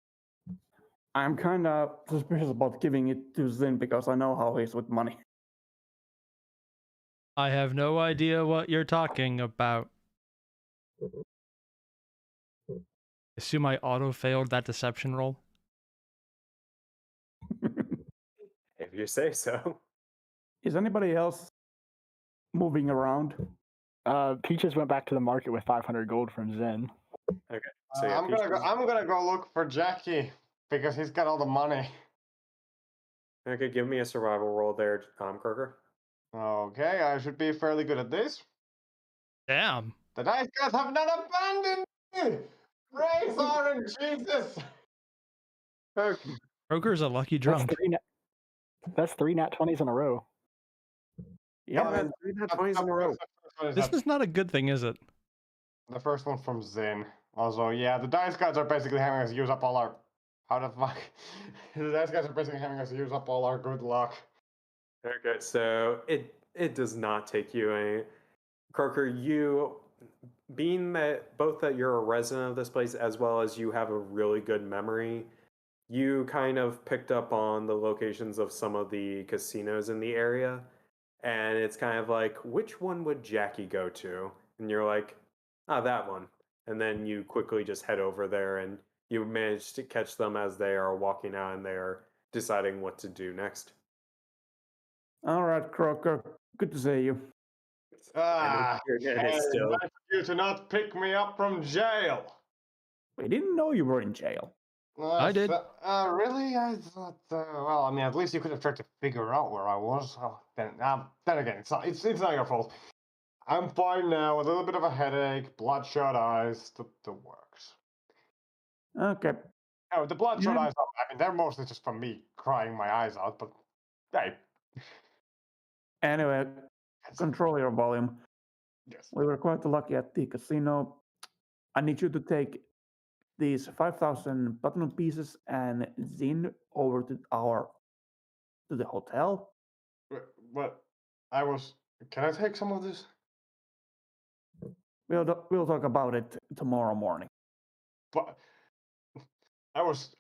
I'm kind of suspicious about giving it to Zin because I know how he is with money. I have no idea what you're talking about. Assume I auto-failed that deception roll. If you say so. Is anybody else moving around? Peaches went back to the market with 500 gold from Zen. Okay. So yeah, I'm gonna go look for Jackie because he's got all the money. Okay, give me a survival roll there, Croker. Okay, I should be fairly good at this. Damn. The nice guys have not abandoned me! Praise Orange Jesus! Okay. Kroger's a lucky drunk. That's three nat 20s in a row. Yep. Yeah, 3 nat 20s in a row. This is not a good thing, is it? The first one from Zen. Also, yeah, the dice guys are basically having us use up all our. How the fuck? The dice guys are basically having us use up all our good luck. Okay, so it does not take you any. Croker, you being that both that you're a resident of this place as well as you have a really good memory, you kind of picked up on the locations of some of the casinos in the area, and it's kind of like, which one would Jackie go to? And you're like, ah, that one. And then you quickly just head over there, and you manage to catch them as they are walking out and they are deciding what to do next. All right, Crocker. Good to see you. Ah, your net is hey, still. nice of you to not pick me up from jail. We didn't know you were in jail. I did. Really? I thought. Well, I mean, at least you could have tried to figure out where I was. Then again, it's not your fault. I'm fine now. A little bit of a headache, bloodshot eyes, the works. Okay. Oh, the bloodshot Yeah. eyes. I mean, they're mostly just from me crying my eyes out. But hey, Anyway, control your volume. yes. We were quite lucky at the casino. I need you to take these 5,000 platinum pieces and Zin over to the hotel. But I was. Can I take some of this? We'll talk about it tomorrow morning. But I was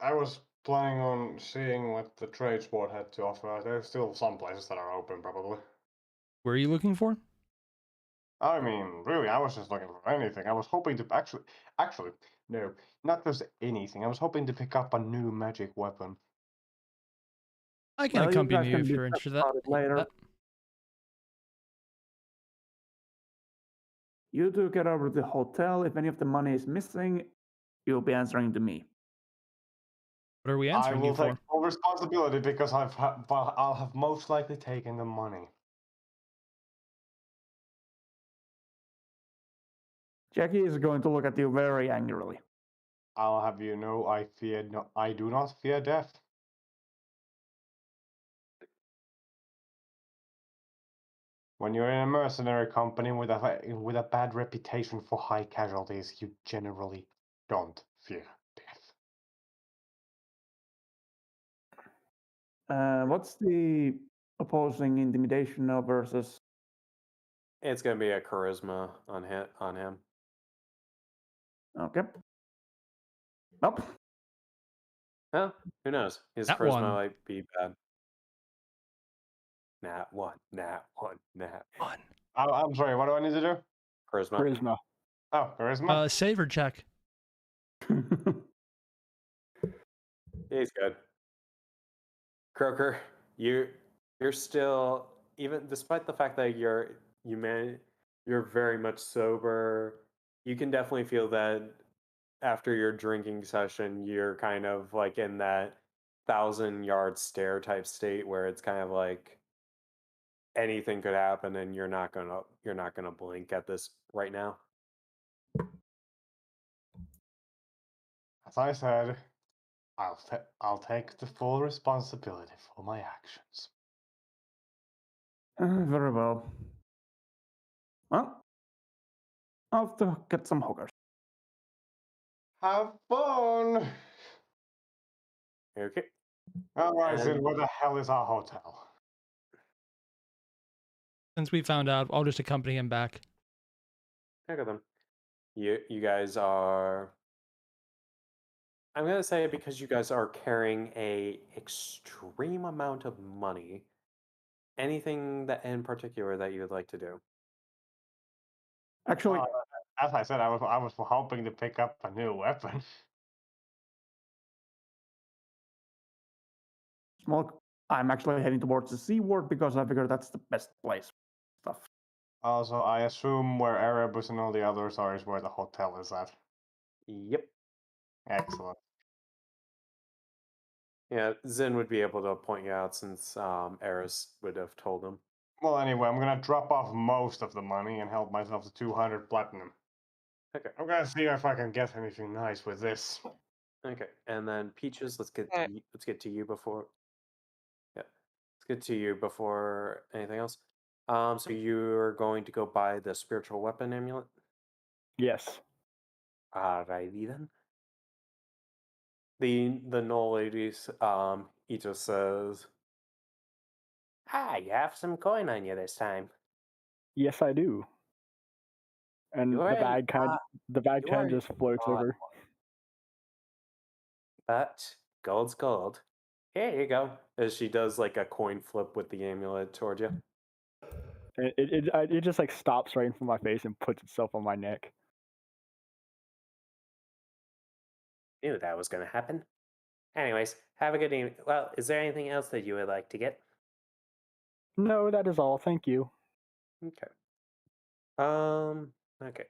planning on seeing what the trade sport had to offer. There's still some places that are open, probably. Where are you looking for? I mean, really, I was just looking for anything. I was hoping to actually, no, not just anything. I was hoping to pick up a new magic weapon. I can Well, you accompany guys you can if you're discuss interested. about it later. You two get over to the hotel. If any of the money is missing, you'll be answering to me. What are we I answering you will take for? full responsibility because I'll have most likely taken the money. Jackie is going to look at you very angrily. I'll have you know, I do not fear death. When you're in a mercenary company with a bad reputation for high casualties, you generally don't fear death. What's the opposing intimidation now versus? It's gonna be a charisma on him. Okay. Nope. Well, who knows? His That charisma one. might be bad. Nat one. I'm sorry, what do I need to do? Charisma. Charisma. Oh, charisma? Save or check. He's good. Croker, you're still, even despite the fact that you're very much sober, you can definitely feel that after your drinking session, you're kind of like in that 1,000-yard stare type state where it's kind of like anything could happen and you're not gonna blink at this right now. As I said, I'll take the full responsibility for my actions. Very well. Well, I'll have to get some hookers. Have fun! Okay. Alright, And- then where the hell is our hotel? Since we found out, I'll just accompany him back. Look at them. You guys are. I'm gonna say because you guys are carrying a extreme amount of money. Anything that in particular that you would like to do? Actually, As I said, I was hoping to pick up a new weapon. I'm actually heading towards the seaward because I figure that's the best place. Stuff. Also, I assume where Erebus and all the others are is where the hotel is at. Yep. Excellent. Yeah, Zin would be able to point you out since Eris would have told him. Well, anyway, I'm gonna drop off most of the money and help myself to 200 platinum. Okay. I'm gonna see if I can get anything nice with this. Okay, and then Peaches, let's get Eh. to you before. Yeah, let's get to you before anything else. So you're going to go buy the spiritual weapon amulet. Yes. Alrighty then. The Knoll ladies, he just says, Ah, you have some coin on you this time. Yes, I do. And You're the an bag kind you're just floats odd over. but gold's gold. Here you go. as she does like a coin flip with the amulet toward you. It just like stops right in front of my face and puts itself on my neck. Knew that was going to happen. Anyways, have a good evening. Well, is there anything else that you would like to get? No, that is all. Thank you. Okay. Okay.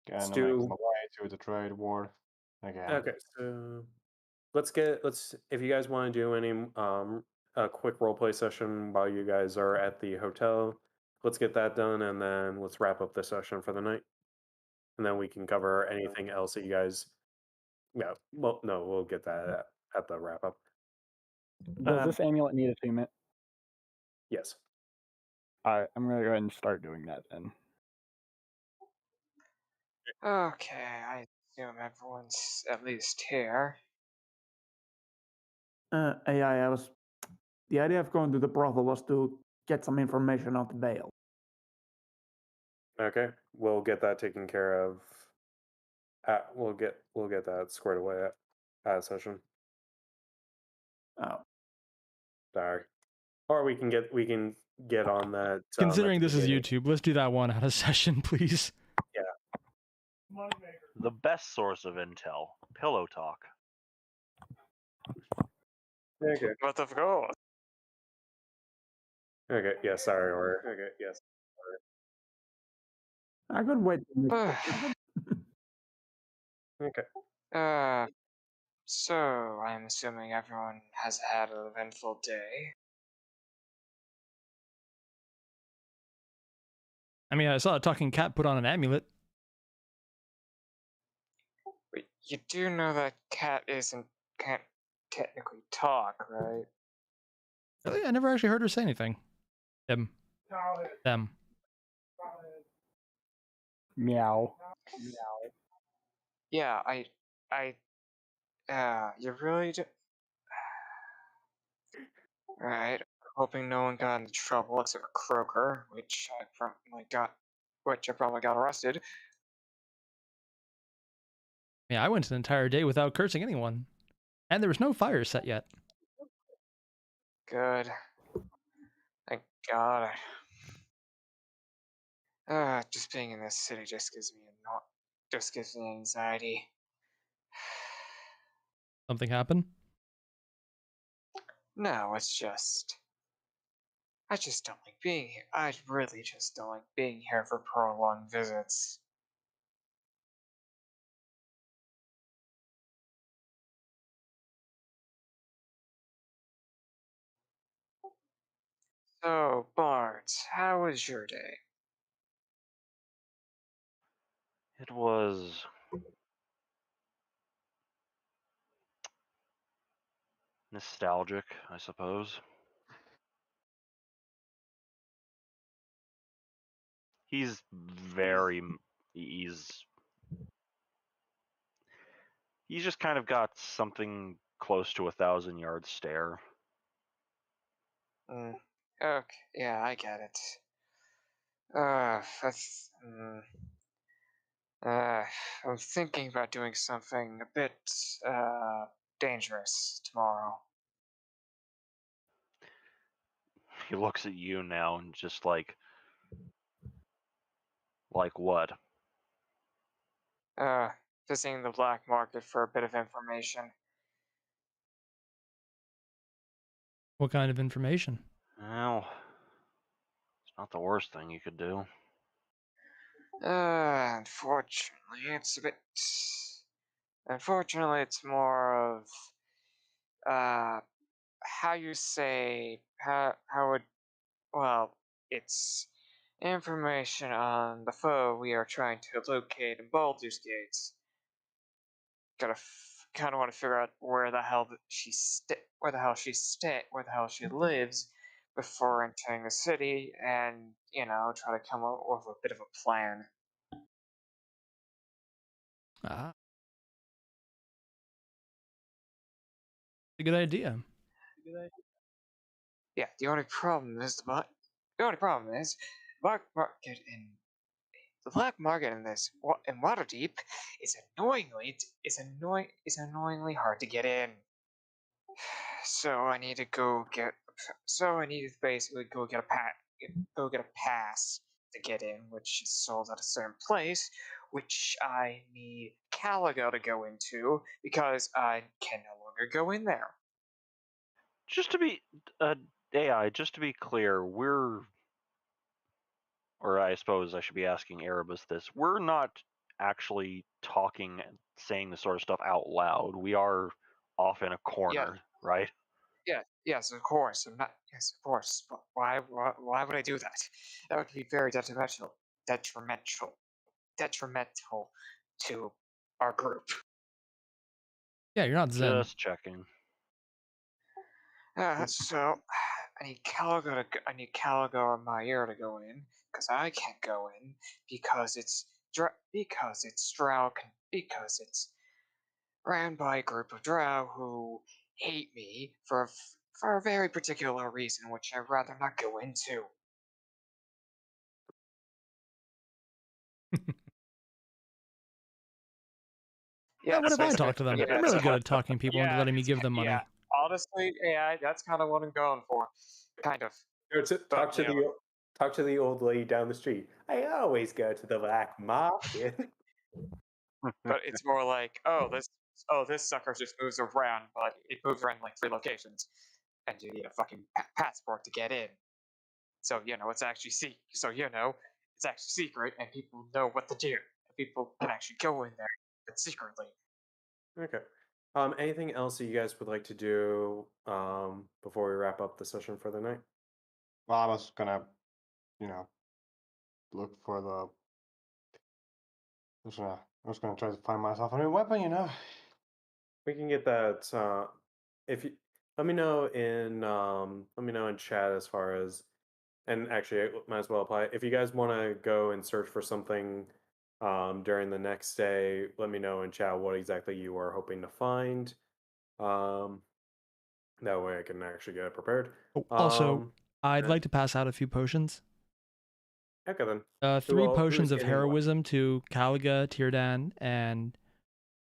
Gonna make Stu. my way to the trade ward again. Okay, so let's if you guys want to do any a quick roleplay session while you guys are at the hotel, let's get that done and then let's wrap up the session for the night. And then we can cover anything else that you guys yeah, well no, we'll get that at the wrap up. Does this amulet need attunement? Yes. Alright, I'm gonna go ahead and start doing that then. Okay, I assume everyone's at least here. AI, the idea of going to the brothel was to get some information on the bail. Okay. We'll get that taken care of. We'll get that squared away at session. Oh, Sorry. Or we can get on that. at Considering the this is beginning. YouTube, let's do that one out of session, please. The best source of intel, Pillow Talk. Okay. But of course. Okay. Yeah. Sorry. Or okay. Yes. I could wait. Okay. So I'm assuming everyone has had an eventful day. I mean, I saw a talking cat put on an amulet. But you do know that cat can't technically talk, right? Really? I never actually heard her say anything. Them. Meow. Yeah, you really do. Right. Hoping no one got into trouble except for Croaker, which I probably got arrested. Yeah, I went an entire day without cursing anyone. And there was no fire set yet. Good. Thank God. Just being in this city just gives me anxiety. Something happened? No, I just don't like being here. I really just don't like being here for prolonged visits. So, Bards, how was your day? It was nostalgic, I suppose. He's very he's he's just kind of got something close to 1,000-yard stare. Okay, yeah, I get it. I'm thinking about doing something a bit, dangerous tomorrow. He looks at you now and just like what? Visiting the black market for a bit of information. What kind of information? Well, it's not the worst thing you could do. Unfortunately, it's more of, how you say, it's information on the foe we are trying to locate in Baldur's Gates. Kind of want to figure out where the hell she lives before entering the city, and try to come up with a bit of a plan. Ah. A good idea. Yeah, the only problem is black market in the black market in in Waterdeep is annoyingly hard to get in. So I need to basically go get a pass to get in, which is sold at a certain place, which I need Caligo to go into because I can no longer go in there. Just to be AI, just to be clear, or I suppose I should be asking Erebus this. We're not actually talking and saying this sort of stuff out loud. We are off in a corner, right? Yeah, yes, of course. Yes, of course. But why would I do that? That would be very detrimental to our group. Yeah, you're not Zen. Just checking. So I need Caligo and Airier to go in because I can't go in because it's ran by a group of drow who hate me for a very particular reason, which I'd rather not go into. Yeah, what if I so- talk to them? yeah, I'm really so- good at talking people into yeah, letting me give them money. Yeah, honestly, that's kind of what I'm going for. Kind of. Talk to the old lady down the street. I always go to the black market. But it's more like, this sucker just moves around, but it moves around like 3 locations, and you need a fucking passport to get in. So it's actually secret, and people know what to do. People can actually go in there, but secretly. Okay. Anything else that you guys would like to do before we wrap up the session for the night? Well, I was gonna, look for the. I was gonna try to find myself a new weapon, We can get that. If you let me know in chat as far as, and actually I might as well apply. If you guys want to go and search for something during the next day, let me know in chat what exactly you are hoping to find. That way I can actually get it prepared. Also, I'd like to pass out a few potions. Okay then. 3 who's potions of getting what? heroism to Caliga, Tirdan, and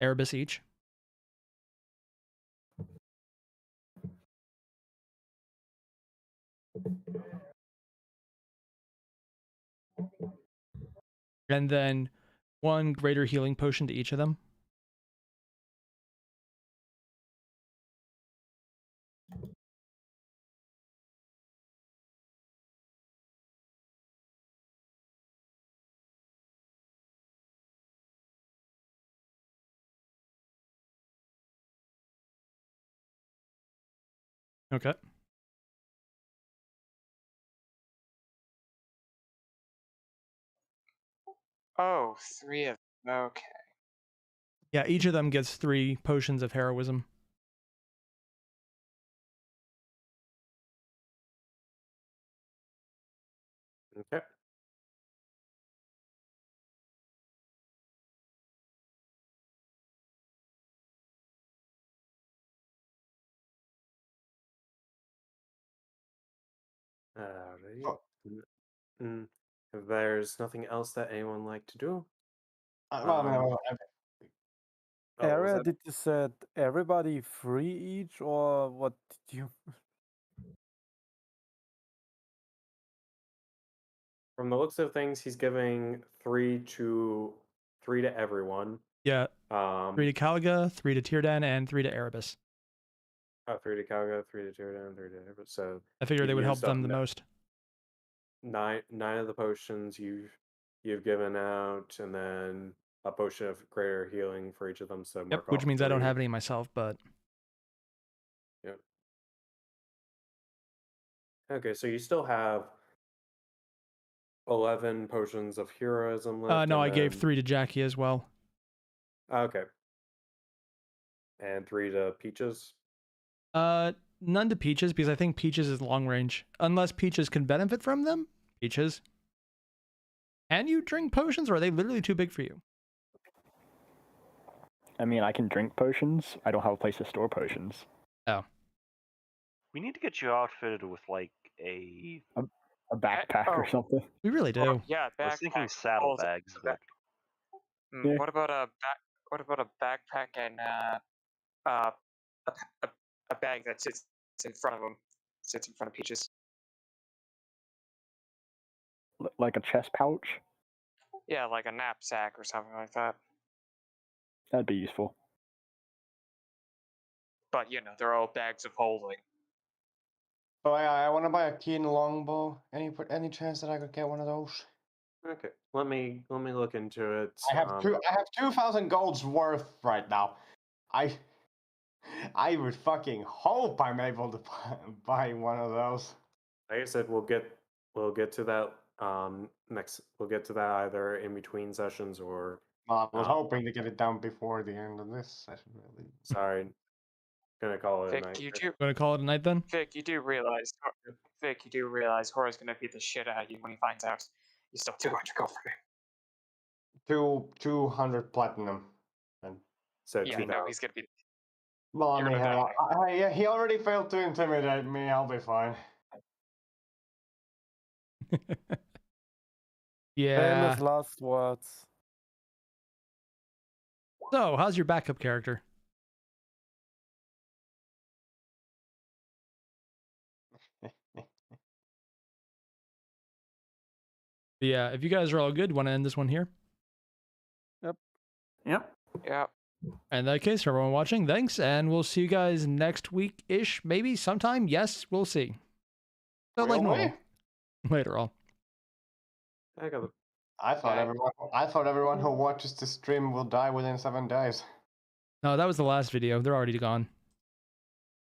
Erebus each. And then 1 greater healing potion to each of them. Okay. Oh, 3 of them. Okay. Yeah, each of them gets 3 potions of heroism. Okay. Alright. If there's nothing else that anyone like to do, Well, I mean, oh, what was Area, that? did you said everybody 3 each, or what did you? From the looks of things, he's giving 3 to everyone. Yeah. 3 to Caliga, 3 to Tirdan, and 3 to Erebus. 3 to Calga, 3 to Tirdan, 3 to Erebus. So I figured they would help used up them the most. 9 of the potions you've given out, and then a potion of greater healing for each of them. So Yep, which means I don't have any myself, but Yep. Okay, so you still have 11 potions of heroism left. no, and I gave then- 3 to Jackie as well. Okay. And 3 to Peaches. None to Peaches because I think Peaches is long range. Unless Peaches can benefit from them. Peaches. Can you drink potions, or are they literally too big for you? I mean, I can drink potions. I don't have a place to store potions. We need to get you outfitted with like a. A backpack or something. We really do. Yeah, I was thinking backpack. saddlebags, but Yeah. What about a backpack and a, a, a bag that sits in front of him, sits in front of Peaches? Like a chest pouch? Yeah, like a knapsack or something like that. That'd be useful. But they're all bags of holding. Oh yeah, I want to buy a keen longbow. Any chance that I could get one of those? Okay, let me look into it. I have 2,000 golds worth right now. I would fucking hope I'm able to buy one of those. Like I said, we'll get to that next. We'll get to that either in between sessions or. Well, I was hoping to get it done before the end of this session, really. Sorry, gonna call it a Vic, night. Gonna call it a night then? Vic, you do realize Hora's gonna beat the shit out of you when he finds out you still 200 gold for him. 200 platinum. And So Yeah, no, he's gonna be. well, I You're mean, gonna yeah, he already failed to intimidate me. I'll be fine. Yeah. Famous last words. So, how's your backup character? Yeah, if you guys are all good, want to end this one here? Yep. Yeah. In that case, for everyone watching, thanks, and we'll see you guys next week-ish, maybe sometime. Yes, we'll see. So like normal. Later all. I thought everyone who watches the stream will die within 7 days. No, that was the last video. They're already gone.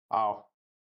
Oh.